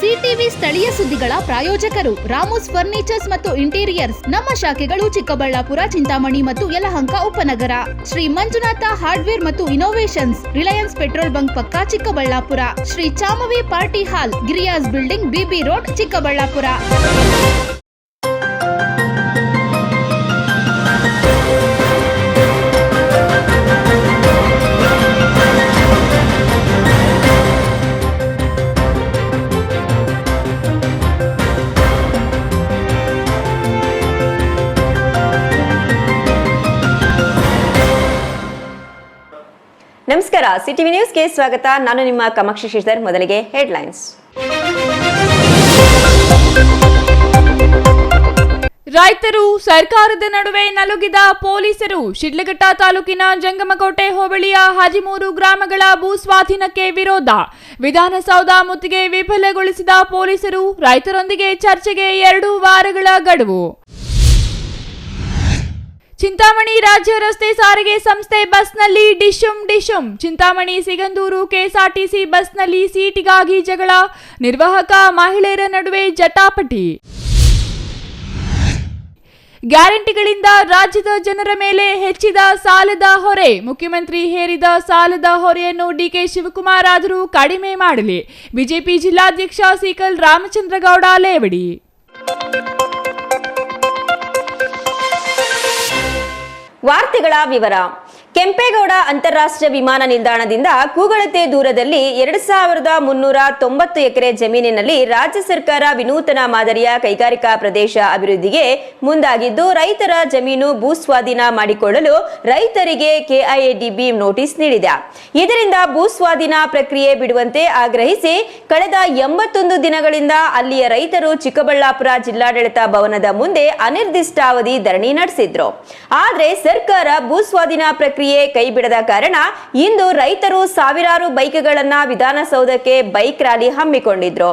CTV ಸ್ಥಳೀಯ ಸುದ್ದಿಗಳ ಪ್ರಾಯೋಜಕರು ರಾಮೋಸ್ ಫರ್ನಿಚರ್ಸ್ ಮತ್ತು ಇಂಟೀರಿಯರ್ಸ್. ನಮ್ಮ ಶಾಖೆಗಳು ಚಿಕ್ಕಬಳ್ಳಾಪುರ, ಚಿಂತಾಮಣಿ ಮತ್ತು ಯಲಹಂಕ ಉಪನಗರ. ಶ್ರೀ ಮಂಜುನಾಥ ಹಾರ್ಡ್ವೇರ್ ಮತ್ತು ಇನೋವೇಷನ್ಸ್, ರಿಲಯನ್ಸ್ ಪೆಟ್ರೋಲ್ ಬಂಕ್ ಪಕ್ಕ Chikkaballapur. Shri Chamavi party hall, Giriyas building, BB road, Chikkaballapur. ನಮಸ್ಕಾರ, ಸಿಟಿವಿ ನ್ಯೂಸ್ಗೆ ಸ್ವಾಗತ. ನಾನು ನಿಮ್ಮ ಕಾಮಾಕ್ಷಿ ಶ್ರೀಧರ್. ಮೊದಲಿಗೆ ಹೆಡ್ಲೈನ್ಸ್. ರೈತರು ಸರ್ಕಾರದ ನಡುವೆ ನಲುಗಿದ ಪೊಲೀಸರು. ಶಿಡ್ಲಘಟ್ಟ ತಾಲೂಕಿನ ಜಂಗಮಕೋಟೆ ಹೋಬಳಿಯ 13 ಗ್ರಾಮಗಳ ಭೂ ಸ್ವಾಧೀನಕ್ಕೆ ವಿರೋಧ. ವಿಧಾನಸೌಧ ಮುತ್ತಿಗೆ ವಿಫಲಗೊಳಿಸಿದ ಪೊಲೀಸರು. ರೈತರೊಂದಿಗೆ ಚರ್ಚೆಗೆ 2 ವಾರಗಳ ಗಡುವು. ಚಿಂತಾಮಣಿ ರಾಜ್ಯ ರಸ್ತೆ ಸಾರಿಗೆ ಸಂಸ್ಥೆ ಬಸ್ನಲ್ಲಿ ಡಿಶುಂ. ಚಿಂತಾಮಣಿ ಸಿಗಂದೂರು ಕೆಎಸ್ಆರ್ಟಿಸಿ ಬಸ್ನಲ್ಲಿ ಸೀಟಿಗಾಗಿ ಜಗಳ. ನಿರ್ವಾಹಕ ಮಹಿಳೆಯರ ನಡುವೆ ಜಟಾಪಟಿ. ಗ್ಯಾರಂಟಿಗಳಿಂದ ರಾಜ್ಯದ ಜನರ ಮೇಲೆ ಹೆಚ್ಚಿದ ಸಾಲದ ಹೊರೆ. ಮುಖ್ಯಮಂತ್ರಿ ಹೇರಿದ ಸಾಲದ ಹೊರೆಯನ್ನು ಡಿಕೆ ಶಿವಕುಮಾರ್ ಆದರೂ ಕಡಿಮೆ ಮಾಡಲಿ. ಬಿಜೆಪಿ ಜಿಲ್ಲಾಧ್ಯಕ್ಷ ಸಿಕಲ್ ರಾಮಚಂದ್ರಗೌಡ ಲೇವಡಿ. ವಾರ್ತೆಗಳ ವಿವರ. ಕೆಂಪೇಗೌಡ ಅಂತಾರಾಷ್ಟ್ರೀಯ ವಿಮಾನ ನಿಲ್ದಾಣದಿಂದ ಕೂಗಳತೆ ದೂರದಲ್ಲಿ 2390 ಎಕರೆ ಜಮೀನಿನಲ್ಲಿ ರಾಜ್ಯ ಸರ್ಕಾರ ವಿನೂತನ ಮಾದರಿಯ ಕೈಗಾರಿಕಾ ಪ್ರದೇಶ ಅಭಿವೃದ್ಧಿಗೆ ಮುಂದಾಗಿದ್ದು, ರೈತರ ಜಮೀನು ಭೂಸ್ವಾಧೀನ ಮಾಡಿಕೊಳ್ಳಲು ರೈತರಿಗೆ ಕೆಐಎಡಿಬಿ ನೋಟಿಸ್ ನೀಡಿದೆ. ಇದರಿಂದ ಭೂಸ್ವಾಧೀನ ಪ್ರಕ್ರಿಯೆ ಬಿಡುವಂತೆ ಆಗ್ರಹಿಸಿ ಕಳೆದ 81 ದಿನಗಳಿಂದ ಅಲ್ಲಿಯ ರೈತರು ಚಿಕ್ಕಬಳ್ಳಾಪುರ ಜಿಲ್ಲಾಡಳಿತ ಭವನದ ಮುಂದೆ ಅನಿರ್ದಿಷ್ಟಾವಧಿ ಧರಣಿ ನಡೆಸಿದ್ರು. ಆದರೆ ಸರ್ಕಾರ ಭೂಸ್ವಾಧೀನ ಪ್ರಕ್ರಿಯೆ ಕೈ ಬಿಡದ ಕಾರಣ ಇಂದು ರೈತರು ಸಾವಿರಾರು ಬೈಕ್ಗಳನ್ನ ವಿಧಾನಸೌಧಕ್ಕೆ ಬೈಕ್ ರ್ಯಾಲಿ ಹಮ್ಮಿಕೊಂಡಿದ್ರು.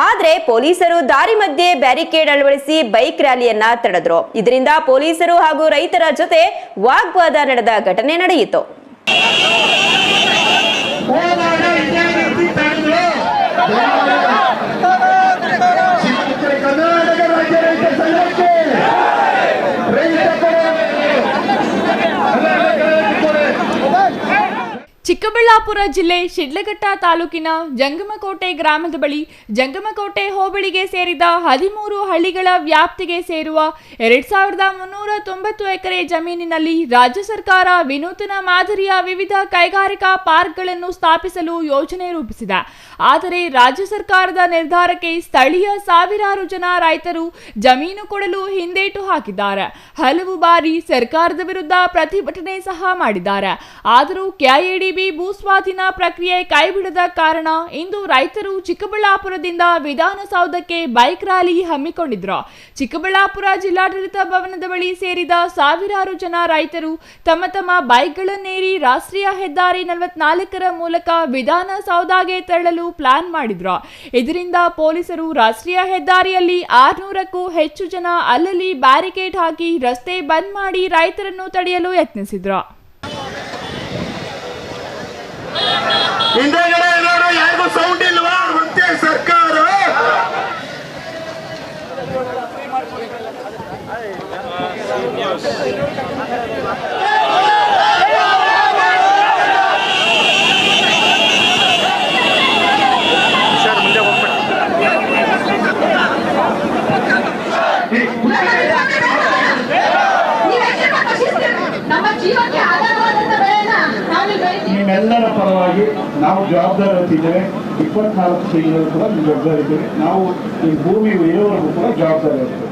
ಆದ್ರೆ ಪೊಲೀಸರು ದಾರಿ ಮಧ್ಯೆ ಬ್ಯಾರಿಕೇಡ್ ಅಳವಡಿಸಿ ಬೈಕ್ ರ್ಯಾಲಿಯನ್ನ ತಡೆದ್ರು. ಇದರಿಂದ ಪೊಲೀಸರು ಹಾಗೂ ರೈತರ ಜೊತೆ ವಾಗ್ವಾದ ನಡೆದ ಘಟನೆ ನಡೆಯಿತು. ಚಿಕ್ಕಬಳ್ಳಾಪುರ ಜಿಲ್ಲೆ ಶಿಡ್ಲಘಟ್ಟ ತಾಲೂಕಿನ ಜಂಗಮಕೋಟೆ ಗ್ರಾಮದ ಬಳಿ ಜಂಗಮಕೋಟೆ ಹೋಬಳಿಗೆ ಸೇರಿದ 13 ಹಳ್ಳಿಗಳ ವ್ಯಾಪ್ತಿಗೆ ಸೇರುವ 2390 ಎಕರೆ ಜಮೀನಿನಲ್ಲಿ ರಾಜ್ಯ ಸರ್ಕಾರ ವಿನೂತನ ಮಾದರಿಯ ವಿವಿಧ ಕೈಗಾರಿಕಾ ಪಾರ್ಕ್ಗಳನ್ನು ಸ್ಥಾಪಿಸಲು ಯೋಜನೆ ರೂಪಿಸಿದೆ. ಆದರೆ ರಾಜ್ಯ ಸರ್ಕಾರದ ನಿರ್ಧಾರಕ್ಕೆ ಸ್ಥಳೀಯ ಸಾವಿರಾರು ಜನ ರೈತರು ಜಮೀನು ಕೊಡಲು ಹಿಂದೇಟು ಹಾಕಿದ್ದಾರೆ. ಹಲವು ಬಾರಿ ಸರ್ಕಾರದ ವಿರುದ್ಧ ಪ್ರತಿಭಟನೆ ಸಹ ಮಾಡಿದ್ದಾರೆ. ಆದರೂ ಕೆಐಎಡಿಬಿ ಭೂಸ್ವಾಧೀನ ಪ್ರಕ್ರಿಯೆ ಕೈಬಿಡದ ಕಾರಣ ಇಂದು ರೈತರು ಚಿಕ್ಕಬಳ್ಳಾಪುರದಿಂದ ವಿಧಾನಸೌಧಕ್ಕೆ ಬೈಕ್ ರ್ಯಾಲಿ ಹಮ್ಮಿಕೊಂಡಿದ್ರು. ಚಿಕ್ಕಬಳ್ಳಾಪುರ ಜಿಲ್ಲಾಡಳಿತ ಭವನದ ಬಳಿ ಸೇರಿದ ಸಾವಿರಾರು ಜನ ರೈತರು ತಮ್ಮ ಬೈಕ್ಗಳನ್ನೇರಿ ರಾಷ್ಟ್ರೀಯ ಹೆದ್ದಾರಿ 44ರ ಮೂಲಕ ವಿಧಾನಸೌಧಗೆ ತೆರಳಲು ಪ್ಲಾನ್ ಮಾಡಿದ್ರು. ಇದರಿಂದ ಪೊಲೀಸರು ರಾಷ್ಟ್ರೀಯ ಹೆದ್ದಾರಿಯಲ್ಲಿ 600ಕ್ಕೂ ಹೆಚ್ಚು ಜನ ಅಲ್ಲಲ್ಲಿ ಬ್ಯಾರಿಕೇಡ್ ಹಾಕಿ ರಸ್ತೆ ಬಂದ್ ಮಾಡಿ ರೈತರನ್ನು ತಡೆಯಲು ಯತ್ನಿಸಿದ್ರು. ಹಿಂದೆಗಡೆ ನೋಡು, ಯಾರಿಗೂ ಸೌಂಡ್ ಇಲ್ವಾ? ಮತ್ತೆ ಸರ್ಕಾರ ನಿಮ್ಮೆಲ್ಲರ ಪರವಾಗಿ ನಾವು ಜವಾಬ್ದಾರಿ ಹೊತ್ತಿದ್ದೇವೆ. 24 ತಿಂಗಳು ಕೂಡ ಜವಾಬ್ದಾರಿ ಇದ್ದೇವೆ. ನಾವು ಈ ಭೂಮಿ ಇರುವವರೆಗೂ ಕೂಡ ಜವಾಬ್ದಾರಿ ಇರ್ತೇವೆ.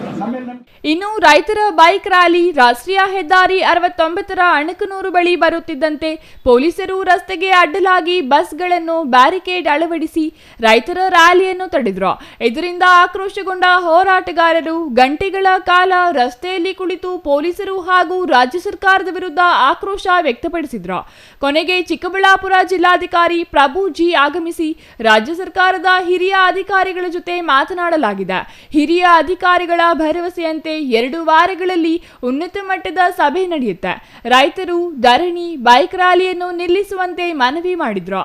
ಇನ್ನು ರೈತರ ಬೈಕ್ ರ್ಯಾಲಿ ರಾಷ್ಟ್ರೀಯ ಹೆದ್ದಾರಿ 69ರ ಅಣಕನೂರು ಬಳಿ ಬರುತ್ತಿದ್ದಂತೆ ಪೊಲೀಸರು ರಸ್ತೆಗೆ ಅಡ್ಡಲಾಗಿ ಬಸ್ಗಳನ್ನು ಬ್ಯಾರಿಕೇಡ್ ಅಳವಡಿಸಿ ರೈತರ ರ್ಯಾಲಿಯನ್ನು ತಡೆದ್ರು. ಇದರಿಂದ ಆಕ್ರೋಶಗೊಂಡ ಹೋರಾಟಗಾರರು ಗಂಟೆಗಳ ಕಾಲ ರಸ್ತೆಯಲ್ಲಿ ಕುಳಿತು ಪೊಲೀಸರು ಹಾಗೂ ರಾಜ್ಯ ಸರ್ಕಾರದ ವಿರುದ್ಧ ಆಕ್ರೋಶ ವ್ಯಕ್ತಪಡಿಸಿದ್ರು. ಕೊನೆಗೆ ಚಿಕ್ಕಬಳ್ಳಾಪುರ ಜಿಲ್ಲಾಧಿಕಾರಿ ಪ್ರಭು ಜಿ ಆಗಮಿಸಿ ರಾಜ್ಯ ಸರ್ಕಾರದ ಹಿರಿಯ ಅಧಿಕಾರಿಗಳ ಜೊತೆ ಮಾತನಾಡಲಾಗಿದೆ. ಹಿರಿಯ ಅಧಿಕಾರಿಗಳ ಭರವಸೆಯಂತೆ 2 ವಾರಗಳಲ್ಲಿ ಉನ್ನತ ಮಟ್ಟದ ಸಭೆ ನಡೆಯುತ್ತೆ. ರೈತರು ಧರಣಿ, ಬೈಕ್ ರ್ಯಾಲಿಯನ್ನು ನಿಲ್ಲಿಸುವಂತೆ ಮನವಿ ಮಾಡಿದ್ರು.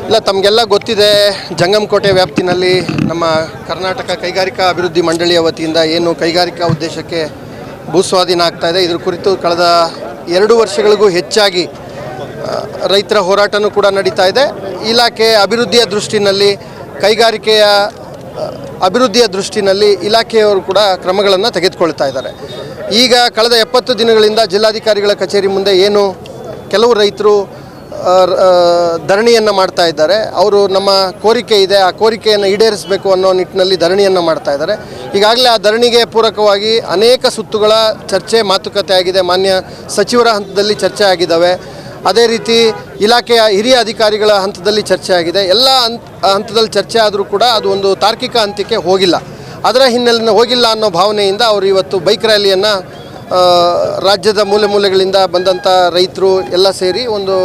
ಇಲ್ಲ, ತಮಗೆಲ್ಲ ಗೊತ್ತಿದೆ, ಜಂಗಮಕೋಟೆ ವ್ಯಾಪ್ತಿನಲ್ಲಿ ನಮ್ಮ ಕರ್ನಾಟಕ ಕೈಗಾರಿಕಾ ಅಭಿವೃದ್ಧಿ ಮಂಡಳಿಯ ವತಿಯಿಂದ ಏನು ಕೈಗಾರಿಕಾ ಉದ್ದೇಶಕ್ಕೆ ಭೂಸ್ವಾಧೀನ ಆಗ್ತಾ ಇದೆ, ಇದರ ಕುರಿತು ಕಳೆದ 2 ವರ್ಷಗಳಿಗೂ ಹೆಚ್ಚಾಗಿ ರೈತರ ಹೋರಾಟನೂ ಕೂಡ ನಡೀತಾ ಇದೆ. ಇಲಾಖೆ ಅಭಿವೃದ್ಧಿಯ ದೃಷ್ಟಿನಲ್ಲಿ, ಕೈಗಾರಿಕೆಯ ಅಭಿವೃದ್ಧಿಯ ದೃಷ್ಟಿನಲ್ಲಿ ಇಲಾಖೆಯವರು ಕೂಡ ಕ್ರಮಗಳನ್ನು ತೆಗೆದುಕೊಳ್ತಾ ಇದ್ದಾರೆ. ಈಗ ಕಳೆದ 70 ದಿನಗಳಿಂದ ಜಿಲ್ಲಾಧಿಕಾರಿಗಳ ಕಚೇರಿ ಮುಂದೆ ಏನು ಕೆಲವು ರೈತರು ಧರಣಿಯನ್ನು ಮಾಡ್ತಾ ಇದ್ದಾರೆ. ಅವರು ನಮ್ಮ ಕೋರಿಕೆ ಇದೆ, ಆ ಕೋರಿಕೆಯನ್ನು ಈಡೇರಿಸಬೇಕು ಅನ್ನೋ ನಿಟ್ಟಿನಲ್ಲಿ ಧರಣಿಯನ್ನು ಮಾಡ್ತಾ ಇದ್ದಾರೆ. ಈಗಾಗಲೇ ಆ ಧರಣಿಗೆ ಪೂರಕವಾಗಿ ಅನೇಕ ಸುತ್ತುಗಳ ಚರ್ಚೆ, ಮಾತುಕತೆ ಆಗಿದೆ. ಮಾನ್ಯ ಸಚಿವರ ಹಂತದಲ್ಲಿ ಚರ್ಚೆ ಆಗಿದ್ದಾವೆ. ಅದೇ ರೀತಿ ಇಲಾಖೆಯ ಹಿರಿಯ ಅಧಿಕಾರಿಗಳ ಹಂತದಲ್ಲಿ ಚರ್ಚೆ ಆಗಿದೆ. ಎಲ್ಲ ಹಂತದಲ್ಲಿ ಚರ್ಚೆ ಆದರೂ ಕೂಡ ಅದು ಒಂದು ತಾರ್ಕಿಕ ಅಂತ್ಯಕ್ಕೆ ಹೋಗಿಲ್ಲ. ಅದರ ಹಿನ್ನೆಲೆಯಲ್ಲಿ ಹೋಗಿಲ್ಲ ಅನ್ನೋ ಭಾವನೆಯಿಂದ ಅವರು ಇವತ್ತು ಬೈಕ್ ರ್ಯಾಲಿಯನ್ನು ರಾಜ್ಯದ ಮೂಲೆ ಮೂಲೆಗಳಿಂದ ಬಂದಂಥ ರೈತರು ಎಲ್ಲ ಸೇರಿ ಒಂದು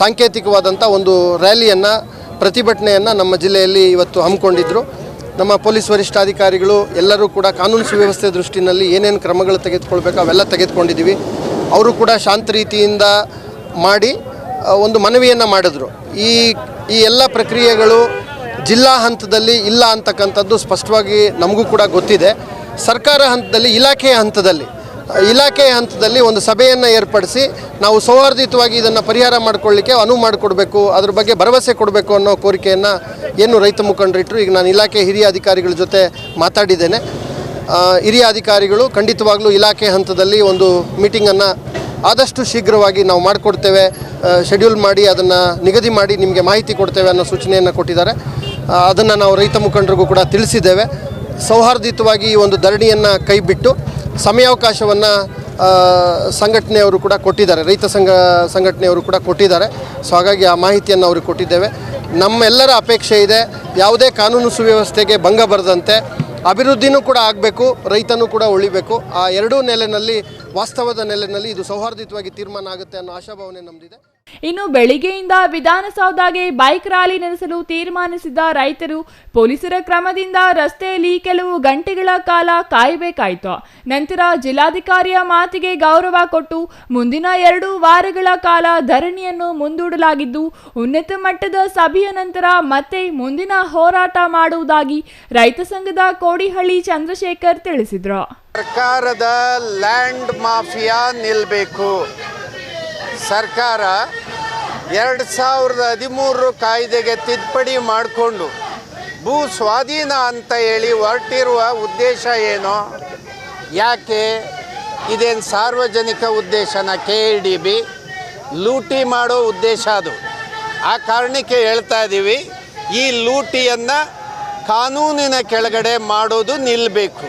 ಸಾಂಕೇತಿಕವಾದಂಥ ಒಂದು ರ್ಯಾಲಿಯನ್ನು, ಪ್ರತಿಭಟನೆಯನ್ನು ನಮ್ಮ ಜಿಲ್ಲೆಯಲ್ಲಿ ಇವತ್ತು ಹಮ್ಮಿಕೊಂಡಿದ್ದರು. ನಮ್ಮ ಪೊಲೀಸ್ ವರಿಷ್ಠಾಧಿಕಾರಿಗಳು ಎಲ್ಲರೂ ಕೂಡ ಕಾನೂನು ಸುವ್ಯವಸ್ಥೆ ದೃಷ್ಟಿನಲ್ಲಿ ಏನೇನು ಕ್ರಮಗಳು ತೆಗೆದುಕೊಳ್ಬೇಕು ಅವೆಲ್ಲ ತೆಗೆದುಕೊಂಡಿದ್ದೀವಿ. ಅವರು ಕೂಡ ಶಾಂತ ರೀತಿಯಿಂದ ಮಾಡಿ ಒಂದು ಮನವಿಯನ್ನು ಮಾಡಿದ್ರು. ಈ ಎಲ್ಲ ಪ್ರಕ್ರಿಯೆಗಳು ಜಿಲ್ಲಾ ಹಂತದಲ್ಲಿ ಇಲ್ಲ ಅಂತಕ್ಕಂಥದ್ದು ಸ್ಪಷ್ಟವಾಗಿ ನಮಗೂ ಕೂಡ ಗೊತ್ತಿದೆ. ಸರ್ಕಾರ ಹಂತದಲ್ಲಿ, ಇಲಾಖೆಯ ಹಂತದಲ್ಲಿ ಒಂದು ಸಭೆಯನ್ನು ಏರ್ಪಡಿಸಿ ನಾವು ಸೌಹಾರ್ದಯುತವಾಗಿ ಇದನ್ನು ಪರಿಹಾರ ಮಾಡಿಕೊಳ್ಳಿಕ್ಕೆ ಅನುವು ಮಾಡಿಕೊಡ್ಬೇಕು, ಅದ್ರ ಬಗ್ಗೆ ಭರವಸೆ ಕೊಡಬೇಕು ಅನ್ನೋ ಕೋರಿಕೆಯನ್ನು ಏನು ರೈತ ಮುಖಂಡರಿಟ್ಟರು. ಈಗ ನಾನು ಇಲಾಖೆ ಹಿರಿಯ ಅಧಿಕಾರಿಗಳ ಜೊತೆ ಮಾತಾಡಿದ್ದೇನೆ. ಹಿರಿಯ ಅಧಿಕಾರಿಗಳು ಖಂಡಿತವಾಗ್ಲೂ ಇಲಾಖೆ ಹಂತದಲ್ಲಿ ಒಂದು ಮೀಟಿಂಗನ್ನು ಆದಷ್ಟು ಶೀಘ್ರವಾಗಿ ನಾವು ಮಾಡಿಕೊಡ್ತೇವೆ, ಶೆಡ್ಯೂಲ್ ಮಾಡಿ ಅದನ್ನು ನಿಗದಿ ಮಾಡಿ ನಿಮಗೆ ಮಾಹಿತಿ ಕೊಡ್ತೇವೆ ಅನ್ನೋ ಸೂಚನೆಯನ್ನು ಕೊಟ್ಟಿದ್ದಾರೆ. ಅದನ್ನು ನಾವು ರೈತ ಮುಖಂಡರಿಗೂ ಕೂಡ ತಿಳಿಸಿದ್ದೇವೆ. ಸೌಹಾರ್ದಯುತವಾಗಿ ಈ ಒಂದು ಧರಣಿಯನ್ನು ಕೈಬಿಟ್ಟು ಸಮಯಾವಕಾಶವನ್ನು ಸಂಘಟನೆಯವರು ಕೂಡ ಕೊಟ್ಟಿದ್ದಾರೆ, ರೈತ ಸಂಘಟನೆಯವರು ಕೂಡ ಕೊಟ್ಟಿದ್ದಾರೆ. ಸೊ ಹಾಗಾಗಿ ಆ ಮಾಹಿತಿಯನ್ನು ಅವ್ರಿಗೆ ಕೊಟ್ಟಿದ್ದೇವೆ. ನಮ್ಮೆಲ್ಲರ ಅಪೇಕ್ಷೆ ಇದೆ, ಯಾವುದೇ ಕಾನೂನು ಸುವ್ಯವಸ್ಥೆಗೆ ಭಂಗ ಬರದಂತೆ ಅಭಿವೃದ್ಧಿನೂ ಕೂಡ ಆಗಬೇಕು, ರೈತನೂ ಕೂಡ ಉಳಿಬೇಕು. ಆ ಎರಡೂ ನೆಲೆಯಲ್ಲಿ, ವಾಸ್ತವದ ನೆಲೆಯಲ್ಲಿ ಇದು ಸೌಹಾರ್ದಯುತವಾಗಿ ತೀರ್ಮಾನ ಆಗುತ್ತೆ ಅನ್ನೋ ಆಶಾಭಾವನೆ ನಮ್ಮದಿದೆ. ಇನ್ನು ಬೆಳಿಗ್ಗೆಯಿಂದ ವಿಧಾನಸೌಧಗೆ ಬೈಕ್ ರ್ಯಾಲಿ ನಡೆಸಲು ತೀರ್ಮಾನಿಸಿದ ರೈತರು ಪೊಲೀಸರ ಕ್ರಮದಿಂದ ರಸ್ತೆಯಲ್ಲಿ ಕೆಲವು ಗಂಟೆಗಳ ಕಾಲ ಕಾಯಬೇಕಾಯಿತು. ನಂತರ ಜಿಲ್ಲಾಧಿಕಾರಿಯ ಮಾತಿಗೆ ಗೌರವ ಕೊಟ್ಟು ಮುಂದಿನ 2 ವಾರಗಳ ಕಾಲ ಧರಣಿಯನ್ನು ಮುಂದೂಡಲಾಗಿದ್ದು, ಉನ್ನತ ಮಟ್ಟದ ಸಭೆಯ ನಂತರ ಮತ್ತೆ ಮುಂದಿನ ಹೋರಾಟ ಮಾಡುವುದಾಗಿ ರೈತ ಸಂಘದ ಕೋಡಿಹಳ್ಳಿ ಚಂದ್ರಶೇಖರ್ ತಿಳಿಸಿದರು. ಸರ್ಕಾರದ ಲ್ಯಾಂಡ್ ಮಾಫಿಯಾ ನಿಲ್ಲಬೇಕು. ಸರ್ಕಾರ 2013 ಕಾಯ್ದೆಗೆ ತಿದ್ದುಪಡಿ ಮಾಡಿಕೊಂಡು ಭೂ ಸ್ವಾಧೀನ ಅಂತ ಹೇಳಿ ಹೊರಟಿರುವ ಉದ್ದೇಶ ಏನು? ಯಾಕೆ? ಇದೇನು ಸಾರ್ವಜನಿಕ ಉದ್ದೇಶನ? KIDB ಲೂಟಿ ಮಾಡೋ ಉದ್ದೇಶ ಅದು. ಆ ಕಾರಣಕ್ಕೆ ಹೇಳ್ತಾ ಇದ್ದೀವಿ, ಈ ಲೂಟಿಯನ್ನು ಕಾನೂನಿನ ಕೆಳಗಡೆ ಮಾಡೋದು ನಿಲ್ಲಬೇಕು.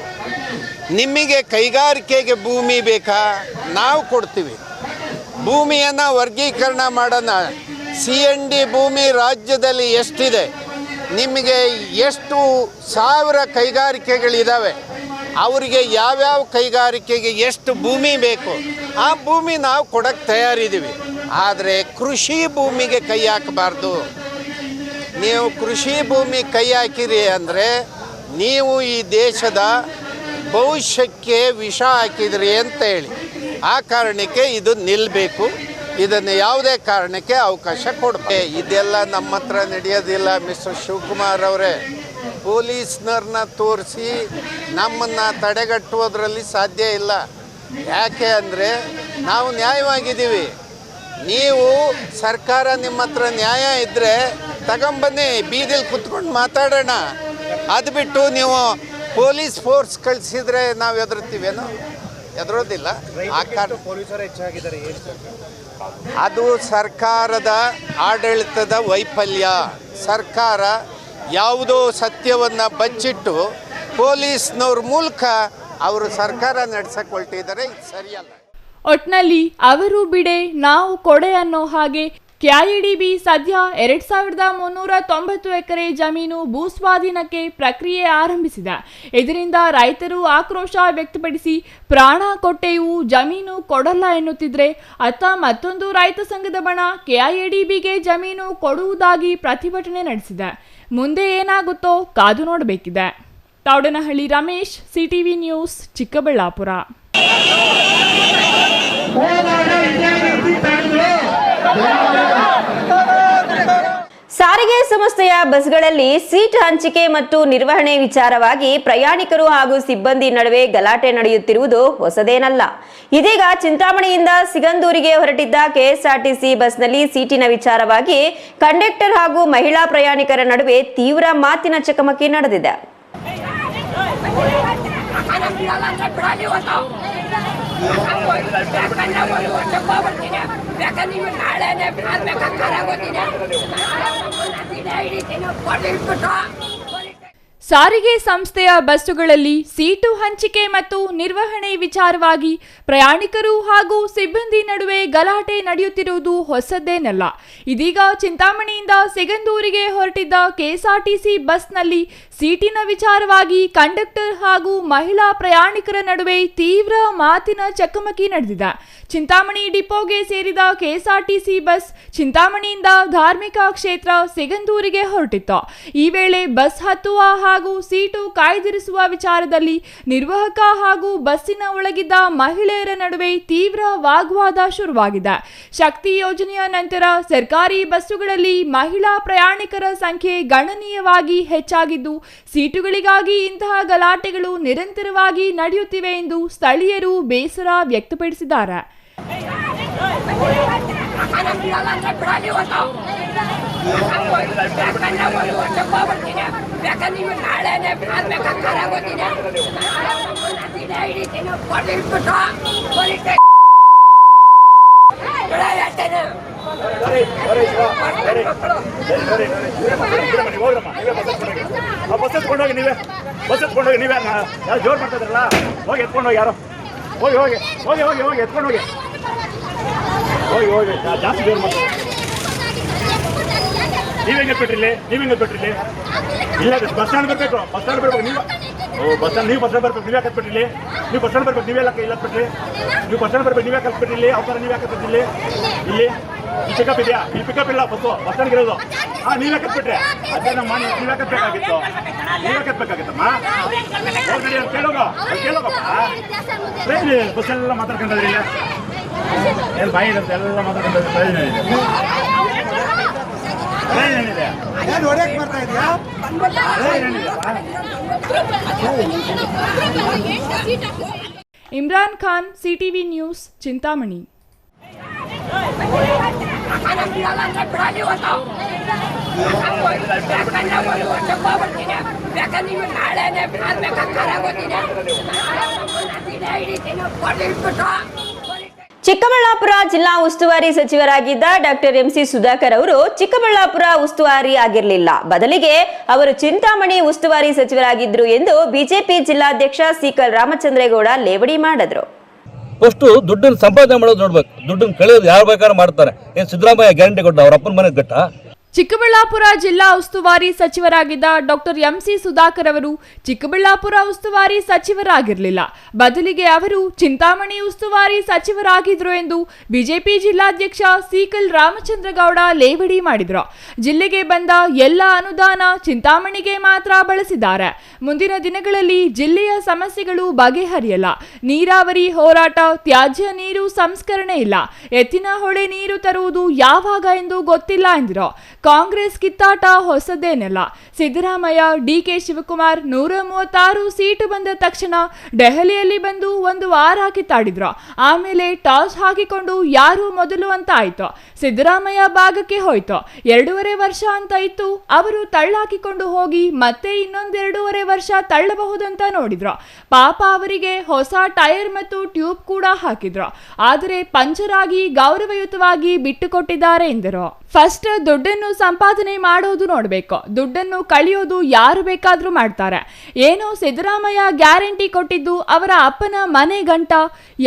ನಿಮಗೆ ಕೈಗಾರಿಕೆಗೆ ಭೂಮಿ ಬೇಕಾ? ನಾವು ಕೊಡ್ತೀವಿ. ಭೂಮಿಯನ್ನು ವರ್ಗೀಕರಣ ಮಾಡೋಣ. CND ಭೂಮಿ ರಾಜ್ಯದಲ್ಲಿ ಎಷ್ಟಿದೆ, ನಿಮಗೆ ಎಷ್ಟು ಸಾವಿರ ಕೈಗಾರಿಕೆಗಳಿದ್ದಾವೆ, ಅವರಿಗೆ ಯಾವ್ಯಾವ ಕೈಗಾರಿಕೆಗೆ ಎಷ್ಟು ಭೂಮಿ ಬೇಕು ಆ ಭೂಮಿ ನಾವು ಕೊಡೋಕ್ಕೆ ತಯಾರಿದ್ದೀವಿ. ಆದರೆ ಕೃಷಿ ಭೂಮಿಗೆ ಕೈ ಹಾಕಬಾರ್ದು. ನೀವು ಕೃಷಿ ಭೂಮಿ ಕೈ ಹಾಕಿರಿ ಅಂದರೆ ನೀವು ಈ ದೇಶದ ಭವಿಷ್ಯಕ್ಕೆ ವಿಷ ಹಾಕಿದ್ರಿ ಅಂತ ಹೇಳಿ. ಆ ಕಾರಣಕ್ಕೆ ಇದು ನಿಲ್ಲಬೇಕು. ಇದನ್ನು ಯಾವುದೇ ಕಾರಣಕ್ಕೆ ಅವಕಾಶ ಕೊಡಬೇಕು. ಇದೆಲ್ಲ ನಮ್ಮ ಹತ್ರ ನಡೆಯೋದಿಲ್ಲ ಮಿಸ್ಟರ್ ಶಿವಕುಮಾರ್ ಅವರೇ. ಪೊಲೀಸ್ನವ್ರನ್ನ ತೋರಿಸಿ ನಮ್ಮನ್ನು ತಡೆಗಟ್ಟುವುದರಲ್ಲಿ ಸಾಧ್ಯ ಇಲ್ಲ. ಯಾಕೆ ಅಂದರೆ ನಾವು ನ್ಯಾಯವಾಗಿದ್ದೀವಿ. ನೀವು ಸರ್ಕಾರ ನಿಮ್ಮ ಹತ್ರ ನ್ಯಾಯ ಇದ್ದರೆ ತಗೊಂಬನ್ನಿ, ಬೀದಿಲಿ ಕುತ್ಕೊಂಡು ಮಾತಾಡೋಣ. ಅದು ಬಿಟ್ಟು ನೀವು ಪೊಲೀಸ್ ಫೋರ್ಸ್ ಕಳಿಸಿದ್ರೆ ನಾವು ಹೆದರ್ತೀವೇನೋ? ಹೆದರೋದಿಲ್ಲ. ಆ ಕಾರಣ ಪೊಲೀಸರು ಹೆಚ್ಚಾಗಿದ್ದಾರೆ. ಅದು ಸರ್ಕಾರದ ಆಡಳಿತದ ವೈಫಲ್ಯ. ಸರ್ಕಾರ ಯಾವುದೋ ಸತ್ಯವನ್ನು ಬಚ್ಚಿಟ್ಟು ಪೊಲೀಸ್ನವ್ರ ಮೂಲಕ ಅವರು ಸರ್ಕಾರ ನಡೆಸಕ್ಕೆ ಹೊರಟಿದ್ದಾರೆ. ಇದು ಸರಿಯಲ್ಲ. ಒಟ್ನಲ್ಲಿ ಅವರು ಬಿಡೆ ನಾವು ಕೊಡೆ ಅನ್ನೋ ಹಾಗೆ KIDB ಸದ್ಯ 2390 ಎಕರೆ ಜಮೀನು ಭೂಸ್ವಾಧೀನಕ್ಕೆ ಪ್ರಕ್ರಿಯೆ ಆರಂಭಿಸಿದೆ. ಇದರಿಂದ ರೈತರು ಆಕ್ರೋಶ ವ್ಯಕ್ತಪಡಿಸಿ ಪ್ರಾಣ ಕೊಟ್ಟೆಯೂ ಜಮೀನು ಕೊಡಲ್ಲ ಎನ್ನುತ್ತಿದ್ರೆ, ಅತ್ತ ಮತ್ತೊಂದು ರೈತ ಸಂಘದ ಬಣ KIDBಗೆ ಜಮೀನು ಕೊಡುವುದಾಗಿ ಪ್ರತಿಭಟನೆ ನಡೆಸಿದೆ. ಮುಂದೆ ಏನಾಗುತ್ತೋ ಕಾದು ನೋಡಬೇಕಿದೆ. Thoudanahalli Ramesh, CTV news, Chikkaballapur. ಸಾರಿಗೆ ಸಂಸ್ಥೆಯ ಬಸ್ಗಳಲ್ಲಿ ಸೀಟ್ ಹಂಚಿಕೆ ಮತ್ತು ನಿರ್ವಹಣೆ ವಿಚಾರವಾಗಿ ಪ್ರಯಾಣಿಕರು ಹಾಗೂ ಸಿಬ್ಬಂದಿ ನಡುವೆ ಗಲಾಟೆ ನಡೆಯುತ್ತಿರುವುದು ಹೊಸದೇನಲ್ಲ. ಇದೀಗ ಚಿಂತಾಮಣಿಯಿಂದ ಸಿಗಂದೂರಿಗೆ ಹೊರಟಿದ್ದ ಕೆಎಸ್ಆರ್ಟಿಸಿ ಬಸ್ನಲ್ಲಿ ಸೀಟಿನ ವಿಚಾರವಾಗಿ ಕಂಡಕ್ಟರ್ ಹಾಗೂ ಮಹಿಳಾ ಪ್ರಯಾಣಿಕರ ನಡುವೆ ತೀವ್ರ ಮಾತಿನ ಚಕಮಕಿ ನಡೆದಿದೆ. ಸಾರಿಗೆ ಸಂಸ್ಥೆಯ ಬಸ್ಸುಗಳಲ್ಲಿ ಸೀಟು ಹಂಚಿಕೆ ಮತ್ತು ನಿರ್ವಹಣೆ ವಿಚಾರವಾಗಿ ಪ್ರಯಾಣಿಕರು ಹಾಗೂ ಸಿಬ್ಬಂದಿ ನಡುವೆ ಗಲಾಟೆ ನಡೆಯುತ್ತಿರುವುದು ಹೊಸದೇನಲ್ಲ. ಇದೀಗ ಚಿಂತಾಮಣಿಯಿಂದ ಸಿಗಂದೂರಿಗೆ ಹೊರಟಿದ್ದ ಕೆಎಸ್ಆರ್ಟಿಸಿ ಬಸ್ನಲ್ಲಿ ಸೀಟಿನ ವಿಚಾರವಾಗಿ ಕಂಡಕ್ಟರ್ ಹಾಗೂ ಮಹಿಳಾ ಪ್ರಯಾಣಿಕರ ನಡುವೆ ತೀವ್ರ ಮಾತಿನ ಚಕಮಕಿ ನಡೆದಿದೆ. ಚಿಂತಾಮಣಿ ಡಿಪೋಗೆ ಸೇರಿದ ಕೆಎಸ್ಆರ್ಟಿಸಿ ಬಸ್ ಚಿಂತಾಮಣಿಯಿಂದ ಧಾರ್ಮಿಕ ಕ್ಷೇತ್ರ ಸಿಗಂದೂರಿಗೆ ಹೊರಟಿತ್ತು. ಈ ವೇಳೆ ಬಸ್ ಹತ್ತುವ ಹಾಗೂ ಸೀಟು ಕಾಯ್ದಿರಿಸುವ ವಿಚಾರದಲ್ಲಿ ನಿರ್ವಾಹಕ ಹಾಗೂ ಬಸ್ಸಿನ ಒಳಗಿದ್ದ ಮಹಿಳೆಯರ ನಡುವೆ ತೀವ್ರ ವಾಗ್ವಾದ ಶುರುವಾಗಿದೆ. ಶಕ್ತಿ ಯೋಜನೆಯ ನಂತರ ಸರ್ಕಾರಿ ಬಸ್ಸುಗಳಲ್ಲಿ ಮಹಿಳಾ ಪ್ರಯಾಣಿಕರ ಸಂಖ್ಯೆ ಗಣನೀಯವಾಗಿ ಹೆಚ್ಚಾಗಿದ್ದು, ಸೀಟುಗಳಿಗಾಗಿ ಇಂತಹ ಗಲಾಟೆಗಳು ನಿರಂತರವಾಗಿ ನಡೆಯುತ್ತಿವೆ ಎಂದು ಸ್ಥಳೀಯರು ಬೇಸರ ವ್ಯಕ್ತಪಡಿಸಿದ್ದಾರೆ. ಬಸ್ ಎತ್ಕೊಂಡೋಗಿ ನೀವೇ ಯಾರು ಜೋರು ಮಾಡ್ತಿದ್ರಲ್ಲ, ಹೋಗಿ ಎತ್ಕೊಂಡೋಗಿ ಯಾರು ಹೋಗಿ ಹೋಗಿ ಹೋಗಿ ಹೋಗಿ ಹೋಗಿ ಎತ್ಕೊಂಡೋಗಿ ಹೋಗಿ ಹೋಗಿ ಜಾಸ್ತಿ ಜೋರು ಮಾಡ್ತಾರೆ. ನೀವೆಂಗೆ ಎತ್ಬಿಟ್ರಿಲ್ಲಿ ಇಲ್ಲ ಬಸ್ ಸ್ಟ್ಯಾಂಡ್ ಬರಬೇಕು, ಬಸ್ ಸ್ಟ್ಯಾಂಡ್ ಬರ್ಬೇಕು ನೀವು. ಬಸ್ ಸ್ಟ್ಯಾಂಡ್ ನೀವು ಬಸ್ ಸ್ಟ್ಯಾಂಡ್ ಬರ್ಬೇಕು, ನೀವೇ ಕತ್ಬಿಟ್ಟಿಲ್ಲಿ. ನೀವು ಬಸ್ ಸ್ಟ್ಯಾಂಡ್ ಬರ್ಬೇಕು, ನೀವೇ ಇಲ್ಲ ಕತ್ಬಿಟ್ರಿ. ನೀವು ಬಸ್ ಸ್ಟ್ಯಾಂಡ್ ಬರ್ಬೇಕು, ನೀವೇ ಕಲ್ತ್ಬಿಟ್ಟಿಲ್ಲಿ. ಅವತಾರ ನೀವೇ ಕತ್ಬಿಟ್ಟಿಲ್ಲಿ. ಇಲ್ಲಿ ಪಿಕಪ್ ಇದೆಯಾ? ಇಲ್ಲಿ ಪಿಕಪ್ ಇಲ್ಲ, ಬಸ್ ಸ್ಟ್ಯಾಂಡ್ಗೆ ಇರೋದು. ನೀವೇ ಕತ್ಬಿಟ್ರೆ ಅದೇ ನಮ್ಮ ಮಾಡಿ ನೀವೇ ಕತ್ಬೇಕಾಗಿತ್ತು. ಕತ್ಬೇಕಾಗಿತ್ತಮ್ಮ. ಹೋಗಿ ಕೇಳೋಗಪ್ಪ. ಬಸ್ ಎಲ್ಲ ಮಾತಾಡ್ಕೊಂಡ್ರಿ ಇಲ್ಲ ಏನು ಬಾಯಿ ಇರುತ್ತೆ, ಎಲ್ಲ ಮಾತಾಡ್ಕೊಂಡ್ರೆ ಪ್ರಯೋಜನ ಏನಿದೆ? Imran Khan, CTV news, Chintamani. ಚಿಕ್ಕಬಳ್ಳಾಪುರ ಜಿಲ್ಲಾ ಉಸ್ತುವಾರಿ ಸಚಿವರಾಗಿದ್ದ ಡಾಕ್ಟರ್ ಎಂಸಿ ಸುಧಾಕರ್ ಅವರು ಚಿಕ್ಕಬಳ್ಳಾಪುರ ಉಸ್ತುವಾರಿ ಆಗಿರಲಿಲ್ಲ, ಬದಲಿಗೆ ಅವರು ಚಿಂತಾಮಣಿ ಉಸ್ತುವಾರಿ ಸಚಿವರಾಗಿದ್ರು ಎಂದು ಬಿಜೆಪಿ ಜಿಲ್ಲಾಧ್ಯಕ್ಷ ಸಿಕಲ್ ರಾಮಚಂದ್ರೇಗೌಡ ಲೇವಡಿ ಮಾಡಿದ್ರು. ಫಸ್ಟ್ ದುಡ್ಡನ್ನು ಸಂಪಾದನೆ ಮಾಡೋದು ನೋಡ್ಬೇಕು, ದುಡ್ಡನ್ನು ಕಳೆಯೋದು ಯಾರು ಬೇಕಾದ್ರೂ ಮಾಡ್ತಾರೆ. ಏನು ಸಿದ್ದರಾಮಯ್ಯ ಗ್ಯಾರಂಟಿ ಕೊಟ್ಟ ಅವ್ರ ಅಪ್ಪನ ಮನೆ ಗಟ್ಟ. ಚಿಕ್ಕಬಳ್ಳಾಪುರ ಜಿಲ್ಲಾ ಉಸ್ತುವಾರಿ ಸಚಿವರಾಗಿದ್ದ ಡಾಕ್ಟರ್ ಎಂಸಿ ಸುಧಾಕರ್ ಅವರು ಚಿಕ್ಕಬಳ್ಳಾಪುರ ಉಸ್ತುವಾರಿ ಸಚಿವರಾಗಿರಲಿಲ್ಲ, ಬದಲಿಗೆ ಅವರು ಚಿಂತಾಮಣಿ ಉಸ್ತುವಾರಿ ಸಚಿವರಾಗಿದ್ರು ಎಂದು ಬಿಜೆಪಿ ಜಿಲ್ಲಾಧ್ಯಕ್ಷ ಸಿಕಲ್ ರಾಮಚಂದ್ರಗೌಡ ಲೇವಡಿ ಮಾಡಿದ್ರು. ಜಿಲ್ಲೆಗೆ ಬಂದ ಎಲ್ಲ ಅನುದಾನ ಚಿಂತಾಮಣಿಗೆ ಮಾತ್ರ ಬಳಸಿದ್ದಾರೆ. ಮುಂದಿನ ದಿನಗಳಲ್ಲಿ ಜಿಲ್ಲೆಯ ಸಮಸ್ಯೆಗಳು ಬಗೆಹರಿಯಲ್ಲ. ನೀರಾವರಿ ಹೋರಾಟ, ತ್ಯಾಜ್ಯ ನೀರು ಸಂಸ್ಕರಣೆ ಇಲ್ಲ, ಎತ್ತಿನ ಹೊಳೆ ನೀರು ತರುವುದು ಯಾವಾಗ ಎಂದು ಗೊತ್ತಿಲ್ಲ ಎಂದರು. ಕಾಂಗ್ರೆಸ್ ಕಿತ್ತಾಟ ಹೊಸದೇನಲ್ಲ. ಸಿದ್ದರಾಮಯ್ಯ, ಡಿಕೆ ಶಿವಕುಮಾರ್ 136 ಸೀಟು ಬಂದ ತಕ್ಷಣ ದೆಹಲಿಯಲ್ಲಿ ಬಂದು ಒಂದು ವಾರ ಕಿತ್ತಾಡಿದ್ರು. ಆಮೇಲೆ ಟಾಸ್ ಹಾಕಿಕೊಂಡು ಯಾರು ಮೊದಲು ಅಂತ ಆಯ್ತು. ಸಿದ್ದರಾಮಯ್ಯ ಭಾಗಕ್ಕೆ ಹೋಯ್ತು. 2.5 ವರ್ಷ ಅಂತ ಇತ್ತು, ಅವರು ತಳ್ಳಾಕಿಕೊಂಡು ಹೋಗಿ ಮತ್ತೆ ಇನ್ನೊಂದು 2.5 ವರ್ಷ ತಳ್ಳಬಹುದಂತ ನೋಡಿದ್ರು. ಪಾಪ ಅವರಿಗೆ ಹೊಸ ಟೈರ್ ಮತ್ತು ಟ್ಯೂಬ್ ಕೂಡ ಹಾಕಿದ್ರು. ಆದರೆ ಪಂಚರ್ ಆಗಿ ಗೌರವಯುತವಾಗಿ ಬಿಟ್ಟುಕೊಟ್ಟಿದ್ದಾರೆ ಎಂದರು. ಫಸ್ಟ್ ದುಡ್ಡನ್ನು ಸಂಪಾದನೆ ಮಾಡೋದು ನೋಡಬೇಕು, ದುಡ್ಡನ್ನು ಕಳಿಯೋದು ಯಾರು ಬೇಕಾದ್ರೂ ಮಾಡ್ತಾರೆ. ಏನೋ ಸಿದ್ದರಾಮಯ್ಯ ಗ್ಯಾರಂಟಿ ಕೊಟ್ಟಿದ್ದು ಅವರ ಅಪ್ಪನ ಮನೆ ಗಂಟ,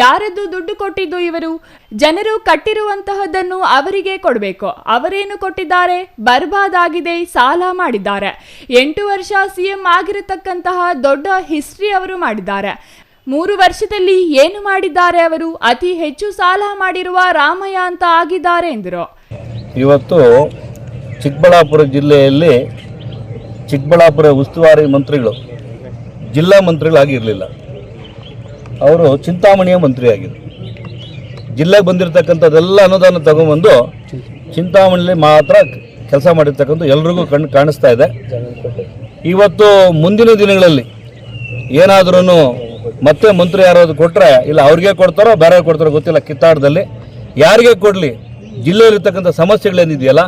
ಯಾರದ್ದು ದುಡ್ಡು ಕೊಟ್ಟಿದ್ದು ಇವರು. ಜನರು ಕಟ್ಟಿರುವಂತಹದ್ದನ್ನು ಅವರಿಗೆ ಕೊಡಬೇಕು. ಅವರೇನು ಕೊಟ್ಟಿದ್ದಾರೆ? ಬರ್ಬಾದಾಗಿದೆ, ಸಾಲ ಮಾಡಿದ್ದಾರೆ. 8 ವರ್ಷ ಸಿಎಂ ಆಗಿರತಕ್ಕಂತಹ ದೊಡ್ಡ ಹಿಸ್ಟ್ರಿ ಅವರು ಮಾಡಿದ್ದಾರೆ. 3 ವರ್ಷದಲ್ಲಿ ಏನು ಮಾಡಿದ್ದಾರೆ ಅವರು? ಅತಿ ಹೆಚ್ಚು ಸಾಲ ಮಾಡಿರುವ ರಾಮಯ್ಯ ಅಂತ ಆಗಿದ್ದಾರೆ ಎಂದರು. ಇವತ್ತು ಚಿಕ್ಕಬಳ್ಳಾಪುರ ಜಿಲ್ಲೆಯಲ್ಲಿ ಚಿಕ್ಕಬಳ್ಳಾಪುರ ಉಸ್ತುವಾರಿ ಮಂತ್ರಿಗಳು ಜಿಲ್ಲಾ ಮಂತ್ರಿಗಳಾಗಿರಲಿಲ್ಲ, ಅವರು ಚಿಂತಾಮಣಿಯ ಮಂತ್ರಿ ಆಗಿದ್ದರು. ಜಿಲ್ಲೆಗೆ ಬಂದಿರತಕ್ಕಂಥದ್ದೆಲ್ಲ ಅನುದಾನ ತಗೊಂಬಂದು ಚಿಂತಾಮಣಿಲಿ ಮಾತ್ರ ಕೆಲಸ ಮಾಡಿರ್ತಕ್ಕಂಥ ಎಲ್ರಿಗೂ ಕಾಣಿಸ್ತಾ ಇದೆ. ಇವತ್ತು ಮುಂದಿನ ದಿನಗಳಲ್ಲಿ ಏನಾದ್ರೂ ಮತ್ತೆ ಮಂತ್ರಿ ಯಾರಾದ್ರು ಕೊಟ್ಟರೆ, ಇಲ್ಲ ಅವ್ರಿಗೆ ಕೊಡ್ತಾರೋ ಬೇರೆ ಕೊಡ್ತಾರೋ ಗೊತ್ತಿಲ್ಲ, ಕಿತ್ತಾಟದಲ್ಲಿ ಯಾರಿಗೆ ಕೊಡಲಿ, ಜಿಲ್ಲೆಯಲ್ಲಿರ್ತಕ್ಕಂಥ ಸಮಸ್ಯೆಗಳೇನಿದೆಯಲ್ಲ,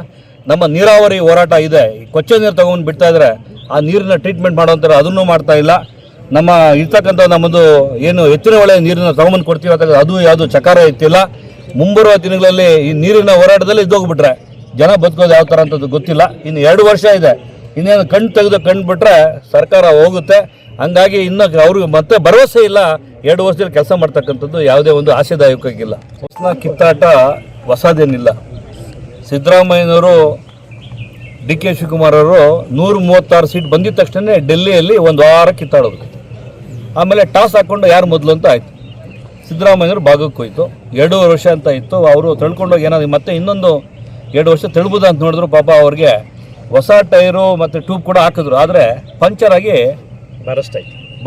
ನಮ್ಮ ನೀರಾವರಿ ಹೋರಾಟ ಇದೆ, ಕೊಚ್ಚೆ ನೀರು ತೊಗೊಂಡು ಬಿಡ್ತಾ ಇದ್ದಾರೆ, ಆ ನೀರನ್ನ ಟ್ರೀಟ್ಮೆಂಟ್ ಮಾಡೋಂಥರ ಅದನ್ನು ಮಾಡ್ತಾ ಇಲ್ಲ. ನಮ್ಮ ಇರ್ತಕ್ಕಂಥ ನಮ್ಮದು ಏನು ಹೆಚ್ಚಿನ ಒಳ್ಳೆ ನೀರನ್ನ ತೊಗೊಂಬಂದು ಕೊಡ್ತೀವಿ ಅಂತ ಅದು ಯಾವುದು ಚಕಾರ ಇತ್ತಿಲ್ಲ. ಮುಂಬರುವ ದಿನಗಳಲ್ಲಿ ಈ ನೀರಿನ ಹೋರಾಟದಲ್ಲಿ ಇದ್ದೋಗ್ಬಿಟ್ರೆ ಜನ ಬದುಕೋದು ಯಾವ ಥರ ಅಂತದ್ದು ಗೊತ್ತಿಲ್ಲ. ಇನ್ನು 2 ವರ್ಷ ಇದೆ, ಇನ್ನೇನು ಕಣ್ಣು ತೆಗೆದು ಬಿಟ್ಟರೆ ಸರ್ಕಾರ ಹೋಗುತ್ತೆ. ಹಂಗಾಗಿ ಇನ್ನು ಅವ್ರಿಗೆ ಮತ್ತೆ ಭರವಸೆ ಇಲ್ಲ. 2 ವರ್ಷದಲ್ಲಿ ಕೆಲಸ ಮಾಡ್ತಕ್ಕಂಥದ್ದು ಯಾವುದೇ ಒಂದು ಆಶಾದಾಯಕವಾಗಿಲ್ಲ. ಹೊಸ ಕಿತ್ತಾಟ ಹೊಸದೇನಿಲ್ಲ. ಸಿದ್ದರಾಮಯ್ಯನವರು, ಡಿ ಕೆ ಶಿವಕುಮಾರ್ ಅವರು 136 ಸೀಟ್ ಬಂದಿದ್ದ ತಕ್ಷಣ ಡೆಲ್ಲಿಯಲ್ಲಿ 1 ವಾರ ಕಿತ್ತಾಡೋದು, ಆಮೇಲೆ ಟಾಸ್ ಹಾಕ್ಕೊಂಡು ಯಾರು ಮೊದಲು ಅಂತ ಆಯಿತು. ಸಿದ್ದರಾಮಯ್ಯನವರು ಭಾಗಕ್ಕೆ ಹೋಯ್ತು. 2 ವರ್ಷ ಅಂತ ಇತ್ತು, ಅವರು ತಳ್ಕೊಂಡೋಗಿ ಏನಾದ್ರು ಮತ್ತೆ ಇನ್ನೊಂದು 2 ವರ್ಷ ತಳ್ಬೋದ ಅಂತ ನೋಡಿದ್ರು. ಪಾಪ ಅವ್ರಿಗೆ ಹೊಸ ಟೈರು ಮತ್ತು ಟ್ಯೂಬ್ ಕೂಡ ಹಾಕಿದ್ರು, ಆದರೆ ಪಂಚರ್ ಆಗಿ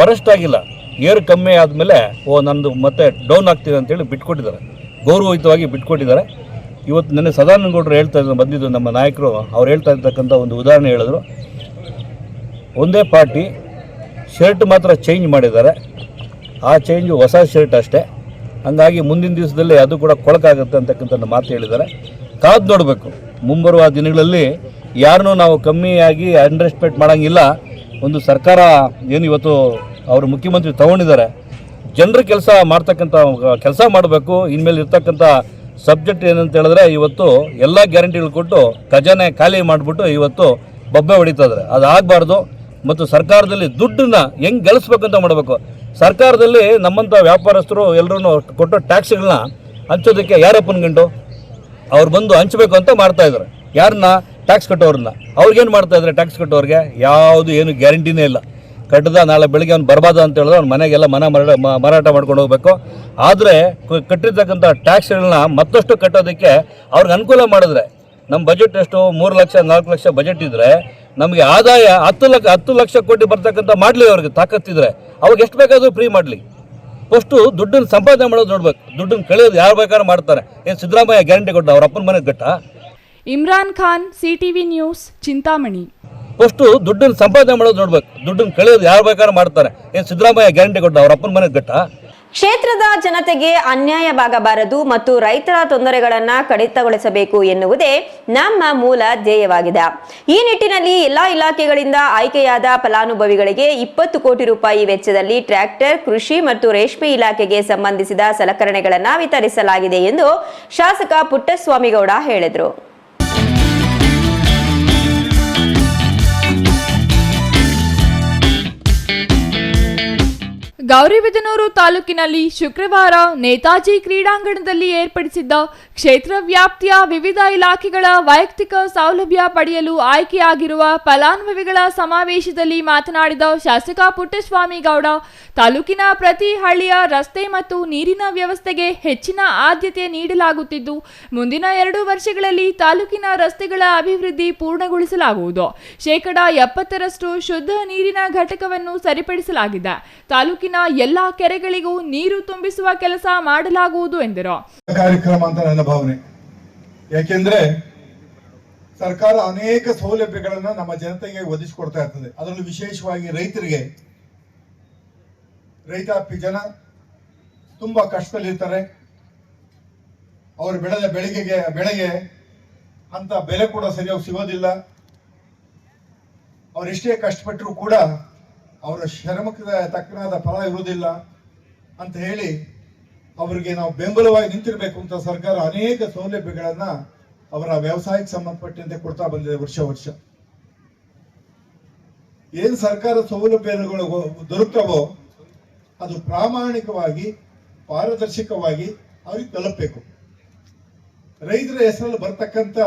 ಬರಸ್ಟ್ ಆಗಿಲ್ಲ. ಏರ್ ಕಮ್ಮಿ ಆದಮೇಲೆ ನಂದು ಮತ್ತೆ ಡೌನ್ ಆಗ್ತಿದೆ ಅಂತೇಳಿ ಬಿಟ್ಕೊಟ್ಟಿದ್ದಾರೆ, ಗೌರವಯುತವಾಗಿ ಬಿಟ್ಕೊಟ್ಟಿದ್ದಾರೆ. ಇವತ್ತು ನೆನ್ನೆ ಸದಾನಂದಗೌಡರು ಹೇಳ್ತಾ ಇದ್ರು, ಬಂದಿದ್ದು ನಮ್ಮ ನಾಯಕರು, ಅವ್ರು ಹೇಳ್ತಾ ಇರ್ತಕ್ಕಂಥ ಒಂದು ಉದಾಹರಣೆ ಹೇಳಿದ್ರು. ಒಂದೇ ಪಾರ್ಟಿ ಶರ್ಟ್ ಮಾತ್ರ ಚೇಂಜ್ ಮಾಡಿದ್ದಾರೆ, ಆ ಚೇಂಜು ಹೊಸ ಶರ್ಟ್ ಅಷ್ಟೇ. ಹಂಗಾಗಿ ಮುಂದಿನ ದಿವಸದಲ್ಲಿ ಅದು ಕೂಡ ಕೊಳಕಾಗುತ್ತೆ ಅಂತಕ್ಕಂಥ ಮಾತು ಹೇಳಿದ್ದಾರೆ. ಕಾದು ನೋಡಬೇಕು. ಮುಂಬರುವ ದಿನಗಳಲ್ಲಿ ಯಾರನ್ನೂ ನಾವು ಕಮ್ಮಿಯಾಗಿ ಅಂಡರ್ಎಸ್ಟಿಮೇಟ್ ಮಾಡೋಂಗಿಲ್ಲ. ಒಂದು ಸರ್ಕಾರ ಏನು ಇವತ್ತು ಅವರು ಮುಖ್ಯಮಂತ್ರಿ ತಗೊಂಡಿದ್ದಾರೆ, ಜನರ ಕೆಲಸ ಮಾಡ್ತಕ್ಕಂಥ ಕೆಲಸ ಮಾಡಬೇಕು. ಇನ್ಮೇಲೆ ಇರ್ತಕ್ಕಂಥ ಸಬ್ಜೆಕ್ಟ್ ಏನಂತ ಹೇಳಿದ್ರೆ, ಇವತ್ತು ಎಲ್ಲ ಗ್ಯಾರಂಟಿಗಳು ಕೊಟ್ಟು ಖಜಾನೆ ಖಾಲಿ ಮಾಡಿಬಿಟ್ಟು ಇವತ್ತು ಬೊಬ್ಬೆ ಹೊಡಿತಾ ಇದ್ದಾರೆ. ಅದಾಗಬಾರ್ದು. ಮತ್ತು ಸರ್ಕಾರದಲ್ಲಿ ದುಡ್ಡನ್ನ ಹೆಂಗೆ ಗಳಿಸ್ಬೇಕಂತ ಮಾಡಬೇಕು. ಸರ್ಕಾರದಲ್ಲಿ ನಮ್ಮಂಥ ವ್ಯಾಪಾರಸ್ಥರು ಎಲ್ಲರೂ ಕೊಟ್ಟೋ ಟ್ಯಾಕ್ಸ್ಗಳನ್ನ ಹಂಚೋದಕ್ಕೆ ಯಾರಪ್ಪನ ಗಂಟು, ಅವ್ರು ಬಂದು ಹಂಚಬೇಕು ಅಂತ ಮಾಡ್ತಾ ಇದ್ದಾರೆ. ಯಾರನ್ನ? ಟ್ಯಾಕ್ಸ್ ಕಟ್ಟೋರನ್ನ. ಅವ್ರಿಗೇನು ಮಾಡ್ತಾ ಇದ್ದಾರೆ? ಟ್ಯಾಕ್ಸ್ ಕಟ್ಟೋರಿಗೆ ಯಾವುದು ಏನು ಗ್ಯಾರಂಟಿನೇ ಇಲ್ಲ. ಕಟ್ಟದ ನಾಳೆ ಬೆಳಗ್ಗೆ ಅವ್ನು ಬರ್ಬಾದ ಅಂತ ಹೇಳಿದ್ರೆ ಅವ್ನು ಮನೆಗೆಲ್ಲ ಮಾರಾಟ ಮಾಡ್ಕೊಂಡು ಹೋಗಬೇಕು. ಆದರೆ ಕಟ್ಟಿರ್ತಕ್ಕಂಥ ಟ್ಯಾಕ್ಸ್ಗಳನ್ನ ಮತ್ತಷ್ಟು ಕಟ್ಟೋದಕ್ಕೆ ಅವ್ರಿಗೆ ಅನುಕೂಲ ಮಾಡಿದ್ರೆ, ನಮ್ಮ ಬಜೆಟ್ ಎಷ್ಟು 3 ಲಕ್ಷ 4 ಲಕ್ಷ ಬಜೆಟ್ ಇದ್ದರೆ ನಮಗೆ ಆದಾಯ 10 ಲಕ್ಷ ಕೋಟಿ ಬರ್ತಕ್ಕಂಥ ಮಾಡಲಿ. ಅವ್ರಿಗೆ ತಾಕತ್ತಿದ್ರೆ ಅವಾಗ ಎಷ್ಟು ಬೇಕಾದರೂ ಫ್ರೀ ಮಾಡಲಿ. ಫಸ್ಟು ದುಡ್ಡನ್ನು ಸಂಪಾದನೆ ಮಾಡೋದು ನೋಡ್ಬೇಕು, ದುಡ್ಡನ್ನು ಕಳೆಯೋದು ಯಾರು ಬೇಕಾದ್ರೂ ಮಾಡ್ತಾರೆ. ಏನು ಸಿದ್ದರಾಮಯ್ಯ ಗ್ಯಾರಂಟಿ ಕೊಟ್ಟ ಅವ್ರ ಅಪ್ಪನ ಮನೆಗೆ ಗಟ್ಟ? Imran Khan, CTV news, Chintamani. First ದುಡ್ಡನ್ನು ಸಂಪಾದನೆ ಮಾಡೋದು ನೋಡ್ಬೇಕು, ದುಡ್ಡನ್ನು ಕಳೆಯೋದು ಯಾರು ಬೇಕಾದ್ರೂ ಮಾಡ್ತಾರೆ. ಏನು ಸಿದ್ದರಾಮಯ್ಯ ಗ್ಯಾರಂಟಿ ಕೊಟ್ಟ ಅವ್ರ ಅಪ್ಪನ ಮನೆಗೆ ಗಟ್ಟ? ಕ್ಷೇತ್ರದ ಜನತೆಗೆ ಅನ್ಯಾಯವಾಗಬಾರದು ಮತ್ತು ರೈತರ ತೊಂದರೆಗಳನ್ನು ಕಡಿತಗೊಳಿಸಬೇಕು ಎನ್ನುವುದೇ ನಮ್ಮ ಮೂಲ ಧ್ಯೇಯವಾಗಿದೆ. ಈ ನಿಟ್ಟಿನಲ್ಲಿ ಎಲ್ಲಾ ಇಲಾಖೆಗಳಿಂದ ಆಯ್ಕೆಯಾದ ಫಲಾನುಭವಿಗಳಿಗೆ 20 ಕೋಟಿ ರೂಪಾಯಿ ವೆಚ್ಚದಲ್ಲಿ ಟ್ರ್ಯಾಕ್ಟರ್, ಕೃಷಿ ಮತ್ತು ರೇಷ್ಮೆ ಇಲಾಖೆಗೆ ಸಂಬಂಧಿಸಿದ ಸಲಕರಣೆಗಳನ್ನು ವಿತರಿಸಲಾಗಿದೆ ಎಂದು ಶಾಸಕ ಪುಟ್ಟಸ್ವಾಮಿಗೌಡ ಹೇಳಿದರು. ಗೌರಿಬಿದನೂರು ತಾಲೂಕಿನಲ್ಲಿ ಶುಕ್ರವಾರ ನೇತಾಜಿ ಕ್ರೀಡಾಂಗಣದಲ್ಲಿ ಏರ್ಪಡಿಸಿದ್ದ ಕ್ಷೇತ್ರ ವ್ಯಾಪ್ತಿಯ ವಿವಿಧ ಇಲಾಖೆಗಳ ವೈಯಕ್ತಿಕ ಸೌಲಭ್ಯ ಪಡೆಯಲು ಆಯ್ಕೆಯಾಗಿರುವ ಫಲಾನುಭವಿಗಳ ಸಮಾವೇಶದಲ್ಲಿ ಮಾತನಾಡಿದ ಶಾಸಕ ಪುಟ್ಟಸ್ವಾಮಿಗೌಡ, ತಾಲೂಕಿನ ಪ್ರತಿ ಹಳ್ಳಿಯ ರಸ್ತೆ ಮತ್ತು ನೀರಿನ ವ್ಯವಸ್ಥೆಗೆ ಹೆಚ್ಚಿನ ಆದ್ಯತೆ ನೀಡಲಾಗುತ್ತಿದ್ದು, ಮುಂದಿನ 2 ವರ್ಷಗಳಲ್ಲಿ ತಾಲೂಕಿನ ರಸ್ತೆಗಳ ಅಭಿವೃದ್ಧಿ ಪೂರ್ಣಗೊಳಿಸಲಾಗುವುದು. 70% ಶುದ್ಧ ನೀರಿನ ಘಟಕವನ್ನು ಸರಿಪಡಿಸಲಾಗಿದೆ. ತಾಲೂಕಿನ ಎಲ್ಲಾ ಕೆರೆಗಳಿಗೂ ನೀರು ತುಂಬಿಸುವ ಕೆಲಸ ಮಾಡಲಾಗುವುದು ಎಂದರು. ಕಾರ್ಯಕ್ರಮ ಅಂತ ನನ್ನ ಭಾವನೆ. ಯಾಕೆಂದ್ರೆ ಸರ್ಕಾರ ಅನೇಕ ಸೌಲಭ್ಯಗಳನ್ನ ನಮ್ಮ ಜನತೆಗೆ ಒದಗಿಸಿಕೊಡ್ತಾ ಇರ್ತದೆ. ಅದರಲ್ಲೂ ವಿಶೇಷವಾಗಿ ರೈತರಿಗೆ, ರೈತಾಪಿ ಜನ ತುಂಬಾ ಕಷ್ಟದಲ್ಲಿರ್ತಾರೆ. ಅವರು ಬೆಳೆದ ಬೆಳೆಗೆ ಅಂತ ಬೆಲೆ ಕೂಡ ಸರಿಯಾಗಿ ಸಿಗೋದಿಲ್ಲ. ಅವರೆಷ್ಟೇ ಕಷ್ಟಪಟ್ಟರು ಕೂಡ ಅವರ ಶ್ರಮಕ್ಕೆ ತಕ್ಕನಾದ ಫಲ ಇರುವುದಿಲ್ಲ ಅಂತ ಹೇಳಿ ಅವರಿಗೆ ನಾವು ಬೆಂಬಲವಾಗಿ ನಿಂತಿರಬೇಕು ಅಂತ ಸರ್ಕಾರ ಅನೇಕ ಸೌಲಭ್ಯಗಳನ್ನ ಅವರ ವ್ಯವಸಾಯಕ್ಕೆ ಸಂಬಂಧಪಟ್ಟಂತೆ ಕೊಡ್ತಾ ಬಂದಿದೆ ವರ್ಷ. ಏನ್ ಸರ್ಕಾರ ಸೌಲಭ್ಯಗಳು ದೊರಕ್ತವೋ ಅದು ಪ್ರಾಮಾಣಿಕವಾಗಿ, ಪಾರದರ್ಶಕವಾಗಿ ಅವ್ರಿಗೆ ತಲುಪಬೇಕು. ರೈತರ ಹೆಸರಲ್ಲಿ ಬರ್ತಕ್ಕಂಥ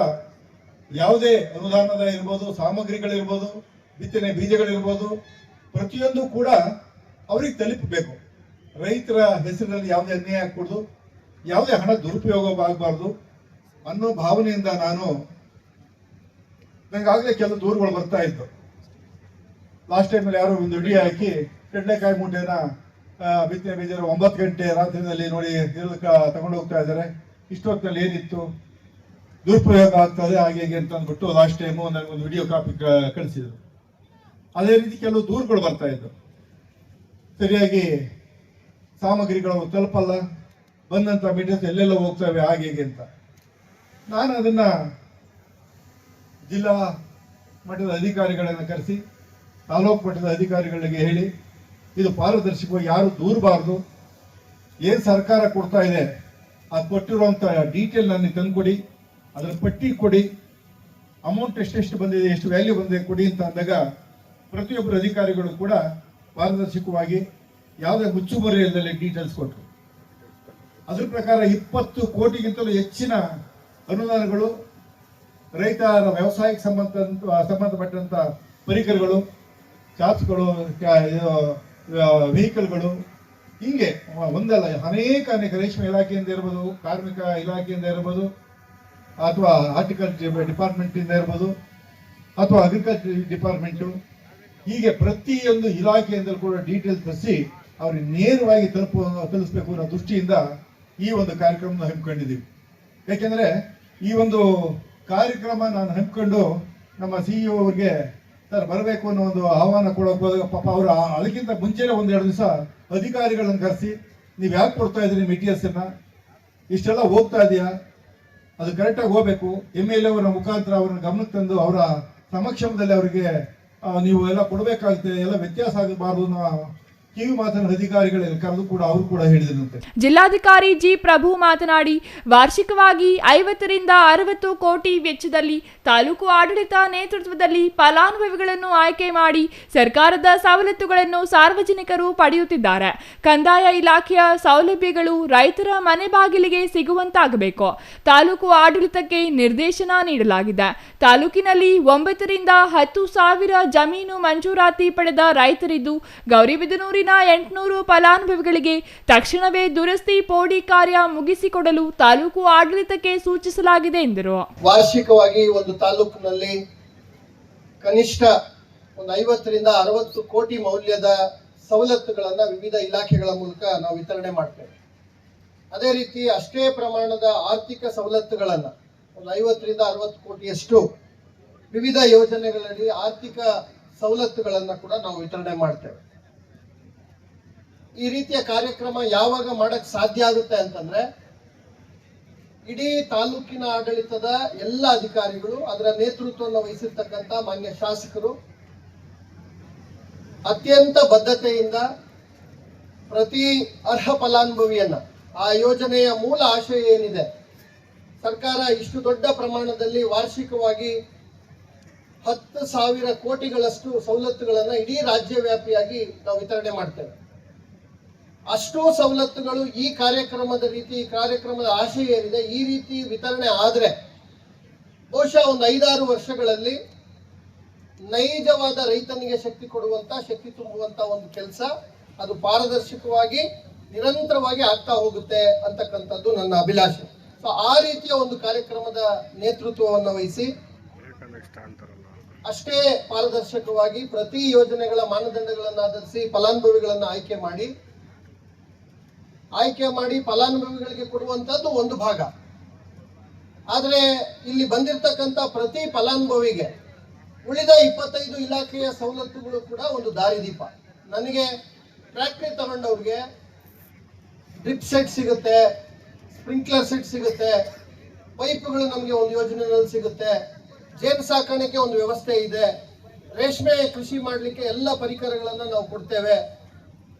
ಯಾವುದೇ ಅನುದಾನದ ಇರ್ಬೋದು, ಸಾಮಗ್ರಿಗಳಿರ್ಬೋದು, ಬಿತ್ತನೆ ಬೀಜಗಳಿರ್ಬೋದು, ಪ್ರತಿಯೊಂದು ಕೂಡ ಅವ್ರಿಗೆ ತಲುಪಬೇಕು. ರೈತರ ಹೆಸರಿನಲ್ಲಿ ಯಾವುದೇ ಅನ್ಯಾಯ ಆಗಕೂಡದು, ಯಾವುದೇ ಹಣ ದುರುಪಯೋಗ ಆಗಬಾರ್ದು ಅನ್ನೋ ಭಾವನೆಯಿಂದ ನನಗಾಗಲೇ ಕೆಲವು ದೂರುಗಳು ಬರ್ತಾ ಇತ್ತು. ಲಾಸ್ಟ್ ಟೈಮಲ್ಲಿ ಯಾರೋ ಒಂದು ಅಡಿ ಹಾಕಿ ಕಡಲೆಕಾಯಿ ಮೂಟೆನ ಬಿತ್ತನೆ ಬೀಜ 9 ಗಂಟೆ ರಾತ್ರಿನಲ್ಲಿ ನೋಡಿ ತಗೊಂಡು ಹೋಗ್ತಾ ಇದ್ದಾರೆ. ಇಷ್ಟೊತ್ತಲ್ಲಿ ಏನಿತ್ತು ದುರುಪಯೋಗ ಆಗ್ತದೆ ಹಾಗೆ ಅಂತ ಅಂದ್ಬಿಟ್ಟು ಲಾಸ್ಟ್ ಟೈಮು ನನಗೊಂದು ವಿಡಿಯೋ ಕಾಪಿ ಕಳಿಸಿದ್ರು. ಅದೇ ರೀತಿ ಕೆಲವು ದೂರುಗಳು ಬರ್ತಾ ಇದ್ದು, ಸರಿಯಾಗಿ ಸಾಮಗ್ರಿಗಳು ತಲುಪಲ್ಲ, ಬಂದಂಥ ಮೀಟರ್ಸ್ ಎಲ್ಲೆಲ್ಲ ಹೋಗ್ತವೆ ಹಾಗೆ ಅಂತ. ನಾನು ಅದನ್ನು ಜಿಲ್ಲಾ ಮಟ್ಟದ ಅಧಿಕಾರಿಗಳನ್ನು ಕರೆಸಿ ತಾಲೂಕು ಮಟ್ಟದ ಅಧಿಕಾರಿಗಳಿಗೆ ಹೇಳಿ, ಇದು ಪಾರದರ್ಶಕವಾಗಿ ಯಾರು ದೂರಬಾರ್ದು, ಏನು ಸರ್ಕಾರ ಕೊಡ್ತಾ ಇದೆ ಅದು ಕೊಟ್ಟಿರುವಂಥ ಡೀಟೇಲ್ ನನಗೆ ತಂದುಕೊಡಿ, ಅದರ ಪಟ್ಟಿ ಕೊಡಿ, ಅಮೌಂಟ್ ಎಷ್ಟೆಷ್ಟು ಬಂದಿದೆ, ಎಷ್ಟು ವ್ಯಾಲ್ಯೂ ಬಂದಿದೆ ಕೊಡಿ ಅಂತ ಅಂದಾಗ ಪ್ರತಿಯೊಬ್ಬರು ಅಧಿಕಾರಿಗಳು ಕೂಡ ಪಾರದರ್ಶಕವಾಗಿ ಯಾವುದೇ ಮುಚ್ಚುಮರೆ ಇಲ್ಲದೆ ಡೀಟೇಲ್ಸ್ ಕೊಟ್ಟರು. ಅದ್ರ ಪ್ರಕಾರ 20 ಕೋಟಿಗಿಂತಲೂ ಹೆಚ್ಚಿನ ಅನುದಾನಗಳು ರೈತರ ವ್ಯವಸಾಯಕ್ಕೆ ಸಂಬಂಧಪಟ್ಟಂಥ ಪರಿಕರಗಳು, ಚಾಪ್ಸ್ಗಳು, ವೆಹಿಕಲ್ಗಳು, ಹೀಗೆ ಒಂದಲ್ಲ ಅನೇಕ ರೇಷ್ಮೆ ಇಲಾಖೆಯಿಂದ ಇರ್ಬೋದು, ಕಾರ್ಮಿಕ ಇಲಾಖೆಯಿಂದ ಇರ್ಬೋದು, ಅಥವಾ ಹಾರ್ಟಿಕಲ್ಚರ್ ಡಿಪಾರ್ಟ್ಮೆಂಟಿಂದ ಇರ್ಬೋದು, ಅಥವಾ ಅಗ್ರಿಕಲ್ಚರ್ ಡಿಪಾರ್ಟ್ಮೆಂಟು, ಹೀಗೆ ಪ್ರತಿಯೊಂದು ಇಲಾಖೆಯಿಂದಲೂ ಕೂಡ ಡೀಟೇಲ್ಸ್ ತರಿಸಿ ಅವ್ರಿಗೆ ನೇರವಾಗಿ ತಲುಪಿಸಬೇಕು ಅನ್ನೋ ದೃಷ್ಟಿಯಿಂದ ಈ ಒಂದು ಕಾರ್ಯಕ್ರಮ ಹಮ್ಮಿಕೊಂಡಿದ್ದೀವಿ. ಯಾಕೆಂದರೆ ಈ ಒಂದು ಕಾರ್ಯಕ್ರಮ ನಾನು ಹಮ್ಮಿಕೊಂಡು ನಮ್ಮ CEO ಅವ್ರಿಗೆ ಸರ್ ಬರಬೇಕು ಅನ್ನೋ ಒಂದು ಆಹ್ವಾನ ಕೊಡೋಕೆ ಹೋದಾಗ ಪಾಪ ಅವರು ಅದಕ್ಕಿಂತ ಮುಂಚೆನೇ 1-2 ದಿವಸ ಅಧಿಕಾರಿಗಳನ್ನು ಕರೆಸಿ, ನೀವು ಯಾಕೆ ಕೊಡ್ತಾ ಇದ್ದೀರಿ ಮೆಟೀರಿಯಲ್ಸನ್ನು, ಇಷ್ಟೆಲ್ಲ ಹೋಗ್ತಾ ಇದೆಯಾ, ಅದು ಕರೆಕ್ಟಾಗಿ ಹೋಗಬೇಕು, MLA ಅವರ ಮುಖಾಂತರ ಅವ್ರನ್ನ ಗಮನಕ್ಕೆ ತಂದು ಅವರ ಸಮಕ್ಷಮದಲ್ಲಿ ಅವರಿಗೆ ನೀವು ಎಲ್ಲ ಕೊಡಬೇಕಾಗುತ್ತೆ, ಎಲ್ಲ ವ್ಯತ್ಯಾಸ ಆಗಬಾರ್ದು ಅನ್ನೋ ಕಿವಿ ಮಾತನ್ನು ಅಧಿಕಾರಿಗಳಿಗೆ ಕರೆದು ಕೂಡ ಅವರು ಕೂಡ ಹೇಳಿದಂತೆ. ಜಿಲ್ಲಾಧಿಕಾರಿ ಜಿ ಪ್ರಭು ಮಾತನಾಡಿ, ವಾರ್ಷಿಕವಾಗಿ 50 ರಿಂದ 60 ಕೋಟಿ ವೆಚ್ಚದಲ್ಲಿ ತಾಲೂಕು ಆಡಳಿತ ನೇತೃತ್ವದಲ್ಲಿ ಫಲಾನುಭವಿಗಳನ್ನು ಆಯ್ಕೆ ಮಾಡಿ ಸರ್ಕಾರದ ಸವಲತ್ತುಗಳನ್ನು ಸಾರ್ವಜನಿಕರು ಪಡೆಯುತ್ತಿದ್ದಾರೆ. ಕಂದಾಯ ಇಲಾಖೆಯ ಸೌಲಭ್ಯಗಳು ರೈತರ ಮನೆ ಬಾಗಿಲಿಗೆ ಸಿಗುವಂತಾಗಬೇಕು. ತಾಲೂಕು ಆಡಳಿತಕ್ಕೆ ನಿರ್ದೇಶನ ನೀಡಲಾಗಿದೆ. ತಾಲೂಕಿನಲ್ಲಿ 9 ರಿಂದ 10 ಸಾವಿರ ಜಮೀನು ಮಂಜೂರಾತಿ ಪಡೆದ ರೈತರಿದ್ದು, ಗೌರಿಬಿದನೂರಿನ 800 ಫಲಾನುಭವಿಗಳಿಗೆ ತಕ್ಷಣವೇ ದುರಸ್ತಿ ಪೋಡಿ ಕಾರ್ಯ ಮುಗಿಸಿಕೊಡಲು ತಾಲೂಕು ಆಡಳಿತಕ್ಕೆ ಸೂಚಿಸಲಾಗಿದೆ ಎಂದರು. ವಾರ್ಷಿಕವಾಗಿ ಒಂದು ತಾಲೂಕಿನಲ್ಲಿ ಕನಿಷ್ಠ 50 ರಿಂದ 60 ಕೋಟಿ ಮೌಲ್ಯದ ಸವಲತ್ತುಗಳನ್ನು ವಿವಿಧ ಇಲಾಖೆಗಳ ಮೂಲಕ ನಾವು ವಿತರಣೆ ಮಾಡ್ತೇವೆ. ಅದೇ ರೀತಿ ಅಷ್ಟೇ ಪ್ರಮಾಣದ ಆರ್ಥಿಕ ಸವಲತ್ತುಗಳನ್ನು 50 ರಿಂದ 60 ಕೋಟಿಯಷ್ಟು ವಿವಿಧ ಯೋಜನೆಗಳಲ್ಲಿ ಆರ್ಥಿಕ ಸವಲತ್ತುಗಳನ್ನು ಕೂಡ ನಾವು ವಿತರಣೆ ಮಾಡ್ತೇವೆ. ಈ ರೀತಿಯ ಕಾರ್ಯಕ್ರಮ ಯಾವಾಗ ಮಾಡಕ್ ಸಾಧ್ಯ ಆಗುತ್ತೆ ಅಂತಂದ್ರೆ, ಇಡೀ ತಾಲೂಕಿನ ಆಡಳಿತದ ಎಲ್ಲ ಅಧಿಕಾರಿಗಳು, ಅದರ ನೇತೃತ್ವವನ್ನು ವಹಿಸಿರ್ತಕ್ಕಂಥ ಮಾನ್ಯ ಶಾಸಕರು ಅತ್ಯಂತ ಬದ್ಧತೆಯಿಂದ ಪ್ರತಿ ಅರ್ಹ ಫಲಾನುಭವಿಯನ್ನ, ಆ ಯೋಜನೆಯ ಮೂಲ ಆಶಯ ಏನಿದೆ, ಸರ್ಕಾರ ಇಷ್ಟು ದೊಡ್ಡ ಪ್ರಮಾಣದಲ್ಲಿ ವಾರ್ಷಿಕವಾಗಿ 10,000 ಕೋಟಿಗಳಷ್ಟು ಸವಲತ್ತುಗಳನ್ನು ಇಡೀ ರಾಜ್ಯವ್ಯಾಪಿಯಾಗಿ ನಾವು ವಿತರಣೆ ಮಾಡ್ತೇವೆ. ಅಷ್ಟೂ ಸವಲತ್ತುಗಳು ಈ ಕಾರ್ಯಕ್ರಮದ ಆಶಯ ಏನಿದೆ, ಈ ರೀತಿ ವಿತರಣೆ ಆದರೆ ಬಹುಶಃ ಒಂದು 5-6 ವರ್ಷಗಳಲ್ಲಿ ನೈಜವಾದ ರೈತನಿಗೆ ಶಕ್ತಿ ಕೊಡುವಂತ, ಶಕ್ತಿ ತುಂಬುವಂತ ಒಂದು ಕೆಲಸ ಅದು ಪಾರದರ್ಶಕವಾಗಿ ನಿರಂತರವಾಗಿ ಆಗ್ತಾ ಹೋಗುತ್ತೆ ಅಂತಕ್ಕಂಥದ್ದು ನನ್ನ ಅಭಿಲಾಷೆ. ಸೊ ಆ ರೀತಿಯ ಒಂದು ಕಾರ್ಯಕ್ರಮದ ನೇತೃತ್ವವನ್ನು ವಹಿಸಿ ಅಷ್ಟೇ ಪಾರದರ್ಶಕವಾಗಿ ಪ್ರತಿ ಯೋಜನೆಗಳ ಮಾನದಂಡಗಳನ್ನು ಆಧರಿಸಿ ಫಲಾನುಭವಿಗಳನ್ನು ಆಯ್ಕೆ ಮಾಡಿ ಫಲಾನುಭವಿಗಳಿಗೆ ಕೊಡುವಂತದ್ದು ಒಂದು ಭಾಗ. ಆದರೆ ಇಲ್ಲಿ ಬಂದಿರತಕ್ಕಂಥ ಪ್ರತಿ ಫಲಾನುಭವಿಗೆ ಉಳಿದ 25 ಇಲಾಖೆಯ ಸವಲತ್ತುಗಳು ಕೂಡ ಒಂದು ದಾರಿದೀಪ. ನನಗೆ ಟ್ರ್ಯಾಕ್ಟರ್ ತಗೊಂಡವ್ರಿಗೆ ಡ್ರಿಪ್ ಸೆಟ್ ಸಿಗುತ್ತೆ, ಸ್ಪ್ರಿಂಕ್ಲರ್ ಸೆಟ್ ಸಿಗುತ್ತೆ, ಪೈಪ್ಗಳು ನಮಗೆ ಒಂದು ಯೋಜನೆಯಲ್ಲಿ ಸಿಗುತ್ತೆ, ಜೇನು ಸಾಕಾಣಿಕೆ ಒಂದು ವ್ಯವಸ್ಥೆ ಇದೆ, ರೇಷ್ಮೆ ಕೃಷಿ ಮಾಡಲಿಕ್ಕೆ ಎಲ್ಲ ಪರಿಕರಗಳನ್ನು ನಾವು ಕೊಡ್ತೇವೆ.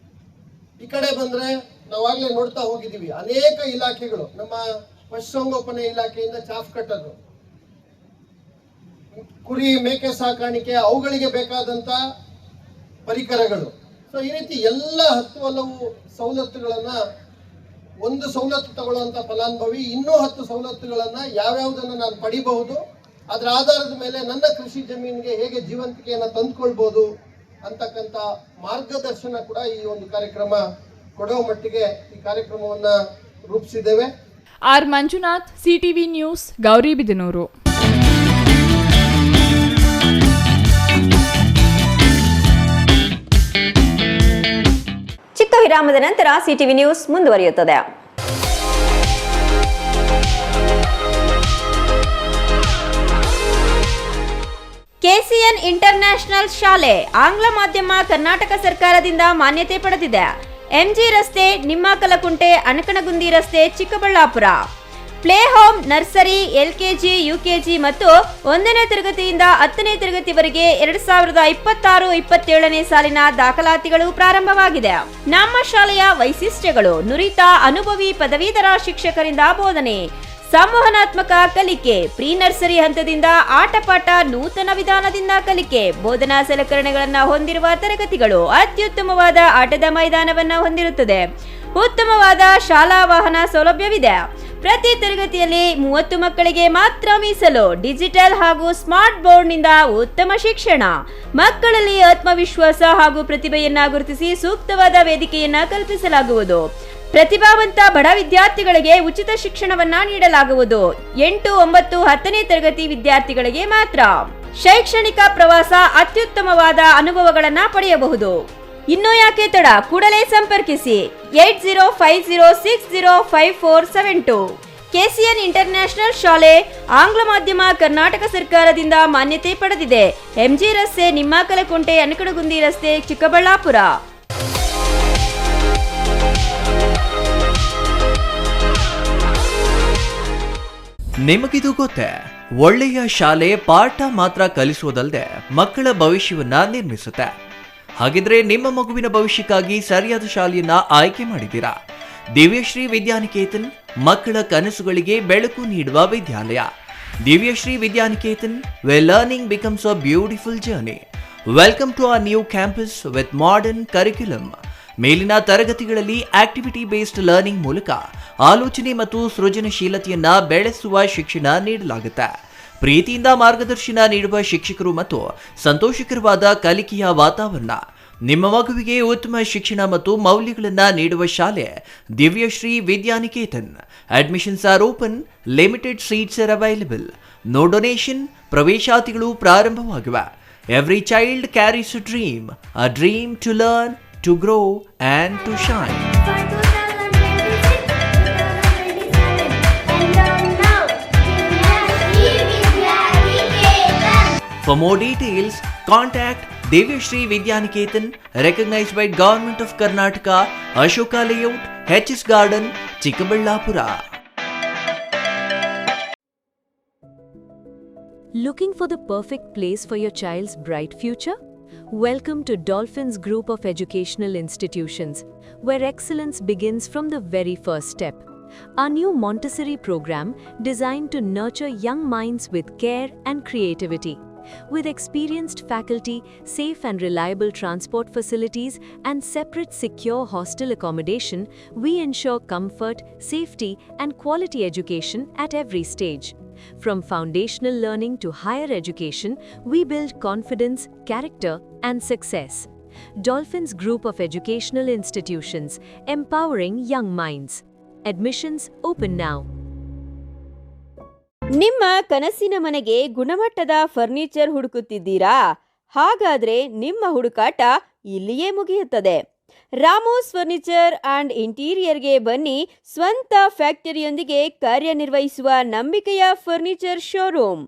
ಈ ಕಡೆ ಬಂದ್ರೆ ನಾವಾಗಲೇ ನೋಡ್ತಾ ಹೋಗಿದ್ದೀವಿ, ಅನೇಕ ಇಲಾಖೆಗಳು, ನಮ್ಮ ಪಶುಸಂಗೋಪನೆ ಇಲಾಖೆಯಿಂದ ಚಾಫ್ ಕಟ್ಟರು, ಕುರಿ ಮೇಕೆ ಸಾಕಾಣಿಕೆ, ಅವುಗಳಿಗೆ ಬೇಕಾದಂತ ಪರಿಕರಗಳು. ಸೊ ಈ ರೀತಿ ಎಲ್ಲ 10 ಹಲವು ಸವಲತ್ತುಗಳನ್ನ, ಒಂದು ಸವಲತ್ತು ತಗೊಳ್ಳುವಂತ ಫಲಾನುಭವಿ ಇನ್ನೂ 10 ಸವಲತ್ತುಗಳನ್ನ ಯಾವ್ಯಾವುದನ್ನು ನಾನು ಪಡಿಬಹುದು, ಅದರ ಆಧಾರದ ಮೇಲೆ ನನ್ನ ಕೃಷಿ ಜಮೀನಿಗೆ ಹೇಗೆ ಜೀವಂತಿಕೆಯನ್ನು ತಂದುಕೊಳ್ಬಹುದು ಅಂತಕ್ಕಂಥ ಮಾರ್ಗದರ್ಶನ ಕೂಡ ಈ ಒಂದು ಕಾರ್ಯಕ್ರಮ ಕೊಡುವ ಮಟ್ಟಿಗೆ ಈ ಕಾರ್ಯಕ್ರಮವನ್ನ ರೂಪಿಸಿದ್ದೇವೆ. R Manjunath, CTV news, Gauribidanur. ವಿರಾಮದ ನಂತರ ಸಿಟಿವಿ ನ್ಯೂಸ್ ಮುಂದುವರಿಯುತ್ತದೆ. ಕೆಸಿಎನ್ ಇಂಟರ್ನ್ಯಾಷನಲ್ ಶಾಲೆ ಆಂಗ್ಲ ಮಾಧ್ಯಮ ಕರ್ನಾಟಕ ಸರ್ಕಾರದಿಂದ ಮಾನ್ಯತೆ ಪಡೆದಿದೆ. ಎಂಜಿ ರಸ್ತೆ, ನಿಮ್ಮಕಲಕುಂಟೆ, ಅನಕನಗುಂದಿ ರಸ್ತೆ, Chikkaballapur. Play home, nursery, LKG, UKG ಮತ್ತು 1ನೇ ತರಗತಿಯಿಂದ 10ನೇ ತರಗತಿವರೆಗೆ 2026-27ನೇ ಸಾಲಿನ ದಾಖಲಾತಿಗಳು ಪ್ರಾರಂಭವಾಗಿದೆ. ನಮ್ಮ ಶಾಲೆಯ ವೈಶಿಷ್ಟ್ಯಗಳು: ನುರಿತ ಅನುಭವಿ ಪದವೀಧರ ಶಿಕ್ಷಕರಿಂದ ಬೋಧನೆ, ಸಂವಹನಾತ್ಮಕ ಕಲಿಕೆ, ಪ್ರೀ ನರ್ಸರಿ ಹಂತದಿಂದ ಆಟಪಾಠ, ನೂತನ ವಿಧಾನದಿಂದ ಕಲಿಕೆ, ಬೋಧನಾ ಸಲಕರಣೆಗಳನ್ನು ಹೊಂದಿರುವ ತರಗತಿಗಳು, ಅತ್ಯುತ್ತಮವಾದ ಆಟದ ಮೈದಾನವನ್ನು ಹೊಂದಿರುತ್ತದೆ, ಉತ್ತಮವಾದ ಶಾಲಾ ವಾಹನ ಸೌಲಭ್ಯವಿದೆ. ಪ್ರತಿ ತರಗತಿಯಲ್ಲಿ 30 ಮಕ್ಕಳಿಗೆ ಮಾತ್ರ ಮೀಸಲು. ಡಿಜಿಟಲ್ ಹಾಗೂ ಸ್ಮಾರ್ಟ್ ಬೋರ್ಡ್ನಿಂದ ಉತ್ತಮ ಶಿಕ್ಷಣ. ಮಕ್ಕಳಲ್ಲಿ ಆತ್ಮವಿಶ್ವಾಸ ಹಾಗೂ ಪ್ರತಿಭೆಯನ್ನ ಗುರುತಿಸಿ ಸೂಕ್ತವಾದ ವೇದಿಕೆಯನ್ನ ಕಲ್ಪಿಸಲಾಗುವುದು. ಪ್ರತಿಭಾವಂತ ಬಡ ವಿದ್ಯಾರ್ಥಿಗಳಿಗೆ ಉಚಿತ ಶಿಕ್ಷಣವನ್ನ ನೀಡಲಾಗುವುದು. 8, 9, 10ನೇ ತರಗತಿ ವಿದ್ಯಾರ್ಥಿಗಳಿಗೆ ಮಾತ್ರ. ಶೈಕ್ಷಣಿಕ ಪ್ರವಾಸ, ಅತ್ಯುತ್ತಮವಾದ ಅನುಭವಗಳನ್ನ ಪಡೆಯಬಹುದು. ಇನ್ನೂ ಯಾಕೆ ತಡ, ಕೂಡಲೇ ಸಂಪರ್ಕಿಸಿ 8050605472. ಕೆಸಿಎನ್ ಇಂಟರ್ನ್ಯಾಷನಲ್ ಶಾಲೆ ಆಂಗ್ಲ ಮಾಧ್ಯಮ ಕರ್ನಾಟಕ ಸರ್ಕಾರದಿಂದ ಮಾನ್ಯತೆ ಪಡೆದಿದೆ. ಎಂಜಿ ರಸ್ತೆ, ನಿಮ್ಮಕಲಕುಂಟೆ, ಅನಕನಗುಂದಿ ರಸ್ತೆ, ಚಿಕ್ಕಬಳ್ಳಾಪುರ. ನಿಮಗಿದು ಗೊತ್ತೇ? ಒಳ್ಳೆಯ ಶಾಲೆ ಪಾಠ ಮಾತ್ರ ಕಲಿಸುವುದಲ್ಲದೆ ಮಕ್ಕಳ ಭವಿಷ್ಯವನ್ನ ನಿರ್ಮಿಸುತ್ತೆ. ಹಾಗಿದ್ರೆ ನಿಮ್ಮ ಮಗುವಿನ ಭವಿಷ್ಯಕ್ಕಾಗಿ ಸರಿಯಾದ ಶಾಲೆಯನ್ನ ಆಯ್ಕೆ ಮಾಡಿದ್ದೀರಾ? ದಿವ್ಯಶ್ರೀ ವಿದ್ಯಾನಿಕೇತನ್ ಮಕ್ಕಳ ಕನಸುಗಳಿಗೆ ಬೆಳಕು ನೀಡುವ ವಿದ್ಯಾಲಯ. Divyashree Vidyaniketan, where learning becomes a beautiful journey. Welcome to our new campus with modern curriculum. ಮೇಲಿನ ತರಗತಿಗಳಲ್ಲಿ ಆಕ್ಟಿವಿಟಿ ಬೇಸ್ಡ್ ಲರ್ನಿಂಗ್ ಮೂಲಕ ಆಲೋಚನೆ ಮತ್ತು ಸೃಜನಶೀಲತೆಯನ್ನ ಬೆಳೆಸುವ ಶಿಕ್ಷಣ ನೀಡಲಾಗುತ್ತೆ. ಪ್ರೀತಿಯಿಂದ ಮಾರ್ಗದರ್ಶನ ನೀಡುವ ಶಿಕ್ಷಕರು ಮತ್ತು ಸಂತೋಷಕರವಾದ ಕಲಿಕೆಯ ವಾತಾವರಣ. ನಿಮ್ಮ ಮಗುವಿಗೆ ಉತ್ತಮ ಶಿಕ್ಷಣ ಮತ್ತು ಮೌಲ್ಯಗಳನ್ನು ನೀಡುವ ಶಾಲೆ Divyashree Vidyaniketan. Admissions are open, limited seats are available, no donation. ಪ್ರವೇಶಾತಿಗಳು ಪ್ರಾರಂಭವಾಗಿವೆ. Every child carries a dream to learn, to grow and to shine. For more details, contact Divyashri Vidyaniketan, recognized by Government of Karnataka, Ashoka Layout, HS Garden, Chikkaballapura. Looking for the perfect place for your child's bright future? Welcome to Dolphins Group of Educational Institutions, where excellence begins from the very first step. Our new Montessori program designed to nurture young minds with care and creativity. With experienced faculty, safe and reliable transport facilities, and separate secure hostel accommodation, we ensure comfort, safety, and quality education at every stage. From foundational learning to higher education, we build confidence, character, and success. Dolphins Group of Educational Institutions, empowering young minds. Admissions open now. ನಿಮ್ಮ ಕನಸಿನ ಮನೆಗೆ ಗುಣಮಟ್ಟದ furniture ಹುಡುಕುತ್ತಿದ್ದೀರಾ? ಹಾಗಾದ್ರೆ ನಿಮ್ಮ ಹುಡುಕಾಟ ಇಲ್ಲಿಯೇ ಮುಗಿಯುತ್ತದೆ. ರಾಮೋಸ್ furniture and ಇಂಟೀರಿಯರ್ಗೆ ಬನ್ನಿ. ಸ್ವಂತ ಫ್ಯಾಕ್ಟರಿಯೊಂದಿಗೆ ಕಾರ್ಯನಿರ್ವಹಿಸುವ ನಂಬಿಕೆಯ ಫರ್ನಿಚರ್ ಶೋರೂಮ್.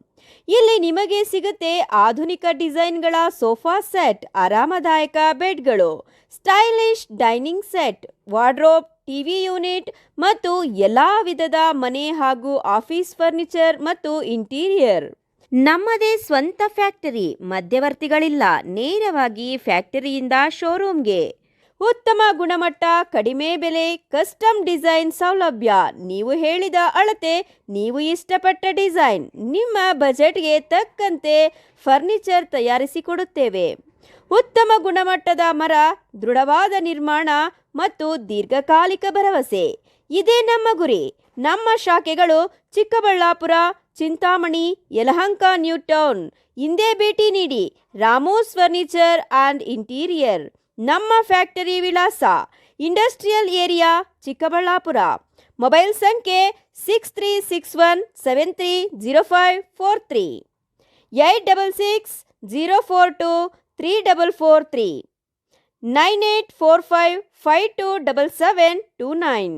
ಇಲ್ಲಿ ನಿಮಗೆ ಸಿಗುತ್ತೆ ಆಧುನಿಕ ಡಿಸೈನ್ಗಳ ಸೋಫಾ ಸೆಟ್, ಆರಾಮದಾಯಕ ಬೆಡ್ಗಳು, stylish dining set, wardrobe, TV unit ಮತ್ತು ಎಲ್ಲಾ ವಿಧದ ಮನೆ ಹಾಗೂ ಆಫೀಸ್ ಫರ್ನಿಚರ್ ಮತ್ತು ಇಂಟೀರಿಯರ್. ನಮ್ಮದೇ ಸ್ವಂತ ಫ್ಯಾಕ್ಟರಿ, ಮಧ್ಯವರ್ತಿಗಳಿಲ್ಲ. ನೇರವಾಗಿ ಫ್ಯಾಕ್ಟರಿಯಿಂದ ಶೋರೂಮ್ಗೆ. ಉತ್ತಮ ಗುಣಮಟ್ಟ, ಕಡಿಮೆ ಬೆಲೆ, ಕಸ್ಟಮ್ ಡಿಸೈನ್ ಸೌಲಭ್ಯ. ನೀವು ಹೇಳಿದ ಅಳತೆ, ನೀವು ಇಷ್ಟಪಟ್ಟ ಡಿಸೈನ್, ನಿಮ್ಮ ಬಜೆಟ್ಗೆ ತಕ್ಕಂತೆ ಫರ್ನಿಚರ್ ತಯಾರಿಸಿಕೊಡುತ್ತೇವೆ. ಉತ್ತಮ ಗುಣಮಟ್ಟದ ಮರ, ದೃಢವಾದ ನಿರ್ಮಾಣ ಮತ್ತು ದೀರ್ಘಕಾಲಿಕ ಭರವಸೆ, ಇದೇ ನಮ್ಮ ಗುರಿ. ನಮ್ಮ ಶಾಖೆಗಳು ಚಿಕ್ಕಬಳ್ಳಾಪುರ, ಚಿಂತಾಮಣಿ, ಯಲಹಂಕ, ನ್ಯೂ ಟೌನ್. ಇಂದೇ ಭೇಟಿ ನೀಡಿ. ರಾಮೋಸ್ ಫರ್ನಿಚರ್ ಅಂಡ್ ಇಂಟೀರಿಯರ್. ನಮ್ಮ ಫ್ಯಾಕ್ಟರಿ ವಿಳಾಸ ಇಂಡಸ್ಟ್ರಿಯಲ್ ಏರಿಯಾ, ಚಿಕ್ಕಬಳ್ಳಾಪುರ. ಮೊಬೈಲ್ ಸಂಖ್ಯೆ 6361730543, 8660423443. 9845527729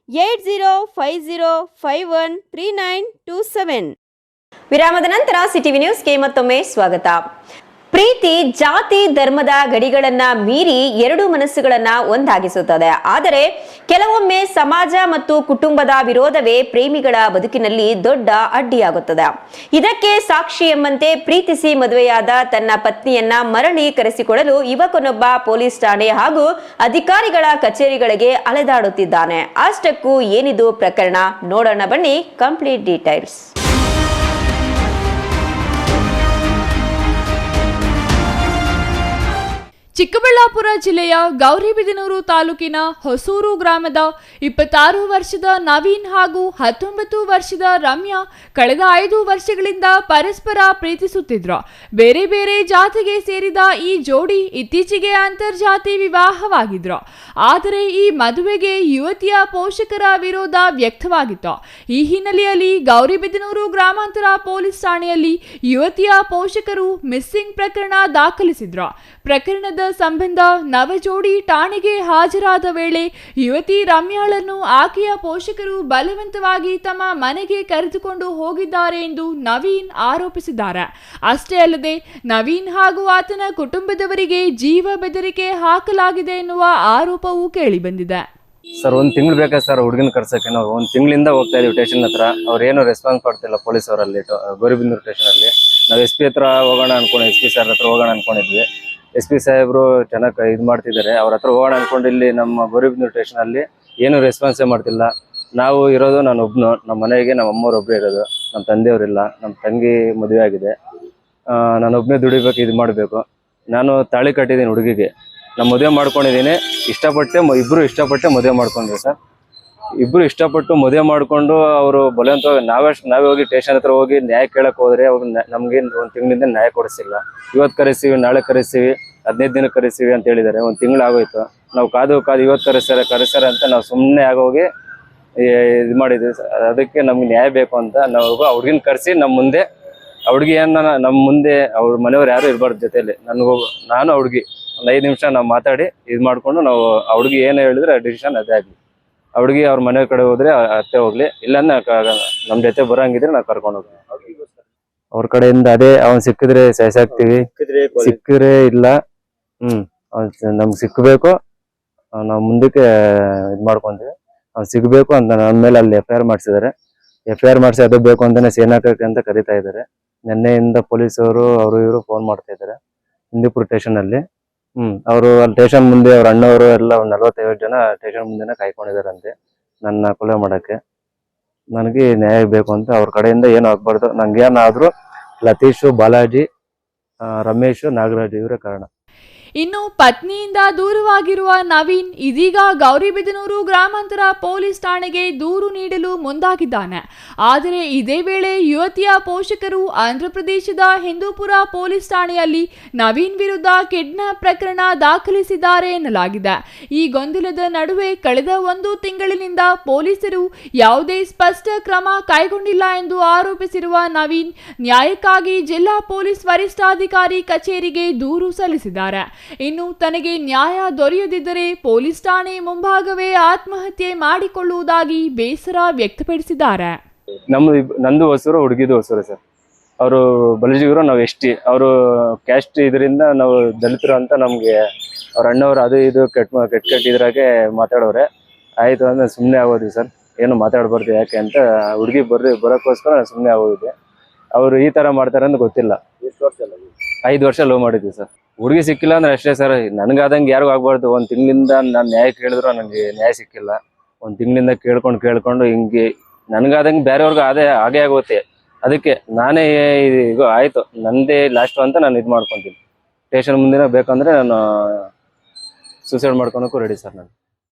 8050513927. ವಿರಾಮದ ನಂತರ ಸಿಟಿವಿ ನ್ಯೂಸ್ಗೆ ಮತ್ತೊಮ್ಮೆ ಸ್ವಾಗತ. ಪ್ರೀತಿ ಜಾತಿ ಧರ್ಮದ ಗಡಿಗಳನ್ನ ಮೀರಿ ಎರಡು ಮನಸ್ಸುಗಳನ್ನ ಒಂದಾಗಿಸುತ್ತದೆ. ಆದರೆ ಕೆಲವೊಮ್ಮೆ ಸಮಾಜ ಮತ್ತು ಕುಟುಂಬದ ವಿರೋಧವೇ ಪ್ರೇಮಿಗಳ ಬದುಕಿನಲ್ಲಿ ದೊಡ್ಡ ಅಡ್ಡಿಯಾಗುತ್ತದೆ. ಇದಕ್ಕೆ ಸಾಕ್ಷಿ ಎಂಬಂತೆ ಪ್ರೀತಿಸಿ ಮದುವೆಯಾದ ತನ್ನ ಪತ್ನಿಯನ್ನ ಮರಳಿ ಕರೆಸಿಕೊಳ್ಳಲು ಯುವಕನೊಬ್ಬ ಪೊಲೀಸ್ ಠಾಣೆ ಹಾಗೂ ಅಧಿಕಾರಿಗಳ ಕಚೇರಿಗಳಿಗೆ ಅಲೆದಾಡುತ್ತಿದ್ದಾನೆ. ಅಷ್ಟಕ್ಕೂ ಏನಿದು ಪ್ರಕರಣ ನೋಡೋಣ ಬನ್ನಿ. Complete details. ಚಿಕ್ಕಬಳ್ಳಾಪುರ ಜಿಲ್ಲೆಯ ಗೌರಿಬಿದನೂರು ತಾಲೂಕಿನ ಹೊಸೂರು ಗ್ರಾಮದ 26 ವರ್ಷದ ನವೀನ್ ಹಾಗೂ 19 ವರ್ಷದ ರಮ್ಯಾ ಕಳೆದ 5 ವರ್ಷಗಳಿಂದ ಪರಸ್ಪರ ಪ್ರೀತಿಸುತ್ತಿದ್ರು. ಬೇರೆ ಬೇರೆ ಜಾತಿಗೆ ಸೇರಿದ ಈ ಜೋಡಿ ಇತ್ತೀಚೆಗೆ ಅಂತರ್ಜಾತಿ ವಿವಾಹವಾಗಿದ್ರು. ಆದರೆ ಈ ಮದುವೆಗೆ ಯುವತಿಯ ಪೋಷಕರ ವಿರೋಧ ವ್ಯಕ್ತವಾಗಿತ್ತು. ಈ ಹಿನ್ನೆಲೆಯಲ್ಲಿ ಗೌರಿಬಿದನೂರು ಗ್ರಾಮಾಂತರ ಪೊಲೀಸ್ ಠಾಣೆಯಲ್ಲಿ ಯುವತಿಯ ಪೋಷಕರು ಮಿಸ್ಸಿಂಗ್ ಪ್ರಕರಣ ದಾಖಲಿಸಿದ್ರು. ಪ್ರಕರಣದ ಸಂಬಂಧ ನವಜೋಡಿ ಠಾಣೆಗೆ ಹಾಜರಾದ ವೇಳೆ ಯುವತಿ ರಮ್ಯಾಳನ್ನು ಆಕೆಯ ಪೋಷಕರು ಬಲವಂತವಾಗಿ ತಮ್ಮ ಮನೆಗೆ ಕರೆದುಕೊಂಡು ಹೋಗಿದ್ದಾರೆ ಎಂದು ನವೀನ್ ಆರೋಪಿಸಿದ್ದಾರೆ. ಅಷ್ಟೇ ಅಲ್ಲದೆ ನವೀನ್ ಹಾಗೂ ಆತನ ಕುಟುಂಬದವರಿಗೆ ಜೀವ ಬೆದರಿಕೆ ಹಾಕಲಾಗಿದೆ ಎನ್ನುವ ಆರೋಪವೂ ಕೇಳಿಬಂದಿದೆ. ಸರ್, 1 ತಿಂಗಳು ಬೇಕಾ ಸರ್ ಹುಡುಗಿನ ಕರ್ಸಕ್ಕೆ? ನಾವು 1 ತಿಂಗಳಿಂದ ಹೋಗ್ತಾ ಇದೀವಿ ಸ್ಟೇಷನ್ ಹತ್ರ. ಅವ್ರೇನು ರೆಸ್ಪಾನ್ಸ್ ಕೊಡ್ತಿಲ್ಲ ಪೊಲೀಸ್ ಅವರಲ್ಲಿ. ಗೌರಿಬಿದನೂರು ಸ್ಟೇಷನ್ ಅಲ್ಲಿ ನಾವು SP ಹತ್ರ ಹೋಗೋಣ ಅನ್ಕೊಂಡು SP ಸರ್ ಹತ್ರ ಹೋಗೋಣ ಅನ್ಕೊಂಡಿದ್ವಿ. SP ಸಾಹೇಬ್ರು ಚೆನ್ನಾಗಿ ಇದು ಮಾಡ್ತಿದ್ದಾರೆ. ಅವ್ರ ಹತ್ರ ಹೋಗೋಣ ಅನ್ಕೊಂಡು ಇಲ್ಲಿ ನಮ್ಮ ಗೌರಿಬಿದನೂರು ಸ್ಟೇಷನ್ ಅಲ್ಲಿ ಏನು ರೆಸ್ಪಾನ್ಸೇ ಮಾಡ್ತಿಲ್ಲ. ನಾವು ಇರೋದು ನಾನು ಒಬ್ನು, ನಮ್ಮ ಮನೆಗೆ ನಮ್ಮ ಅಮ್ಮವ್ರು ಒಬ್ಬರೇ ಇರೋದು, ನಮ್ಮ ತಂದೆಯವರಿಲ್ಲ. ನಮ್ಮ ತಂಗಿ ಮದುವೆ ಆಗಿದೆ. ನಾನು ಒಬ್ಬನೇ ದುಡಿಬೇಕು, ಇದು ಮಾಡಬೇಕು. ನಾನು ತಾಳಿ ಕಟ್ಟಿದ್ದೀನಿ ಹುಡುಗಿಗೆ. ನಾನು ಮದುವೆ ಮಾಡ್ಕೊಂಡಿದ್ದೀನಿ. ಇಬ್ಬರು ಇಷ್ಟಪಟ್ಟೆ ಮದುವೆ ಮಾಡ್ಕೊಂಡ್ವಿ ಸರ್. ಇಬ್ಬರು ಇಷ್ಟಪಟ್ಟು ಮದುವೆ ಮಾಡಿಕೊಂಡು ಅವರು ಬಲವಂತವಾಗಿ ನಾವೇ ಹೋಗಿ ಸ್ಟೇಷನ್ ಹತ್ರ ಹೋಗಿ ನ್ಯಾಯ ಕೇಳಕ್ಕೆ ಹೋದ್ರೆ ಅವ್ರು ನಮ್ಗೆ 1 ತಿಂಗಳಿಂದ ನ್ಯಾಯ ಕೊಡಿಸಿಲ್ಲ. ಇವತ್ತು ಕರೆಸ್ತೀವಿ, ನಾಳೆ ಕರೆಸ್ತೀವಿ, 15 ದಿನ ಕರೆಸ್ತೀವಿ ಅಂತ ಹೇಳಿದ್ದಾರೆ. 1 ತಿಂಗಳು ಆಗೋಯ್ತು. ನಾವು ಕಾದು ಇವತ್ತು ಕರೆಸ್ತಾರೆ ಅಂತ ನಾವು ಸುಮ್ಮನೆ ಆಗೋಗಿ ಇದು ಮಾಡಿದ್ವಿ. ಅದಕ್ಕೆ ನಮ್ಗೆ ನ್ಯಾಯ ಬೇಕು ಅಂತ ನಾವು ಹುಡುಗಿನ ಕರೆಸಿ ನಮ್ಮ ಮುಂದೆ ನಮ್ಮ ಮುಂದೆ ಅವ್ರ ಮನೆಯವ್ರು ಯಾರು ಇರಬಾರ್ದು ಜೊತೆಯಲ್ಲಿ. ನಾನು ಹುಡುಗಿ ಒಂದು 5 ನಿಮಿಷ ನಾವು ಮಾತಾಡಿ ಇದು ಮಾಡಿಕೊಂಡು ನಾವು ಹುಡುಗಿ ಏನು ಹೇಳಿದ್ರೆ ಡಿಸಿಷನ್ ಅದೇ ಆಗಲಿ. ಹುಡುಗಿ ಅವ್ರ ಮನೆ ಕಡೆ ಹೋದ್ರೆ ಅತ್ತೆ ಹೋಗ್ಲಿ, ಇಲ್ಲ ನಮ್ಮ ಜೊತೆ ಬರಂಗಿದ್ರೆ ನಾವು ಕರ್ಕೊಂಡು ಹೋಗ್ತೀವಿ. ಅವ್ರ ಕಡೆಯಿಂದ ಅದೇ ಅವ್ನು ಸಿಕ್ಕಿದ್ರೆ ಸಾಯ್ಸಾಕ್ತಿವಿ, ಸಿಕ್ಕಿದ್ರೆ ಇಲ್ಲ. ನಮ್ಗೆ ಸಿಕ್ಕಬೇಕು, ನಾವು ಮುಂದಕ್ಕೆ ಇದು ಮಾಡ್ಕೊಂತೀವಿ. ಅವ್ನು ಸಿಗ್ಬೇಕು ಅಂತ ನನ್ನ ಮೇಲೆ ಅಲ್ಲಿ FIR ಮಾಡಿಸಿದ್ದಾರೆ. FIR ಮಾಡಿಸಿ ಅದು ಬೇಕು ಅಂತಾನೆ ಸೇನಾಕಕ್ಕೆ ಅಂತ ಕರೀತಾ ಇದ್ದಾರೆ. ನಿನ್ನೆಯಿಂದ ಪೊಲೀಸವರು ಇವರು ಫೋನ್ ಮಾಡ್ತಾ ಇದ್ದಾರೆ ಹಿಂದೂಪುರ ಸ್ಟೇಷನ್ ಅಲ್ಲಿ. ಅವರು ಅಲ್ಲಿ ಸ್ಟೇಷನ್ ಮುಂದೆ ಅವ್ರ ಅಣ್ಣವರು ಎಲ್ಲ 40-50 ಜನ ಸ್ಟೇಷನ್ ಮುಂದೆನೆ ಕಾಯ್ಕೊಂಡಿದಾರಂತೆ ನನ್ನ ಕೊಲೆ ಮಾಡಕ್ಕೆ. ನನಗೆ ನ್ಯಾಯ ಬೇಕು ಅಂತ ಅವ್ರ ಕಡೆಯಿಂದ ಏನು ಆಗ್ಬಾರ್ದು. ನಂಗೆ ಏನಾದ್ರು ಲತೀಶು, ಬಾಲಾಜಿ, ರಮೇಶ್, ನಾಗರಾಜ್ ಇವರೇ ಕಾರಣ. ಇನ್ನು ಪತ್ನಿಯಿಂದ ದೂರವಾಗಿರುವ ನವೀನ್ ಇದೀಗ ಗೌರಿಬಿದನೂರು ಗ್ರಾಮಾಂತರ ಪೊಲೀಸ್ ಠಾಣೆಗೆ ದೂರು ನೀಡಲು ಮುಂದಾಗಿದ್ದಾನೆ. ಆದರೆ ಇದೇ ವೇಳೆ ಯುವತಿಯ ಪೋಷಕರು ಆಂಧ್ರಪ್ರದೇಶದ ಹಿಂದೂಪುರ ಪೊಲೀಸ್ ಠಾಣೆಯಲ್ಲಿ ನವೀನ್ ವಿರುದ್ಧ ಕಿಡ್ನಾಪ್ ಪ್ರಕರಣ ದಾಖಲಿಸಿದ್ದಾರೆ ಎನ್ನಲಾಗಿದೆ. ಈ ಗೊಂದಲದ ನಡುವೆ ಕಳೆದ 1 ತಿಂಗಳಿನಿಂದ ಪೊಲೀಸರು ಯಾವುದೇ ಸ್ಪಷ್ಟ ಕ್ರಮ ಕೈಗೊಂಡಿಲ್ಲ ಎಂದು ಆರೋಪಿಸಿರುವ ನವೀನ್ ನ್ಯಾಯಕ್ಕಾಗಿ ಜಿಲ್ಲಾ ಪೊಲೀಸ್ ವರಿಷ್ಠಾಧಿಕಾರಿ ಕಚೇರಿಗೆ ದೂರು ಸಲ್ಲಿಸಿದ್ದಾರೆ. ಇನ್ನು ತನಗೆ ನ್ಯಾಯ ದೊರೆಯದಿದ್ದರೆ ಪೊಲೀಸ್ ಠಾಣೆ ಮುಂಭಾಗವೇ ಆತ್ಮಹತ್ಯೆ ಮಾಡಿಕೊಳ್ಳುವುದಾಗಿ ಬೇಸರ ವ್ಯಕ್ತಪಡಿಸಿದ್ದಾರೆ. ನಂದು ಹೊಸೂರು, ಹುಡುಗಿದು ಹೊಸೂರು ಸರ್. ಅವರು ಬಲಜಿಗರು, ನಾವು ST. ಅವರು ಕ್ಯಾಸ್ಟ್ ಇದರಿಂದ ನಾವು ದಲಿತರು ಅಂತ ನಮ್ಗೆ ಅವ್ರ ಅಣ್ಣವ್ರು ಅದು ಇದು ಕೆಟ್ಟ ಇದ್ರಾಗೆ ಮಾತಾಡೋರೆ. ಆಯ್ತು ಅಂದ್ರೆ ಸುಮ್ಮನೆ ಆಗೋದ್ವಿ ಸರ್. ಏನು ಮಾತಾಡ್ಬಾರ್ದು ಯಾಕೆ ಅಂತ ಹುಡುಗಿ ಬರೋಕ್ಕೋಸ್ಕರ ನಾನು ಸುಮ್ಮನೆ ಆಗೋದಿದ್ದೆ. ಅವರು ಈ ತರ ಮಾಡ್ತಾರೆ ಅಂತ ಗೊತ್ತಿಲ್ಲ. 5 ವರ್ಷ ಲವ್ ಮಾಡಿದ್ವಿ ಸರ್. ಹುಡುಗಿ ಸಿಕ್ಕಿಲ್ಲ ಅಂದ್ರೆ ಅಷ್ಟೇ ಸರ್. ನನ್ಗಾದಂಗೆ ಯಾರಿಗೂ ಆಗ್ಬಾರ್ದು. 1 ತಿಂಗಳಿಂದ ನಾನು ನ್ಯಾಯ ಕೇಳಿದ್ರು ನನಗೆ ನ್ಯಾಯ ಸಿಕ್ಕಿಲ್ಲ. 1 ತಿಂಗಳಿಂದ ಕೇಳ್ಕೊಂಡು ಹಿಂಗೆ ನನ್ಗಾದಂಗೆ ಬೇರೆಯವ್ರಿಗೂ ಹಾಗೆ ಆಗುತ್ತೆ. ಅದಕ್ಕೆ ನಾನೇ ಈಗ ಆಯ್ತು ನಂದೇ ಲಾಸ್ಟ್ ಅಂತ ನಾನು ಇದು ಮಾಡ್ಕೊತೀನಿ. ಸ್ಟೇಷನ್ ಮುಂದಿನ ಬೇಕಂದ್ರೆ ನಾನು ಸೂಸೈಡ್ ಮಾಡ್ಕೊಳಕ್ಕೂ ರೆಡಿ ಸರ್. ನಾನು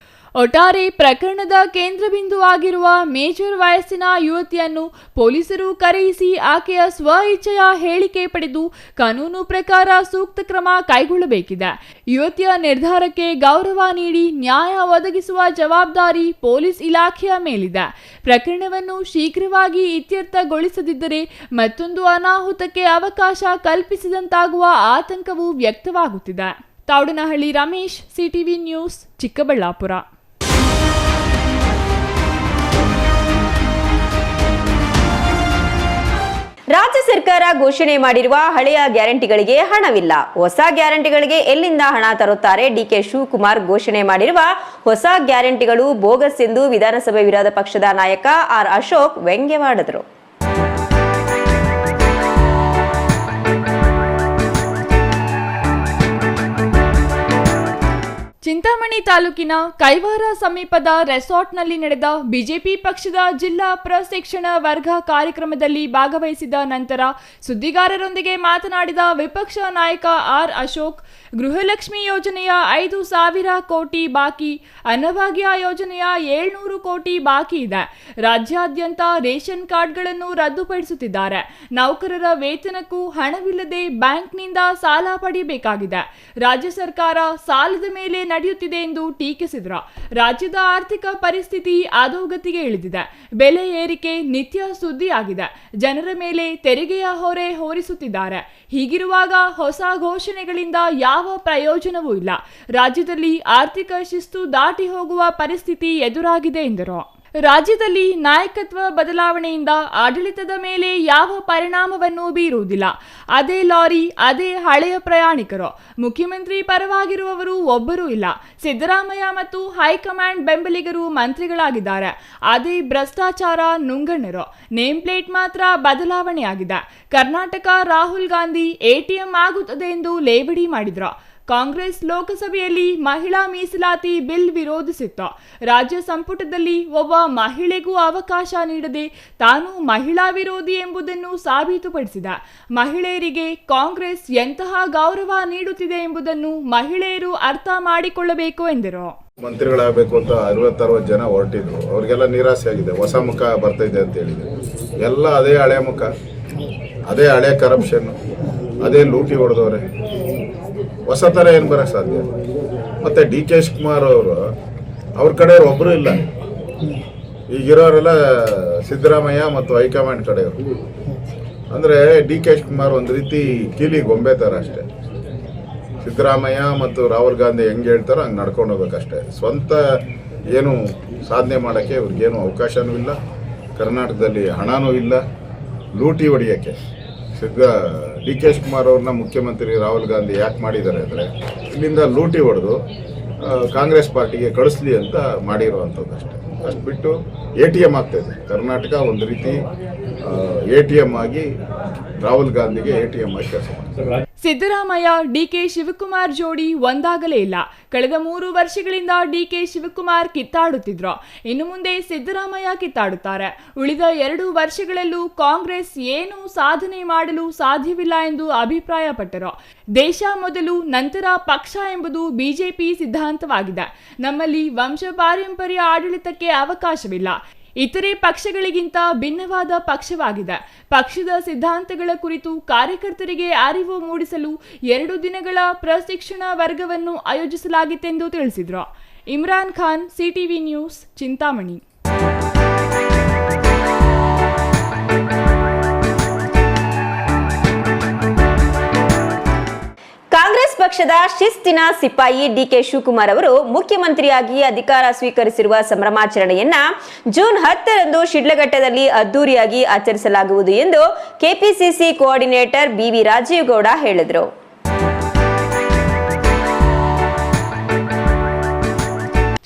ಒಟ್ಟಾರೆ ಪ್ರಕರಣದ ಕೇಂದ್ರಬಿಂದು ಆಗಿರುವ ಮೇಜರ್ ವಯಸ್ಸಿನ ಯುವತಿಯನ್ನು ಪೊಲೀಸರು ಕರೆಯಿಸಿ ಆಕೆಯ ಸ್ವ ಇಚ್ಛೆಯ ಹೇಳಿಕೆ ಪಡೆದು ಕಾನೂನು ಪ್ರಕಾರ ಸೂಕ್ತ ಕ್ರಮ ಕೈಗೊಳ್ಳಬೇಕಿದೆ. ಯುವತಿಯ ನಿರ್ಧಾರಕ್ಕೆ ಗೌರವ ನೀಡಿ ನ್ಯಾಯ ಒದಗಿಸುವ ಜವಾಬ್ದಾರಿ ಪೊಲೀಸ್ ಇಲಾಖೆಯ ಮೇಲಿದೆ. ಪ್ರಕರಣವನ್ನು ಶೀಘ್ರವಾಗಿ ಇತ್ಯರ್ಥಗೊಳಿಸದಿದ್ದರೆ ಮತ್ತೊಂದು ಅನಾಹುತಕ್ಕೆ ಅವಕಾಶ ಕಲ್ಪಿಸಿದಂತಾಗುವ ಆತಂಕವೂ ವ್ಯಕ್ತವಾಗುತ್ತಿದೆ. Thoudanahalli Ramesh, CTV news, Chikkaballapur. ರಾಜ್ಯ ಸರ್ಕಾರ ಘೋಷಣೆ ಮಾಡಿರುವ ಹಳೆಯ ಗ್ಯಾರಂಟಿಗಳಿಗೆ ಹಣವಿಲ್ಲ. ಹೊಸ ಗ್ಯಾರಂಟಿಗಳಿಗೆ ಎಲ್ಲಿಂದ ಹಣ ತರುತ್ತಾರೆ? ಡಿಕೆ ಶಿವಕುಮಾರ್ ಘೋಷಣೆ ಮಾಡಿರುವ ಹೊಸ ಗ್ಯಾರಂಟಿಗಳು ಬೋಗಸ್ ಎಂದು ವಿಧಾನಸಭೆ ವಿರೋಧ ಪಕ್ಷದ ನಾಯಕ ಆರ್ ಅಶೋಕ್ ವ್ಯಂಗ್ಯವಾಡಿದರು. ಚಿಂತಾಮಣಿ ತಾಲೂಕಿನ ಕೈವಾರ ಸಮೀಪದ ರೆಸಾರ್ಟ್ನಲ್ಲಿ ನಡೆದ ಬಿಜೆಪಿ ಪಕ್ಷದ ಜಿಲ್ಲಾ ಪ್ರಶಿಕ್ಷಣ ವರ್ಗ ಕಾರ್ಯಕ್ರಮದಲ್ಲಿ ಭಾಗವಹಿಸಿದ ನಂತರ ಸುದ್ದಿಗಾರರೊಂದಿಗೆ ಮಾತನಾಡಿದ ವಿಪಕ್ಷ ನಾಯಕ ಆರ್ ಅಶೋಕ್, ಗೃಹಲಕ್ಷ್ಮಿ ಯೋಜನೆಯ 5,000 ಕೋಟಿ ಬಾಕಿ, ಅನ್ನಭಾಗ್ಯ ಯೋಜನೆಯ 700 ಕೋಟಿ ಬಾಕಿ ಇದೆ. ರಾಜ್ಯಾದ್ಯಂತ ರೇಷನ್ ಕಾರ್ಡ್ಗಳನ್ನು ರದ್ದುಪಡಿಸುತ್ತಿದ್ದಾರೆ. ನೌಕರರ ವೇತನಕ್ಕೂ ಹಣವಿಲ್ಲದೆ ಬ್ಯಾಂಕ್ನಿಂದ ಸಾಲ ಪಡೆಯಬೇಕಾಗಿದೆ. ರಾಜ್ಯ ಸರ್ಕಾರ ಸಾಲದ ಮೇಲೆ ನಡೆಯುತ್ತಿದೆ ಎಂದು ಟೀಕಿಸಿದರು. ರಾಜ್ಯದ ಆರ್ಥಿಕ ಪರಿಸ್ಥಿತಿ ಅಧೋಗತಿಗೆ ಇಳಿದಿದೆ. ಬೆಲೆ ಏರಿಕೆ ನಿತ್ಯ ಸುದ್ದಿಯಾಗಿದೆ. ಜನರ ಮೇಲೆ ತೆರಿಗೆಯ ಹೊರೆ ಹೊರಿಸುತ್ತಿದ್ದಾರೆ. ಹೀಗಿರುವಾಗ ಹೊಸ ಘೋಷಣೆಗಳಿಂದ ಯಾವ ಪ್ರಯೋಜನವೂ ಇಲ್ಲ. ರಾಜ್ಯದಲ್ಲಿ ಆರ್ಥಿಕ ಶಿಸ್ತು ದಾಟಿ ಹೋಗುವ ಪರಿಸ್ಥಿತಿ ಎದುರಾಗಿದೆ ಎಂದರು. ರಾಜ್ಯದಲ್ಲಿ ನಾಯಕತ್ವ ಬದಲಾವಣೆಯಿಂದ ಆಡಳಿತದ ಮೇಲೆ ಯಾವ ಪರಿಣಾಮವನ್ನು ಬೀರುವುದಿಲ್ಲ. ಅದೇ ಲಾರಿ, ಅದೇ ಹಳೆಯ ಪ್ರಯಾಣಿಕರು. ಮುಖ್ಯಮಂತ್ರಿ ಪರವಾಗಿರುವವರು ಒಬ್ಬರೂ ಇಲ್ಲ. ಸಿದ್ದರಾಮಯ್ಯ ಮತ್ತು ಹೈಕಮಾಂಡ್ ಬೆಂಬಲಿಗರು ಮಂತ್ರಿಗಳಾಗಿದ್ದಾರೆ. ಅದೇ ಭ್ರಷ್ಟಾಚಾರ ನುಂಗಣ್ಣರು. ನೇಮ್ ಪ್ಲೇಟ್ ಮಾತ್ರ ಬದಲಾವಣೆಯಾಗಿದೆ. ಕರ್ನಾಟಕ ರಾಹುಲ್ ಗಾಂಧಿ ಎಟಿಎಂ ಆಗುತ್ತದೆ ಎಂದು ಲೇವಡಿ ಮಾಡಿದ್ರು. ಕಾಂಗ್ರೆಸ್ ಲೋಕಸಭೆಯಲ್ಲಿ ಮಹಿಳಾ ಮೀಸಲಾತಿ ಬಿಲ್ ವಿರೋಧಿಸಿತ್ತು. ರಾಜ್ಯ ಸಂಪುಟದಲ್ಲಿ ಒಬ್ಬ ಮಹಿಳೆಗೂ ಅವಕಾಶ ನೀಡದೆ ತಾನು ಮಹಿಳಾ ವಿರೋಧಿ ಎಂಬುದನ್ನು ಸಾಬೀತುಪಡಿಸಿದ. ಮಹಿಳೆಯರಿಗೆ ಕಾಂಗ್ರೆಸ್ ಎಂತಹ ಗೌರವ ನೀಡುತ್ತಿದೆ ಎಂಬುದನ್ನು ಮಹಿಳೆಯರು ಅರ್ಥ ಮಾಡಿಕೊಳ್ಳಬೇಕು ಎಂದರು. ಮಂತ್ರಿಗಳಾಗಬೇಕು ಅಂತ 60 ಜನ ಹೊರಟಿದ್ರು. ಅವ್ರಿಗೆಲ್ಲ ನಿರಾಸೆ ಆಗಿದೆ. ಹೊಸ ಮುಖ ಬರ್ತಾ ಇದೆ ಅಂತ ಹೇಳಿದ್ರು. ಎಲ್ಲ ಅದೇ ಹಳೆ ಮುಖ, ಅದೇ ಹಳೆ ಕರಪ್ಷನ್, ಅದೇ ಲೂಟಿ ಹೊಡೆದವ್ರೆ. ಹೊಸ ಥರ ಏನು ಬರೋಕ್ಕೆ ಸಾಧ್ಯ? ಮತ್ತು ಡಿ ಕೆ ಶಿವಕುಮಾರ್ ಅವರು ಅವ್ರ ಕಡೆಯವ್ರು ಒಬ್ಬರು ಇಲ್ಲ. ಈಗಿರೋರೆಲ್ಲ ಸಿದ್ದರಾಮಯ್ಯ ಮತ್ತು ಹೈಕಮಾಂಡ್ ಕಡೆಯವರು. ಅಂದರೆ ಡಿ ಕೆ ಶಿವಕುಮಾರ್ ಒಂದು ರೀತಿ ಕೀಲಿ ಗೊಂಬೆ ಥರ ಅಷ್ಟೇ. ಸಿದ್ದರಾಮಯ್ಯ ಮತ್ತು ರಾಹುಲ್ ಗಾಂಧಿ ಹೆಂಗೆ ಹೇಳ್ತಾರೋ ಹಂಗೆ ನಡ್ಕೊಂಡು ಹೋಗ್ಬೇಕಷ್ಟೇ. ಸ್ವಂತ ಏನು ಸಾಧನೆ ಮಾಡೋಕ್ಕೆ ಇವ್ರಿಗೇನು ಅವಕಾಶವೂ ಇಲ್ಲ. ಕರ್ನಾಟಕದಲ್ಲಿ ಹಣನೂ ಇಲ್ಲ. ಲೂಟಿ ಹೊಡೆಯೋಕ್ಕೆ ಡಿ ಕೆ ಶಿವಕುಮಾರ್ ಅವ್ರನ್ನ ಮುಖ್ಯಮಂತ್ರಿ ರಾಹುಲ್ ಗಾಂಧಿ ಯಾಕೆ ಮಾಡಿದ್ದಾರೆ ಅಂದರೆ ಇಲ್ಲಿಂದ ಲೂಟಿ ಹೊಡೆದು ಕಾಂಗ್ರೆಸ್ ಪಾರ್ಟಿಗೆ ಕಳಿಸ್ಲಿ ಅಂತ ಮಾಡಿರುವಂಥದ್ದು ಅಷ್ಟೇ. ಅಷ್ಟು ಬಿಟ್ಟು ATM ಆಗ್ತಾಯಿದೆ. ಕರ್ನಾಟಕ ಒಂದು ರೀತಿ ATM ಆಗಿ ರಾಹುಲ್ ಗಾಂಧಿಗೆ ATM ಆಗಿ ಕೆಲಸ ಮಾಡ್ತಾರೆ. ಸಿದ್ದರಾಮಯ್ಯ ಡಿಕೆ ಶಿವಕುಮಾರ್ ಜೋಡಿ ಒಂದಾಗಲೇ ಇಲ್ಲ. ಕಳೆದ 3 ವರ್ಷಗಳಿಂದ ಡಿಕೆ ಶಿವಕುಮಾರ್ ಕಿತ್ತಾಡುತ್ತಿದ್ರು. ಇನ್ನು ಮುಂದೆ ಸಿದ್ದರಾಮಯ್ಯ ಕಿತ್ತಾಡುತ್ತಾರೆ. ಉಳಿದ 2 ವರ್ಷಗಳಲ್ಲೂ ಕಾಂಗ್ರೆಸ್ ಏನೂ ಸಾಧನೆ ಮಾಡಲು ಸಾಧ್ಯವಿಲ್ಲ ಎಂದು ಅಭಿಪ್ರಾಯಪಟ್ಟರು. ದೇಶ ಮೊದಲು ನಂತರ ಪಕ್ಷ ಎಂಬುದು ಬಿಜೆಪಿ ಸಿದ್ಧಾಂತವಾಗಿದೆ. ನಮ್ಮಲ್ಲಿ ವಂಶ ಪಾರಂಪರ್ಯ ಆಡಳಿತಕ್ಕೆ ಅವಕಾಶವಿಲ್ಲ. ಇತರೆ ಪಕ್ಷಗಳಿಗಿಂತ ಭಿನ್ನವಾದ ಪಕ್ಷವಾಗಿದೆ. ಪಕ್ಷದ ಸಿದ್ಧಾಂತಗಳ ಕುರಿತು ಕಾರ್ಯಕರ್ತರಿಗೆ ಅರಿವು ಮೂಡಿಸಲು 2 ದಿನಗಳ ಪ್ರಶಿಕ್ಷಣ ವರ್ಗವನ್ನು ಆಯೋಜಿಸಲಾಗಿತ್ತೆಂದು ತಿಳಿಸಿದರು. Imran Khan, CTV news, Chintamani. ಕಾಂಗ್ರೆಸ್ ಪಕ್ಷದ ಶಿಸ್ತಿನ ಸಿಪಾಯಿ ಡಿಕೆ ಶಿವಕುಮಾರ್ ಅವರು ಮುಖ್ಯಮಂತ್ರಿಯಾಗಿ ಅಧಿಕಾರ ಸ್ವೀಕರಿಸಿರುವ ಸಂಭ್ರಮಾಚರಣೆಯನ್ನ ಜೂನ್ 10ರಂದು ಶಿಡ್ಲಘಟ್ಟದಲ್ಲಿ ಅದ್ದೂರಿಯಾಗಿ ಆಚರಿಸಲಾಗುವುದು ಎಂದು KPCC coordinator BV Rajeev Gowda ಹೇಳಿದರು.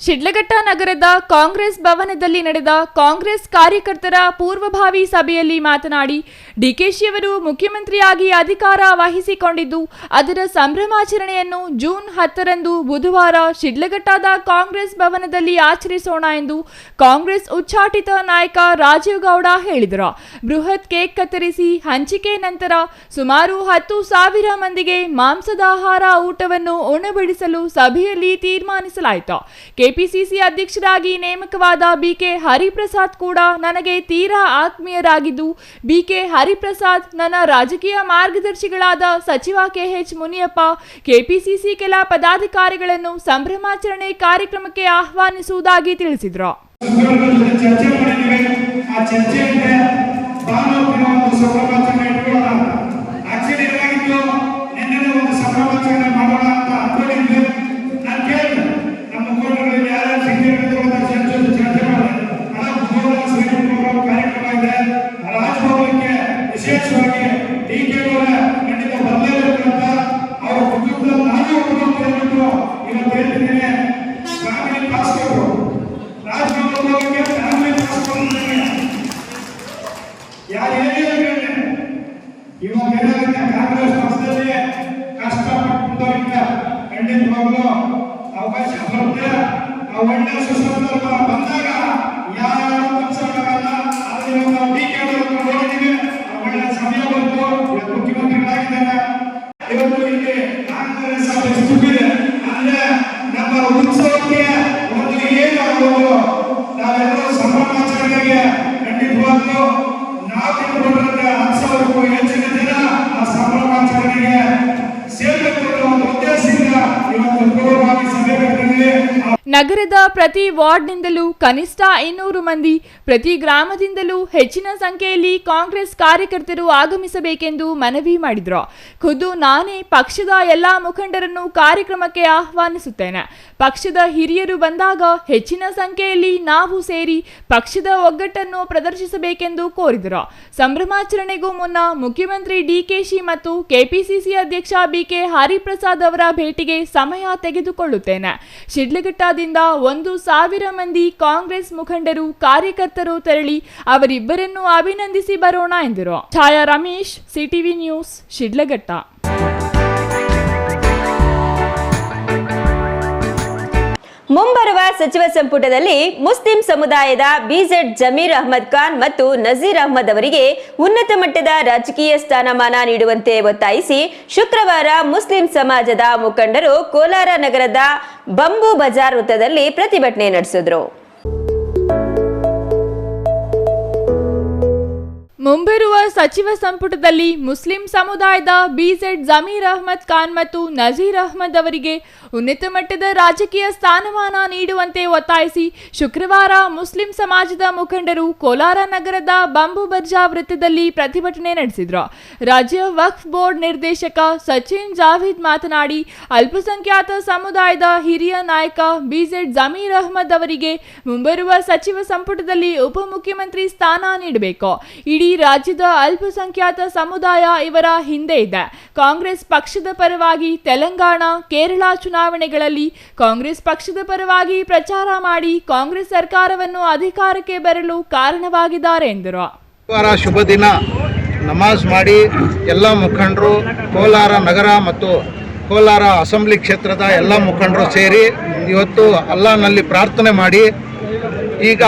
ಶಿಡ್ಲಘಟ್ಟ ನಗರದ ಕಾಂಗ್ರೆಸ್ ಭವನದಲ್ಲಿ ನಡೆದ ಕಾಂಗ್ರೆಸ್ ಕಾರ್ಯಕರ್ತರ ಪೂರ್ವಭಾವಿ ಸಭೆಯಲ್ಲಿ ಮಾತನಾಡಿ, ಡಿಕೆಶಿಯವರು ಮುಖ್ಯಮಂತ್ರಿಯಾಗಿ ಅಧಿಕಾರ ವಹಿಸಿಕೊಂಡಿದ್ದು ಅದರ ಸಂಭ್ರಮಾಚರಣೆಯನ್ನು ಜೂನ್ 10ರಂದು ಬುಧವಾರ ಶಿಡ್ಲಘಟ್ಟದ ಕಾಂಗ್ರೆಸ್ ಭವನದಲ್ಲಿ ಆಚರಿಸೋಣ ಎಂದು ಕಾಂಗ್ರೆಸ್ ಉಚ್ಚಾಟಿತ ನಾಯಕ ರಾಜೀವ್ ಗೌಡ ಹೇಳಿದರು. ಬೃಹತ್ ಕೇಕ್ ಕತ್ತರಿಸಿ ಹಂಚಿಕೆ ನಂತರ ಸುಮಾರು 10,000 ಮಂದಿಗೆ ಮಾಂಸದಾಹಾರ ಊಟವನ್ನು ಉಣಬಡಿಸಲು ಸಭೆಯಲ್ಲಿ ತೀರ್ಮಾನಿಸಲಾಯಿತು. ಕೆಪಿಸಿಸಿ ಅಧ್ಯಕ್ಷರಾಗಿ ನೇಮಕವಾದ ಬಿಕೆ ಹರಿಪ್ರಸಾದ್ ಕೂಡ ನನಗೆ ತೀರಾ ಆತ್ಮೀಯರಾಗಿದ್ದು, ಬಿಕೆ ಹರಿಪ್ರಸಾದ್ ನನ್ನ ರಾಜಕೀಯ ಮಾರ್ಗದರ್ಶಿಗಳಾದ ಸಚಿವ ಕೆಎಚ್ ಮುನಿಯಪ್ಪ, ಕೆಪಿಸಿಸಿ ಕೆಲ ಪದಾಧಿಕಾರಿಗಳನ್ನು ಸಂಭ್ರಮಾಚರಣೆ ಕಾರ್ಯಕ್ರಮಕ್ಕೆ ಆಹ್ವಾನಿಸುವುದಾಗಿ ತಿಳಿಸಿದರು. ಸಂಭ್ರಮಾಚರಣೆ ಮಾಡೋಣ ಅಂತ ಅವಕಾಶ ಬರುತ್ತೆ. ಒಳ್ಳೆ ಸುಸಂದರ್ಭ ಬಂದಾಗ ಯಾರು ಪಕ್ಷಗಳಲ್ಲ ಅದನ್ನು ನಾವು ಟೀಕೆಗಳನ್ನು ನೋಡಿದ್ದೀವಿ. ಒಳ್ಳೆ ಸಮಯ ಬಂತು, ಮುಖ್ಯಮಂತ್ರಿಗಳಾಗಿದ್ದಾರೆ. ಇವತ್ತು ಇಲ್ಲಿ ಕಾಂಗ್ರೆಸ್ ತುಂಬಿದೆ ಅಂದ್ರೆ ನಮ್ಮ ಉತ್ಸವಕ್ಕೆ ಒಂದು ಏನು ಆಗೋದು ನಾವೆಲ್ಲರೂ ಸಂಭ್ರಮಾಚರಣೆಗೆ ಖಂಡಿತವಾಗ್ಲೂ ನಾವು ತಿಳ್ಕೊಂಡ್ರೆ 10,000ಕ್ಕೂ ಹೆಚ್ಚಿನ ಜನ ಆ ಸಂಭ್ರಮಾಚರಣೆಗೆ ಸೇರಬೇಕು ಅನ್ನೋ ಒಂದು ಉದ್ದೇಶದಿಂದ ಇವತ್ತು ಪೂರ್ವಭಾವಿ ಸಭೆ ಕರೆದಿದ್ದೀವಿ. ನಗರದ ಪ್ರತಿ ವಾರ್ಡ್ನಿಂದಲೂ ಕನಿಷ್ಠ 200 ಮಂದಿ, ಪ್ರತಿ ಗ್ರಾಮದಿಂದಲೂ ಹೆಚ್ಚಿನ ಸಂಖ್ಯೆಯಲ್ಲಿ ಕಾಂಗ್ರೆಸ್ ಕಾರ್ಯಕರ್ತರು ಆಗಮಿಸಬೇಕೆಂದು ಮನವಿ ಮಾಡಿದ್ರು. ಖುದ್ದು ನಾನೇ ಪಕ್ಷದ ಎಲ್ಲಾ ಮುಖಂಡರನ್ನು ಕಾರ್ಯಕ್ರಮಕ್ಕೆ ಆಹ್ವಾನಿಸುತ್ತೇನೆ. ಪಕ್ಷದ ಹಿರಿಯರು ಬಂದಾಗ ಹೆಚ್ಚಿನ ಸಂಖ್ಯೆಯಲ್ಲಿ ನಾವು ಸೇರಿ ಪಕ್ಷದ ಒಗ್ಗಟ್ಟನ್ನು ಪ್ರದರ್ಶಿಸಬೇಕೆಂದು ಕೋರಿದರು. ಸಂಭ್ರಮಾಚರಣೆಗೂ ಮುನ್ನ ಮುಖ್ಯಮಂತ್ರಿ ಡಿಕೆಶಿ ಮತ್ತು ಕೆಪಿಸಿಸಿ ಅಧ್ಯಕ್ಷ ಬಿಕೆ ಹರಿಪ್ರಸಾದ್ ಅವರ ಭೇಟಿಗೆ ಸಮಯ ತೆಗೆದುಕೊಳ್ಳುತ್ತೇನೆ. ಶಿಡ್ಲಘಟ್ಟದಿಂದ 1,000 ಮಂದಿ ಕಾಂಗ್ರೆಸ್ ಮುಖಂಡರು ಕಾರ್ಯಕರ್ತರು ತೆರಳಿ ಅವರಿಬ್ಬರನ್ನು ಅಭಿನಂದಿಸಿ ಬರೋಣ ಎಂದರು. ಛಾಯಾ ರಮೇಶ್, ಸಿಟಿವಿ ನ್ಯೂಸ್, ಶಿಡ್ಲಘಟ್ಟ. ಮುಂಬರುವ ಸಚಿವ ಸಂಪುಟದಲ್ಲಿ ಮುಸ್ಲಿಂ ಸಮುದಾಯದ ಬಿಜೆಡ್ ಜಮೀರ್ ಅಹ್ಮದ್ ಖಾನ್ ಮತ್ತು ನಜೀರ್ ಅಹ್ಮದ್ ಅವರಿಗೆ ಉನ್ನತ ಮಟ್ಟದ ರಾಜಕೀಯ ಸ್ಥಾನಮಾನ ನೀಡುವಂತೆ ಒತ್ತಾಯಿಸಿ ಶುಕ್ರವಾರ ಮುಸ್ಲಿಂ ಸಮಾಜದ ಮುಖಂಡರು ಕೋಲಾರ ನಗರದ ಬಂಬು ಬಜಾರ್ ವೃತ್ತದಲ್ಲಿ ಪ್ರತಿಭಟನೆ ನಡೆಸಿದರು. ಮುಂಬರುವ ಸಚಿವ ಸಂಪುಟದಲ್ಲಿ ಮುಸ್ಲಿಂ ಸಮುದಾಯದ ಬಿಜೆಡ್ ಜಮೀರ್ ಅಹ್ಮದ್ ಖಾನ್ ಮತ್ತು ನಜೀರ್ ಅಹ್ಮದ್ ಅವರಿಗೆ ಉನ್ನತ ಮಟ್ಟದ ರಾಜಕೀಯ ಸ್ಥಾನಮಾನ ನೀಡುವಂತೆ ಒತ್ತಾಯಿಸಿ ಶುಕ್ರವಾರ ಮುಸ್ಲಿಂ ಸಮಾಜದ ಮುಖಂಡರು ಕೋಲಾರ ನಗರದ ಬಂಬು ಬಜಾರ್ ವೃತ್ತದಲ್ಲಿ ಪ್ರತಿಭಟನೆ ನಡೆಸಿದರು. ರಾಜ್ಯ ವಕ್ಫ್ ಬೋರ್ಡ್ ನಿರ್ದೇಶಕ ಸಚಿನ್ ಜಾವೇದ್ ಮಾತನಾಡಿ, ಅಲ್ಪಸಂಖ್ಯಾತ ಸಮುದಾಯದ ಹಿರಿಯ ನಾಯಕ ಬಿಜೆಡ್ ಜಮೀರ್ ಅಹ್ಮದ್ ಅವರಿಗೆ ಮುಂಬರುವ ಸಚಿವ ಸಂಪುಟದಲ್ಲಿ ಉಪಮುಖ್ಯಮಂತ್ರಿ ಸ್ಥಾನ ನೀಡಬೇಕು. ಇಡೀ ರಾಜ್ಯದ ಅಲ್ಪಸಂಖ್ಯಾತ ಸಮುದಾಯ ಇವರ ಹಿಂದೆ ಇದೆ. ಕಾಂಗ್ರೆಸ್ ಪಕ್ಷದ ಪರವಾಗಿ ತೆಲಂಗಾಣ, ಕೇರಳ ಚುನಾವಣೆಗಳಲ್ಲಿ ಕಾಂಗ್ರೆಸ್ ಪಕ್ಷದ ಪರವಾಗಿ ಪ್ರಚಾರ ಮಾಡಿ ಕಾಂಗ್ರೆಸ್ ಸರ್ಕಾರವನ್ನು ಅಧಿಕಾರಕ್ಕೆ ಬರಲು ಕಾರಣವಾಗಿದ್ದಾರೆ ಎಂದರು. ಶುಭ ದಿನ ನಮಾಜ್ ಮಾಡಿ ಎಲ್ಲ ಮುಖಂಡರು ಕೋಲಾರ ನಗರ ಮತ್ತು ಕೋಲಾರ ಅಸೆಂಬ್ಲಿ ಕ್ಷೇತ್ರದ ಎಲ್ಲ ಮುಖಂಡರು ಸೇರಿ ಇವತ್ತು ಅಲ್ಲಾಹನಲ್ಲಿ ಪ್ರಾರ್ಥನೆ ಮಾಡಿ ಈಗ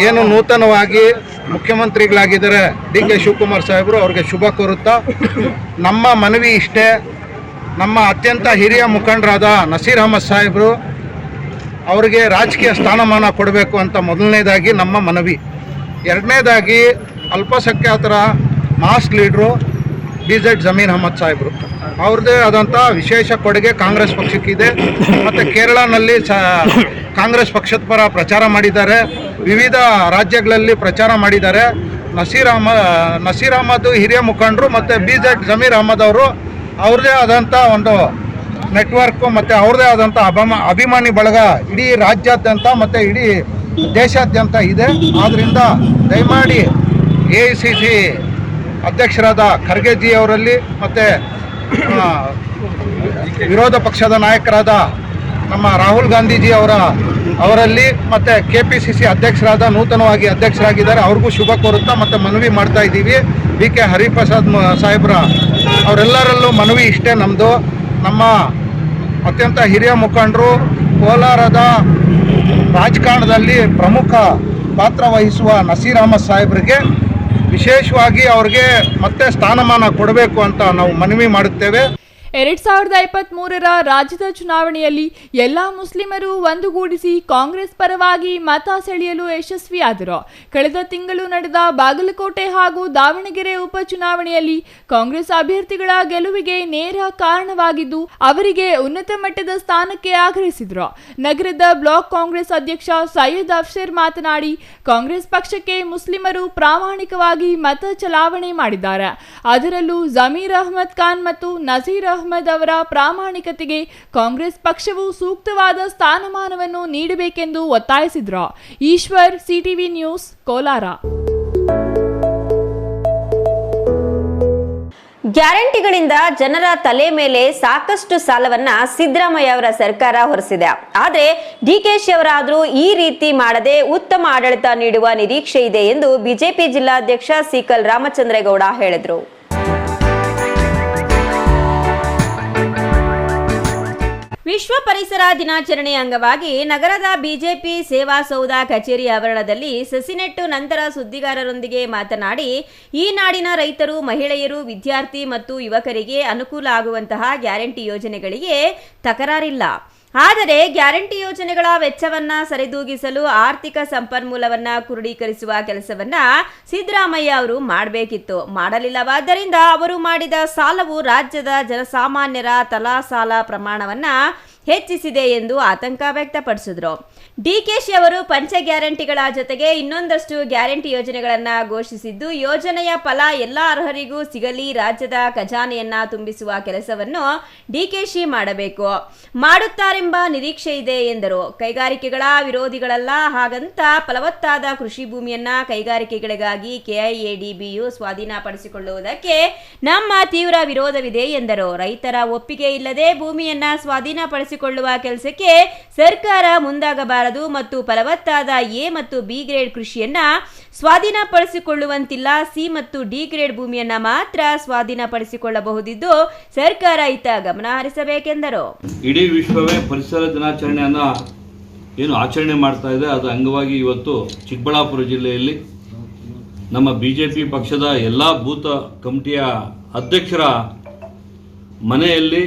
ಏನು ನೂತನವಾಗಿ ಮುಖ್ಯಮಂತ್ರಿಗಳಾಗಿದ್ದಾರೆ ಡಿ.ಕೆ. ಶಿವಕುಮಾರ್ ಸಾಹೇಬರು, ಅವ್ರಿಗೆ ಶುಭ ಕೋರುತ್ತಾ ನಮ್ಮ ಮನವಿ ಇಷ್ಟೇ. ನಮ್ಮ ಅತ್ಯಂತ ಹಿರಿಯ ಮುಖಂಡರಾದ ನಸೀರ್ ಅಹಮದ್ ಸಾಹೇಬರು ಅವರಿಗೆ ರಾಜಕೀಯ ಸ್ಥಾನಮಾನ ಕೊಡಬೇಕು ಅಂತ ಮೊದಲನೇದಾಗಿ ನಮ್ಮ ಮನವಿ. ಎರಡನೇದಾಗಿ ಅಲ್ಪಸಂಖ್ಯಾತರ ಮಾಸ್ ಲೀಡ್ರು ಬಿಜೆಡ್ ಜಮೀರ್ ಅಹಮದ್ ಸಾಹೇಬರು, ಅವ್ರದ್ದೇ ಆದಂಥ ವಿಶೇಷ ಕೊಡುಗೆ ಕಾಂಗ್ರೆಸ್ ಪಕ್ಷಕ್ಕಿದೆ. ಮತ್ತು ಕೇರಳನಲ್ಲಿ ಕಾಂಗ್ರೆಸ್ ಪಕ್ಷದ ಪರ ಪ್ರಚಾರ ಮಾಡಿದ್ದಾರೆ, ವಿವಿಧ ರಾಜ್ಯಗಳಲ್ಲಿ ಪ್ರಚಾರ ಮಾಡಿದ್ದಾರೆ. ನಸೀರ್ ಅಹಮದ್ ಹಿರಿಯ ಮುಖಂಡರು ಮತ್ತು ಬಿಜೆಡ್ ಜಮೀರ್ ಅಹಮದ್ ಅವರು ಅವ್ರದ್ದೇ ಆದಂಥ ಒಂದು ನೆಟ್ವರ್ಕು ಮತ್ತು ಅವ್ರದ್ದೇ ಆದಂಥ ಅಭಿಮಾನಿ ಬಳಗ ಇಡೀ ರಾಜ್ಯಾದ್ಯಂತ ಮತ್ತು ಇಡೀ ದೇಶಾದ್ಯಂತ ಇದೆ. ಆದ್ದರಿಂದ ದಯಮಾಡಿ AICC ಅಧ್ಯಕ್ಷರಾದ ಖರ್ಗೆಜಿ ಅವರಲ್ಲಿ ಮತ್ತು ವಿರೋಧ ಪಕ್ಷದ ನಾಯಕರಾದ ನಮ್ಮ ರಾಹುಲ್ ಗಾಂಧೀಜಿ ಅವರಲ್ಲಿ ಮತ್ತು KPCC ಅಧ್ಯಕ್ಷರಾದ ನೂತನವಾಗಿ ಅಧ್ಯಕ್ಷರಾಗಿದ್ದಾರೆ, ಅವ್ರಿಗೂ ಶುಭ ಕೋರುತ್ತಾ ಮತ್ತು ಮನವಿ ಮಾಡ್ತಾ ಇದ್ದೀವಿ. BK ಹರಿಪ್ರಸಾದ್ ಸಾಹೇಬ್ರ ಅವರೆಲ್ಲರಲ್ಲೂ ಮನವಿ ಇಷ್ಟೇ ನಮ್ಮದು. ನಮ್ಮ ಅತ್ಯಂತ ಹಿರಿಯ ಮುಖಂಡರು ಕೋಲಾರದ ರಾಜಕಾರಣದಲ್ಲಿ ಪ್ರಮುಖ ಪಾತ್ರ ವಹಿಸುವ ನಸೀರ್ ಅಹಮದ್ ಸಾಹೇಬ್ರಿಗೆ ವಿಶೇಷವಾಗಿ ಅವ್ರಿಗೆ ಮತ್ತೆ ಸ್ಥಾನಮಾನ ಕೊಡಬೇಕು ಅಂತ ನಾವು ಮನವಿ ಮಾಡುತ್ತೇವೆ. 2023ರ ರಾಜ್ಯದ ಚುನಾವಣೆಯಲ್ಲಿ ಎಲ್ಲಾ ಮುಸ್ಲಿಮರು ಒಂದುಗೂಡಿಸಿ ಕಾಂಗ್ರೆಸ್ ಪರವಾಗಿ ಮತ ಸೆಳೆಯಲು ಯಶಸ್ವಿಯಾದರು. ಕಳೆದ ತಿಂಗಳು ನಡೆದ ಬಾಗಲಕೋಟೆ ಹಾಗೂ ದಾವಣಗೆರೆ ಉಪಚುನಾವಣೆಯಲ್ಲಿ ಕಾಂಗ್ರೆಸ್ ಅಭ್ಯರ್ಥಿಗಳ ಗೆಲುವಿಗೆ ನೇರ ಕಾರಣವಾಗಿದ್ದು ಅವರಿಗೆ ಉನ್ನತ ಮಟ್ಟದ ಸ್ಥಾನಕ್ಕೆ ಆಗ್ರಹಿಸಿದರು. ನಗರದ ಬ್ಲಾಕ್ ಕಾಂಗ್ರೆಸ್ ಅಧ್ಯಕ್ಷ ಸೈಯದ್ ಅಫ್ಸರ್ ಮಾತನಾಡಿ, ಕಾಂಗ್ರೆಸ್ ಪಕ್ಷಕ್ಕೆ ಮುಸ್ಲಿಮರು ಪ್ರಾಮಾಣಿಕವಾಗಿ ಮತ ಚಲಾವಣೆ ಮಾಡಿದ್ದಾರೆ. ಅದರಲ್ಲೂ ಜಮೀರ್ ಅಹ್ಮದ್ ಖಾನ್ ಮತ್ತು ನಜೀರ್ ಅಹ್ಮದ್ ಅವರ ಪ್ರಾಮಾಣಿಕತೆಗೆ ಕಾಂಗ್ರೆಸ್ ಪಕ್ಷವು ಸೂಕ್ತವಾದ ಸ್ಥಾನಮಾನವನ್ನು ನೀಡಬೇಕೆಂದು ಒತ್ತಾಯಿಸಿದರು. Eshwar, CTV news, Kolar. ಗ್ಯಾರಂಟಿಗಳಿಂದ ಜನರ ತಲೆ ಮೇಲೆ ಸಾಕಷ್ಟು ಸಾಲವನ್ನ ಸಿದ್ದರಾಮಯ್ಯ ಅವರ ಸರ್ಕಾರ ಹೊರಿಸಿದೆ. ಆದರೆ ಡಿಕೆಶಿ ಅವರಾದರೂ ಈ ರೀತಿ ಮಾಡದೆ ಉತ್ತಮ ಆಡಳಿತ ನೀಡುವ ನಿರೀಕ್ಷೆ ಇದೆ ಎಂದು ಬಿಜೆಪಿ ಜಿಲ್ಲಾಧ್ಯಕ್ಷ ಸಿಕಲ್ ರಾಮಚಂದ್ರೇಗೌಡ ಹೇಳಿದರು. ವಿಶ್ವ ಪರಿಸರ ದಿನಾಚರಣೆ ಅಂಗವಾಗಿ ನಗರದ ಬಿಜೆಪಿ ಸೇವಾ ಸೌಧ ಕಚೇರಿ ಆವರಣದಲ್ಲಿ ಸಸಿ ನೆಟ್ಟು ನಂತರ ಸುದ್ದಿಗಾರರೊಂದಿಗೆ ಮಾತನಾಡಿ ಈ ನಾಡಿನ ರೈತರು, ಮಹಿಳೆಯರು, ವಿದ್ಯಾರ್ಥಿ ಮತ್ತು ಯುವಕರಿಗೆ ಅನುಕೂಲ ಆಗುವಂತಹ ಗ್ಯಾರಂಟಿ ಯೋಜನೆಗಳಿಗೆ ತಕರಾರಿಲ್ಲ. ಆದರೆ ಗ್ಯಾರಂಟಿ ಯೋಜನೆಗಳ ವೆಚ್ಚವನ್ನ ಸರಿದೂಗಿಸಲು ಆರ್ಥಿಕ ಸಂಪನ್ಮೂಲವನ್ನ ಕ್ರೋಢೀಕರಿಸುವ ಕೆಲಸವನ್ನ ಸಿದ್ದರಾಮಯ್ಯ ಅವರು ಮಾಡಬೇಕಿತ್ತು, ಮಾಡಲಿಲ್ಲವಾದ್ದರಿಂದ ಅವರು ಮಾಡಿದ ಸಾಲವು ರಾಜ್ಯದ ಜನಸಾಮಾನ್ಯರ ತಲಾ ಸಾಲ ಪ್ರಮಾಣವನ್ನ ಹೆಚ್ಚಿಸಿದೆ ಎಂದು ಆತಂಕ ವ್ಯಕ್ತಪಡಿಸಿದರು. ಡಿಕೆಶಿ ಅವರು ಪಂಚ ಗ್ಯಾರಂಟಿಗಳ ಜೊತೆಗೆ ಇನ್ನೊಂದಷ್ಟು ಗ್ಯಾರಂಟಿ ಯೋಜನೆಗಳನ್ನು ಘೋಷಿಸಿದ್ದು, ಯೋಜನೆಯ ಫಲ ಎಲ್ಲ ಅರ್ಹರಿಗೂ ಸಿಗಲಿ, ರಾಜ್ಯದ ಖಜಾನೆಯನ್ನ ತುಂಬಿಸುವ ಕೆಲಸವನ್ನು ಡಿಕೆಶಿ ಮಾಡಬೇಕು, ಮಾಡುತ್ತಾರೆಂಬ ನಿರೀಕ್ಷೆ ಇದೆ ಎಂದರು. ಕೈಗಾರಿಕೆಗಳ ವಿರೋಧಿಗಳಲ್ಲ, ಹಾಗಂತ ಫಲವತ್ತಾದ ಕೃಷಿ ಭೂಮಿಯನ್ನ ಕೈಗಾರಿಕೆಗಳಿಗಾಗಿ ಕೆಐಎಡಿಬಿಯು ಸ್ವಾಧೀನಪಡಿಸಿಕೊಳ್ಳುವುದಕ್ಕೆ ನಮ್ಮ ತೀವ್ರ ವಿರೋಧವಿದೆ ಎಂದರು. ರೈತರ ಒಪ್ಪಿಗೆ ಇಲ್ಲದೆ ಭೂಮಿಯನ್ನ ಸ್ವಾಧೀನಪಡಿಸಿಕೊಳ್ಳುವ ಕೆಲಸಕ್ಕೆ ಸರ್ಕಾರ ಮುಂದಾಗಬಾರದು ಮತ್ತು ಫಲವತ್ತಾದ ಎ ಮತ್ತು ಬಿ ಗ್ರೇಡ್ ಕೃಷಿಯನ್ನ ಸ್ವಾಧೀನಪಡಿಸಿಕೊಳ್ಳುವಂತಿಲ್ಲ. ಸಿ ಮತ್ತು ಡಿ ಗ್ರೇಡ್ ಭೂಮಿಯನ್ನ ಮಾತ್ರ ಸ್ವಾಧೀನಪಡಿಸಿಕೊಳ್ಳಬಹುದಿದ್ದು ಸರ್ಕಾರ ಇತ್ತ ಗಮನ ಹರಿಸಬೇಕೆಂದರು. ಇಡೀ ವಿಶ್ವವೇ ಪರಿಸರ ದಿನಾಚರಣೆಯನ್ನ ಏನು ಆಚರಣೆ ಮಾಡ್ತಾ ಇದೆ, ಅದರ ಅಂಗವಾಗಿ ಇವತ್ತು ಚಿಕ್ಕಬಳ್ಳಾಪುರ ಜಿಲ್ಲೆಯಲ್ಲಿ ನಮ್ಮ ಬಿಜೆಪಿ ಪಕ್ಷದ ಎಲ್ಲ ಬೂತ್ ಕಮಿಟಿಯ ಅಧ್ಯಕ್ಷರ ಮನೆಯಲ್ಲಿ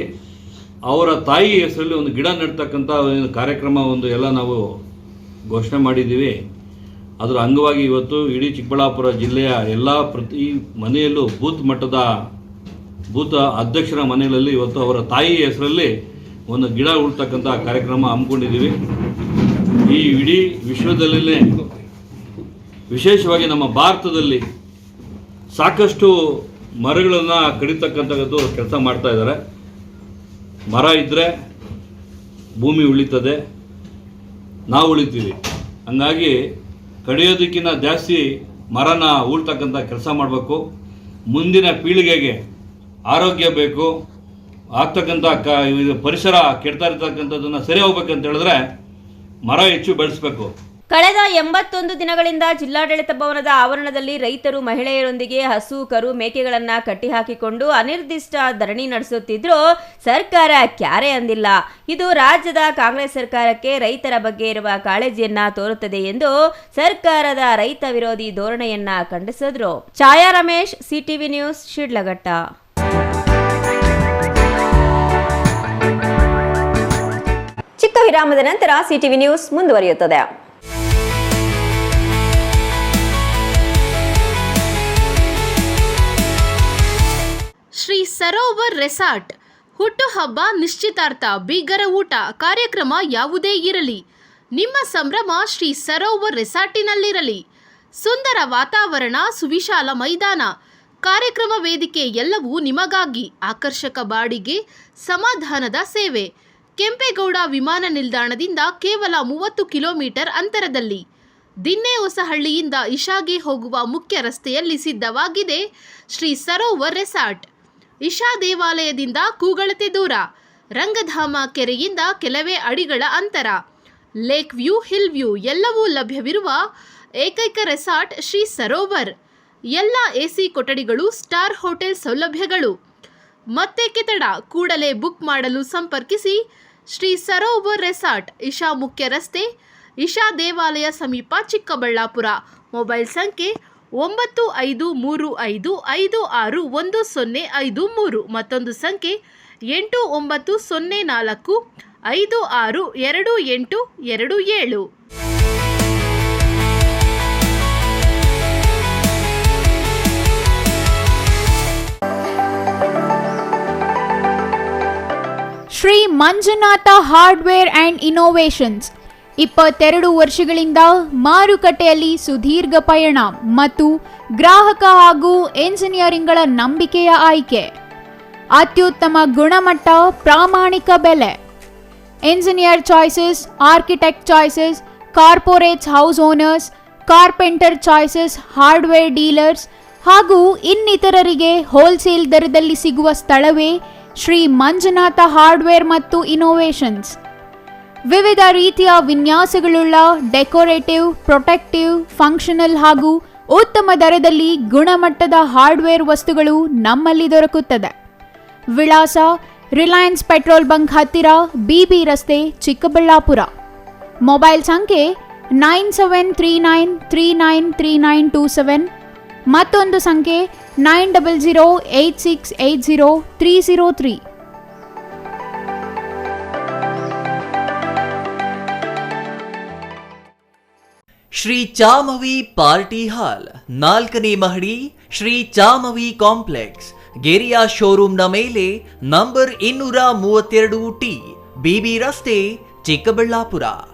ಅವರ ತಾಯಿ ಹೆಸರಲ್ಲಿ ಒಂದು ಗಿಡ ನೆಡ್ತಕ್ಕಂಥ ಕಾರ್ಯಕ್ರಮ ಎಲ್ಲ ನಾವು ಘೋಷಣೆ ಮಾಡಿದ್ದೀವಿ. ಅದರ ಅಂಗವಾಗಿ ಇವತ್ತು ಇಡೀ ಚಿಕ್ಕಬಳ್ಳಾಪುರ ಜಿಲ್ಲೆಯ ಎಲ್ಲ ಪ್ರತಿ ಮನೆಯಲ್ಲೂ ಬೂತ್ ಅಧ್ಯಕ್ಷರ ಮನೆಯಲ್ಲಿ ಇವತ್ತು ಅವರ ತಾಯಿ ಹೆಸರಲ್ಲಿ ಒಂದು ಗಿಡ ಉಳ್ತಕ್ಕಂಥ ಕಾರ್ಯಕ್ರಮ ಹಮ್ಮಿಕೊಂಡಿದ್ದೀವಿ. ಈ ಇಡೀ ವಿಶ್ವದಲ್ಲೇ ವಿಶೇಷವಾಗಿ ನಮ್ಮ ಭಾರತದಲ್ಲಿ ಸಾಕಷ್ಟು ಮರಗಳನ್ನು ಕಡಿತಕ್ಕಂಥದ್ದು ಕೆಲಸ ಮಾಡ್ತಾ ಇದ್ದಾರೆ. ಮರ ಇದ್ದರೆ ಭೂಮಿ ಉಳಿತದೆ, ನಾವು ಉಳಿತೀವಿ. ಹಂಗಾಗಿ ಕಡಿಯೋದಕ್ಕಿಂತ ಜಾಸ್ತಿ ಮರನ ಉಳ್ತಕ್ಕಂಥ ಕೆಲಸ ಮಾಡಬೇಕು. ಮುಂದಿನ ಪೀಳಿಗೆಗೆ ಆರೋಗ್ಯ ಬೇಕು, ಆಗ್ತಕ್ಕಂಥ ಪರಿಸರ ಕೆಡ್ತಾ ಇರ್ತಕ್ಕಂಥದ್ದನ್ನು ಸರಿ ಹೋಗ್ಬೇಕಂತ ಹೇಳಿದ್ರೆ ಮರ ಹೆಚ್ಚು ಬೆಳೆಸಬೇಕು. ಕಳೆದ 81 ದಿನಗಳಿಂದ ಜಿಲ್ಲಾಡಳಿತ ಭವನದ ಆವರಣದಲ್ಲಿ ರೈತರು ಮಹಿಳೆಯರೊಂದಿಗೆ ಹಸು, ಕರು, ಮೇಕೆಗಳನ್ನು ಕಟ್ಟಿಹಾಕಿಕೊಂಡು ಅನಿರ್ದಿಷ್ಟ ಧರಣಿ ನಡೆಸುತ್ತಿದ್ರೂ ಸರ್ಕಾರ ಕ್ಯಾರೆ ಅಂದಿಲ್ಲ. ಇದು ರಾಜ್ಯದ ಕಾಂಗ್ರೆಸ್ ಸರ್ಕಾರಕ್ಕೆ ರೈತರ ಬಗ್ಗೆ ಇರುವ ಕಾಳಜಿಯನ್ನ ತೋರುತ್ತದೆ ಎಂದು ಸರ್ಕಾರದ ರೈತ ವಿರೋಧಿ ಧೋರಣೆಯನ್ನ ಖಂಡಿಸಿದ್ರು. ಛಾಯಾ ರಮೇಶ್, ಸಿಟಿವಿ ನ್ಯೂಸ್, ಶಿಡ್ಲಘಟ್ಟ. ಚಿಕ್ಕ ವಿರಾಮದ ನಂತರ ಸಿಟಿವಿ ನ್ಯೂಸ್ ಮುಂದುವರಿಯುತ್ತದೆ. ಶ್ರೀ ಸರೋವರ್ ರೆಸಾರ್ಟ್ ಹುಟ್ಟುಹಬ್ಬ, ನಿಶ್ಚಿತಾರ್ಥ, ಬೀಗರ ಊಟ, ಕಾರ್ಯಕ್ರಮ ಯಾವುದೇ ಇರಲಿ, ನಿಮ್ಮ ಸಂಭ್ರಮ ಶ್ರೀ ಸರೋವರ್ ರೆಸಾರ್ಟಿನಲ್ಲಿರಲಿ. ಸುಂದರ ವಾತಾವರಣ, ಸುವಿಶಾಲ ಮೈದಾನ, ಕಾರ್ಯಕ್ರಮ ವೇದಿಕೆ ಎಲ್ಲವೂ ನಿಮಗಾಗಿ. ಆಕರ್ಷಕ ಬಾಡಿಗೆ, ಸಮಾಧಾನದ ಸೇವೆ. ಕೆಂಪೇಗೌಡ ವಿಮಾನ ನಿಲ್ದಾಣದಿಂದ ಕೇವಲ 30 ಕಿಲೋಮೀಟರ್ ಅಂತರದಲ್ಲಿ. ದಿನ್ನೆ ಹೊಸಹಳ್ಳಿಯಿಂದ ಇಶಾಗೆ ಹೋಗುವ ಮುಖ್ಯ ರಸ್ತೆಯಲ್ಲಿ ಸಿದ್ಧವಾಗಿದೆ ಶ್ರೀ ಸರೋವರ್ ರೆಸಾರ್ಟ್. ಇಶಾ ದೇವಾಲಯದಿಂದ ಕೂಗಳತೆ ದೂರ, ರಂಗಧಾಮ ಕೆರೆಯಿಂದ ಕೆಲವೇ ಅಡಿಗಳ ಅಂತರ, ಲೇಕ್ ವ್ಯೂ, ಹಿಲ್ ವ್ಯೂ ಎಲ್ಲವೂ ಲಭ್ಯವಿರುವ ಏಕೈಕ ರೆಸಾರ್ಟ್ ಶ್ರೀ ಸರೋವರ್. ಎಲ್ಲ ಎಸಿ ಕೊಠಡಿಗಳು, ಸ್ಟಾರ್ ಹೋಟೆಲ್ ಸೌಲಭ್ಯಗಳು. ಮತ್ತೆ ತಡ, ಕೂಡಲೇ ಬುಕ್ ಮಾಡಲು ಸಂಪರ್ಕಿಸಿ. ಶ್ರೀ ಸರೋವರ್ ರೆಸಾರ್ಟ್, ಇಶಾ ಮುಖ್ಯ ರಸ್ತೆ, ಇಶಾ ದೇವಾಲಯ ಸಮೀಪ, ಚಿಕ್ಕಬಳ್ಳಾಪುರ. ಮೊಬೈಲ್ ಸಂಖ್ಯೆ 9535561053, ಮತ್ತೊಂದು ಸಂಖ್ಯೆ 8904562827. Shri Manjunatha hardware and innovations 22 ವರ್ಷಗಳಿಂದ ಮಾರುಕಟ್ಟೆಯಲ್ಲಿ ಸುದೀರ್ಘ ಪಯಣ ಮತ್ತು ಗ್ರಾಹಕ ಹಾಗೂ ಎಂಜಿನಿಯರಿಂಗ್ಗಳ ನಂಬಿಕೆಯ ಆಯ್ಕೆ. ಅತ್ಯುತ್ತಮ ಗುಣಮಟ್ಟ, ಪ್ರಾಮಾಣಿಕ ಬೆಲೆ. Engineer choices, architect choices, corporates, house owners, carpenter choices, hardware dealers ಹಾಗೂ ಇನ್ನಿತರರಿಗೆ ಹೋಲ್ಸೇಲ್ ದರದಲ್ಲಿ ಸಿಗುವ ಸ್ಥಳವೇ ಶ್ರೀ ಮಂಜುನಾಥ ಹಾರ್ಡ್ವೇರ್ ಮತ್ತು ಇನ್ನೋವೇಷನ್ಸ್. ವಿವಿಧ ರೀತಿಯ ವಿನ್ಯಾಸಗಳುಳ್ಳ ಡೆಕೋರೇಟಿವ್, ಪ್ರೊಟೆಕ್ಟಿವ್, ಫಂಕ್ಷನಲ್ ಹಾಗೂ ಉತ್ತಮ ದರದಲ್ಲಿ ಗುಣಮಟ್ಟದ ಹಾರ್ಡ್ವೇರ್ ವಸ್ತುಗಳು ನಮ್ಮಲ್ಲಿ ದೊರಕುತ್ತದೆ. ವಿಳಾಸ ರಿಲಯನ್ಸ್ ಪೆಟ್ರೋಲ್ ಬಂಕ್ ಹತ್ತಿರ ಬಿಬಿ ರಸ್ತೆ, ಚಿಕ್ಕಬಳ್ಳಾಪುರ. ಮೊಬೈಲ್ ಸಂಖ್ಯೆ 9739393927, ಮತ್ತೊಂದು ಸಂಖ್ಯೆ 9008680303. ಶ್ರೀ ಚಾಮವಿ ಪಾರ್ಟಿ ಹಾಲ್, 4ನೇ ಮಹಡಿ, ಶ್ರೀ ಚಾಮವಿ ಕಾಂಪ್ಲೆಕ್ಸ್, ಗೆರಿಯಾ ಶೋರೂಮ್ನ ಮೇಲೆ, ನಂಬರ್ 232T, ಬಿಬಿ ರಸ್ತೆ, ಚಿಕ್ಕಬಳ್ಳಾಪುರ.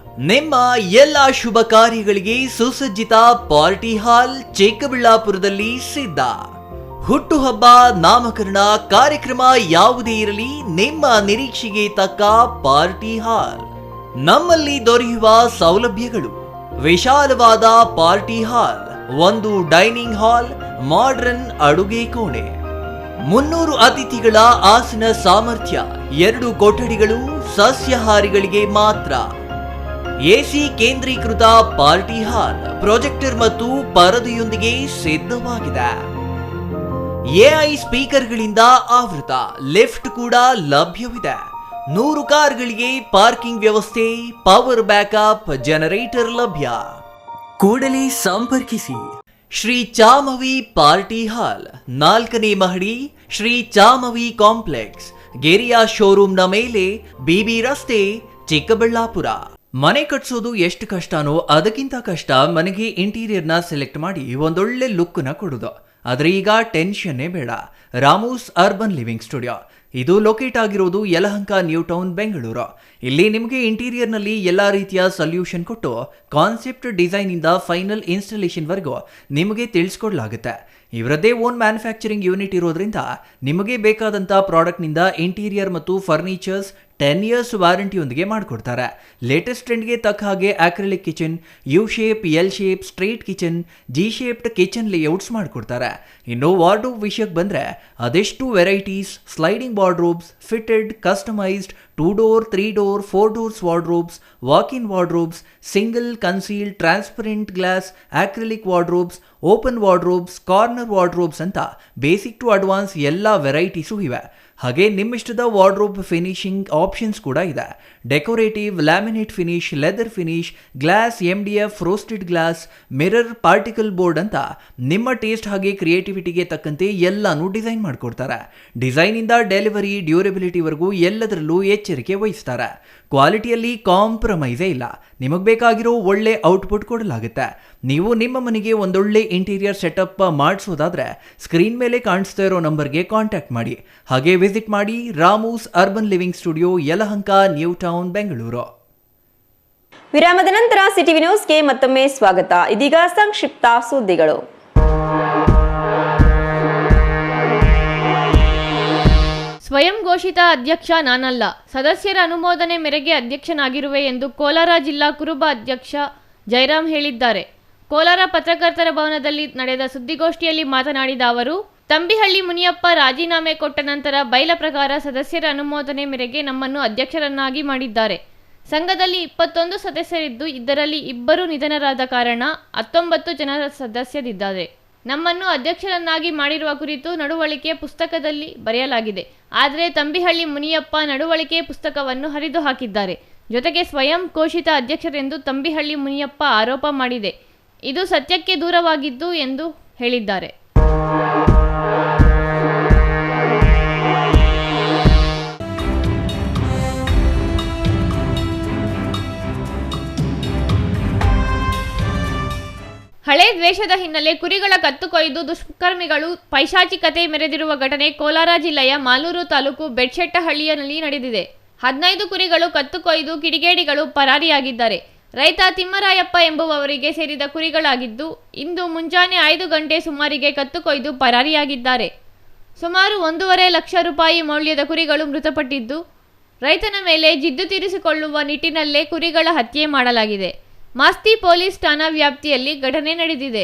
ನಿಮ್ಮ ಎಲ್ಲ ಶುಭ ಕಾರ್ಯಗಳಿಗೆ ಸುಸಜ್ಜಿತ ಪಾರ್ಟಿ ಹಾಲ್ ಚಿಕ್ಕಬಳ್ಳಾಪುರದಲ್ಲಿ ಸಿದ್ಧ. ಹುಟ್ಟುಹಬ್ಬ, ನಾಮಕರಣ, ಕಾರ್ಯಕ್ರಮ ಯಾವುದೇ ಇರಲಿ, ನಿಮ್ಮ ನಿರೀಕ್ಷೆಗೆ ತಕ್ಕ ಪಾರ್ಟಿ ಹಾಲ್. ನಮ್ಮಲ್ಲಿ ದೊರೆಯುವ ಸೌಲಭ್ಯಗಳು: ವಿಶಾಲವಾದ party hall, 1 dining hall, modern ಅಡುಗೆ ಕೋಣೆ, 300 ಅತಿಥಿಗಳ ಆಸನ ಸಾಮರ್ಥ್ಯ, 2 ಕೊಠಡಿಗಳು ಸಸ್ಯಾಹಾರಿಗಳಿಗೆ ಮಾತ್ರ, ಎಸಿ ಕೇಂದ್ರೀಕೃತ ಪಾರ್ಟಿ ಹಾಲ್, ಪ್ರೊಜೆಕ್ಟರ್ ಮತ್ತು ಪರದೆಯೊಂದಿಗೆ ಸಿದ್ಧವಾಗಿದೆ. ಎಐ ಸ್ಪೀಕರ್ಗಳಿಂದ ಆವೃತ, ಲಿಫ್ಟ್ ಕೂಡ ಲಭ್ಯವಿದೆ. 100 ಕಾರ್ಗಳಿಗೆ ಪಾರ್ಕಿಂಗ್ ವ್ಯವಸ್ಥೆ, ಪವರ್ ಬ್ಯಾಕಪ್, ಜನರೇಟರ್ ಲಭ್ಯ. ಕೂಡಲೇ ಸಂಪರ್ಕಿಸಿ. ಶ್ರೀ ಚಾಮವಿ ಪಾರ್ಟಿ ಹಾಲ್, 4ನೇ ಮಹಡಿ, ಶ್ರೀ ಚಾಮವಿ ಕಾಂಪ್ಲೆಕ್ಸ್, ಗೆರಿಯಾ ಶೋರೂಮ್ನ ಮೇಲೆ, ಬಿಬಿ ರಸ್ತೆ, ಚಿಕ್ಕಬಳ್ಳಾಪುರ. ಮನೆ ಕಟ್ಸೋದು ಎಷ್ಟು ಕಷ್ಟನೋ ಅದಕ್ಕಿಂತ ಕಷ್ಟ ಮನೆಗೆ ಇಂಟೀರಿಯರ್ನ ಸೆಲೆಕ್ಟ್ ಮಾಡಿ ಒಂದೊಳ್ಳೆ ಲುಕ್ನ ಕೊಡೋದು. ಆದರೆ ಈಗ ಟೆನ್ಷನ್ನೇ ಬೇಡ. ರಾಮೂಸ್ ಅರ್ಬನ್ ಲಿವಿಂಗ್ ಸ್ಟುಡಿಯೋ, ಇದು ಲೊಕೇಟ್ ಆಗಿರೋದು ಯಲಹಂಕ ನ್ಯೂ ಟೌನ್, ಬೆಂಗಳೂರು. ಇಲ್ಲಿ ನಿಮಗೆ ಇಂಟೀರಿಯರ್ನಲ್ಲಿ ಎಲ್ಲ ರೀತಿಯ ಸೊಲ್ಯೂಷನ್ ಕೊಟ್ಟು ಕಾನ್ಸೆಪ್ಟ್ ಡಿಸೈನ್ ಇಂದ ಫೈನಲ್ ಇನ್ಸ್ಟಾಲೇಷನ್ ವರೆಗೂ ನಿಮಗೆ ತಿಳಿಸ್ಕೊಡ್ಲಾಗುತ್ತೆ. ಇವರದ್ದೇ ಓನ್ ಮ್ಯಾನುಫ್ಯಾಕ್ಚರಿಂಗ್ ಯೂನಿಟ್ ಇರೋದ್ರಿಂದ ನಿಮಗೆ ಬೇಕಾದಂಥ ಪ್ರಾಡಕ್ಟ್ನಿಂದ ಇಂಟೀರಿಯರ್ ಮತ್ತು ಫರ್ನಿಚರ್ಸ್ 10 years ವಾರಂಟಿಯೊಂದಿಗೆ ಮಾಡಿಕೊಡ್ತಾರೆ. ಲೇಟೆಸ್ಟ್ ಟ್ರೆಂಡ್ಗೆ ತಕ್ಕ ಹಾಗೆ acrylic kitchen, U shape, L shape, straight kitchen, G shaped kitchen layouts ಮಾಡಿಕೊಡ್ತಾರೆ. ಇನ್ನು ವಾರ್ಡ್ರೋಬ್ ವಿಷಯಕ್ಕೆ ಬಂದರೆ ಅದೆಷ್ಟು varieties, sliding wardrobes, fitted, customised, 2 door, 3 door, 4 doors wardrobes, walk-in wardrobes, single, conceal, transparent glass, acrylic wardrobes, open wardrobes, corner wardrobes ಅಂತ basic to advance ಎಲ್ಲ varieties ಇವೆ. ಹಾಗೆ ನಿಮ್ಮಿಷ್ಟದ wardrobe finishing options ಕೂಡ ಇದೆ. Decorative, laminate finish, leather finish, glass, MDF, roasted glass, mirror, particle board ಅಂತ ನಿಮ್ಮ taste ಹಾಗೆ ಕ್ರಿಯೇಟಿವಿಟಿಗೆ ತಕ್ಕಂತೆ ಎಲ್ಲಾನು ಡಿಸೈನ್ ಮಾಡಿಕೊಡ್ತಾರೆ. ಡಿಸೈನಿಂದ ಡೆಲಿವರಿ, ಡ್ಯೂರಬಿಲಿಟಿವರೆಗೂ ಎಲ್ಲದರಲ್ಲೂ ಎಚ್ಚರಿಕೆ ವಹಿಸ್ತಾರೆ. ಕ್ವಾಲಿಟಿಯಲ್ಲಿ ಕಾಂಪ್ರಮೈಸೇ ಇಲ್ಲ. ನಿಮಗೆ ಬೇಕಾಗಿರೋ ಒಳ್ಳೆ ಔಟ್ಪುಟ್ ಕೊಡಲಾಗುತ್ತೆ. ನೀವು ನಿಮ್ಮ ಮನೆಗೆ ಒಂದೊಳ್ಳೆ ಇಂಟೀರಿಯರ್ ಸೆಟಪ್ ಮಾಡಿಸೋದಾದ್ರೆ ಸ್ಕ್ರೀನ್ ಮೇಲೆ ಕಾಣಿಸ್ತಾ ಇರೋ ನಂಬರ್ಗೆ ಕಾಂಟ್ಯಾಕ್ಟ್ ಮಾಡಿ. ಹಾಗೆ ವಿಸಿಟ್ ಮಾಡಿ Ramu's urban living studio, Yelahanka new town, Bengaluru. ವಿರಾಮದ ನಂತರ ಸಿಟಿವಿ ನ್ಯೂಸ್ಗೆ ಮತ್ತೊಮ್ಮೆ ಸ್ವಾಗತ. ಇದೀಗ ಸಂಕ್ಷಿಪ್ತ ಸುದ್ದಿಗಳು. ಸ್ವಯಂ ಘೋಷಿತ ಅಧ್ಯಕ್ಷ ನಾನಲ್ಲ, ಸದಸ್ಯರ ಅನುಮೋದನೆ ಮೇರೆಗೆ ಅಧ್ಯಕ್ಷನಾಗಿರುವೆ ಎಂದು ಕೋಲಾರ ಜಿಲ್ಲಾ ಕುರುಬ ಅಧ್ಯಕ್ಷ ಜಯರಾಮ್ ಹೇಳಿದ್ದಾರೆ. ಕೋಲಾರ ಪತ್ರಕರ್ತರ ಭವನದಲ್ಲಿ ನಡೆದ ಸುದ್ದಿಗೋಷ್ಠಿಯಲ್ಲಿ ಮಾತನಾಡಿದ ಅವರು, ತಂಬಿಹಳ್ಳಿ ಮುನಿಯಪ್ಪ ರಾಜೀನಾಮೆ ಕೊಟ್ಟ ನಂತರ ಬೈಲ ಪ್ರಕಾರ ಸದಸ್ಯರ ಅನುಮೋದನೆ ಮೇರೆಗೆ ನಮ್ಮನ್ನು ಅಧ್ಯಕ್ಷರನ್ನಾಗಿ ಮಾಡಿದ್ದಾರೆ. ಸಂಘದಲ್ಲಿ 21 ಸದಸ್ಯರಿದ್ದು ಇದರಲ್ಲಿ 2 ನಿಧನರಾದ ಕಾರಣ 19 ಜನ ಸದಸ್ಯರಿದ್ದಾರೆ. ನಮ್ಮನ್ನು ಅಧ್ಯಕ್ಷರನ್ನಾಗಿ ಮಾಡಿರುವ ಕುರಿತು ನಡವಳಿಕೆ ಪುಸ್ತಕದಲ್ಲಿ ಬರೆಯಲಾಗಿದೆ. ಆದರೆ ತಂಬಿಹಳ್ಳಿ ಮುನಿಯಪ್ಪ ನಡವಳಿಕೆ ಪುಸ್ತಕವನ್ನು ಹರಿದು ಹಾಕಿದ್ದಾರೆ. ಜೊತೆಗೆ ಸ್ವಯಂ ಘೋಷಿತ ಅಧ್ಯಕ್ಷರೆಂದು ತಂಬಿಹಳ್ಳಿ ಮುನಿಯಪ್ಪ ಆರೋಪ ಮಾಡಿದೆ. ಇದು ಸತ್ಯಕ್ಕೆ ದೂರವಾಗಿದ್ದು ಎಂದು ಹೇಳಿದ್ದಾರೆ. ಹಳೆ ದ್ವೇಷದ ಹಿನ್ನೆಲೆ ಕುರಿಗಳ ಕತ್ತು ಕೊಯ್ದು ದುಷ್ಕರ್ಮಿಗಳು ಪೈಶಾಚಿಕತೆ ಮೆರೆದಿರುವ ಘಟನೆ ಕೋಲಾರ ಜಿಲ್ಲೆಯ ಮಾಲೂರು ತಾಲೂಕು ಬೆಡ್ಶೆಟ್ಟಹಳ್ಳಿಯಲ್ಲಿ ನಡೆದಿದೆ. 15 ಕುರಿಗಳು ಕತ್ತು ಕೊಯ್ದು ಕಿಡಿಗೇಡಿಗಳು ಪರಾರಿಯಾಗಿದ್ದಾರೆ. ರೈತ ತಿಮ್ಮರಾಯಪ್ಪ ಎಂಬುವವರಿಗೆ ಸೇರಿದ ಕುರಿಗಳಾಗಿದ್ದು, ಇಂದು ಮುಂಜಾನೆ 5 ಗಂಟೆ ಸುಮಾರಿಗೆ ಕತ್ತು ಕೊಯ್ದು ಪರಾರಿಯಾಗಿದ್ದಾರೆ. ಸುಮಾರು 1.5 ಲಕ್ಷ ರೂಪಾಯಿ ಮೌಲ್ಯದ ಕುರಿಗಳು ಮೃತಪಟ್ಟಿದ್ದು, ರೈತನ ಮೇಲೆ ಜಿದ್ದು ತೀರಿಸಿಕೊಳ್ಳುವ ನಿಟ್ಟಿನಲ್ಲೇ ಕುರಿಗಳ ಹತ್ಯೆ ಮಾಡಲಾಗಿದೆ. ಮಾಸ್ತಿ ಪೊಲೀಸ್ ಠಾಣಾ ವ್ಯಾಪ್ತಿಯಲ್ಲಿ ಘಟನೆ ನಡೆದಿದೆ.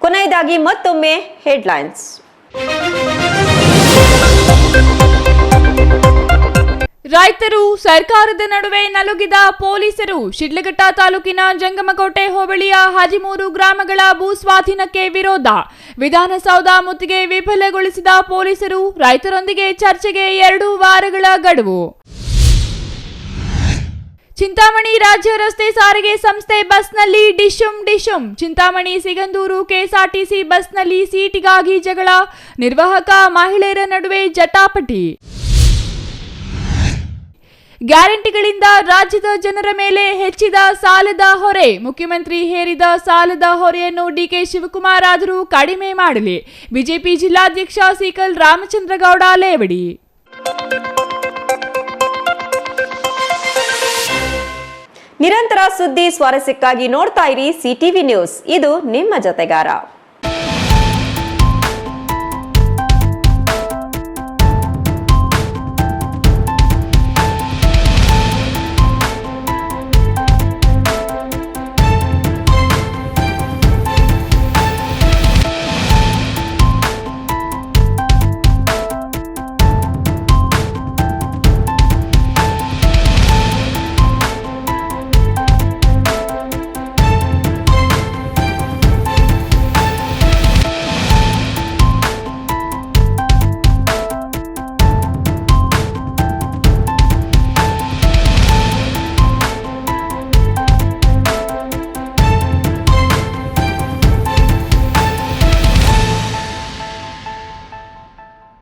ಕೊನೆಯದಾಗಿ ಮತ್ತೊಮ್ಮೆ ಹೆಡ್ಲೈನ್ಸ್. ರೈತರು ಸರ್ಕಾರದ ನಡುವೆ ನಲುಗಿದ ಪೊಲೀಸರು. ಶಿಡ್ಲಘಟ್ಟ ತಾಲೂಕಿನ ಜಂಗಮಕೋಟೆ ಹೋಬಳಿಯ 13 ಗ್ರಾಮಗಳ ಭೂ ಸ್ವಾಧೀನಕ್ಕೆ ವಿರೋಧ. ವಿಧಾನಸೌಧ ಮುತ್ತಿಗೆ ವಿಫಲಗೊಳಿಸಿದ ಪೊಲೀಸರು. ರೈತರೊಂದಿಗೆ ಚರ್ಚೆಗೆ 2 ವಾರಗಳ ಗಡುವು. ಚಿಂತಾಮಣಿ ರಾಜ್ಯ ರಸ್ತೆ ಸಾರಿಗೆ ಸಂಸ್ಥೆ ಬಸ್ನಲ್ಲಿ ಡಿಶುಂ. ಚಿಂತಾಮಣಿ ಸಿಗಂದೂರು ಕೆಎಸ್ಆರ್ಟಿಸಿ ಬಸ್ನಲ್ಲಿ ಸೀಟಿಗಾಗಿ ಜಗಳ. ನಿರ್ವಾಹಕ ಮಹಿಳೆಯರ ನಡುವೆ ಜಟಾಪಟಿ. ಗ್ಯಾರಂಟಿಗಳಿಂದ ರಾಜ್ಯದ ಜನರ ಮೇಲೆ ಹೆಚ್ಚಿದ ಸಾಲದ ಹೊರೆ. ಮುಖ್ಯಮಂತ್ರಿ ಹೇರಿದ ಸಾಲದ ಹೊರೆಯನ್ನು ಡಿಕೆ ಶಿವಕುಮಾರ್ ಆದರೂ ಕಡಿಮೆ ಮಾಡಲಿ. ಬಿಜೆಪಿ ಜಿಲ್ಲಾಧ್ಯಕ್ಷ ಸಿಕಲ್ ರಾಮಚಂದ್ರಗೌಡ ಲೇವಡಿ. ನಿರಂತರ ಸುದ್ದಿ ಸ್ವಾರಸ್ಯಕ್ಕಾಗಿ ನೋಡ್ತಾ ಇರಿ ಸಿಟಿವಿ ನ್ಯೂಸ್. ಇದು ನಿಮ್ಮ ಜೊತೆಗಾರ.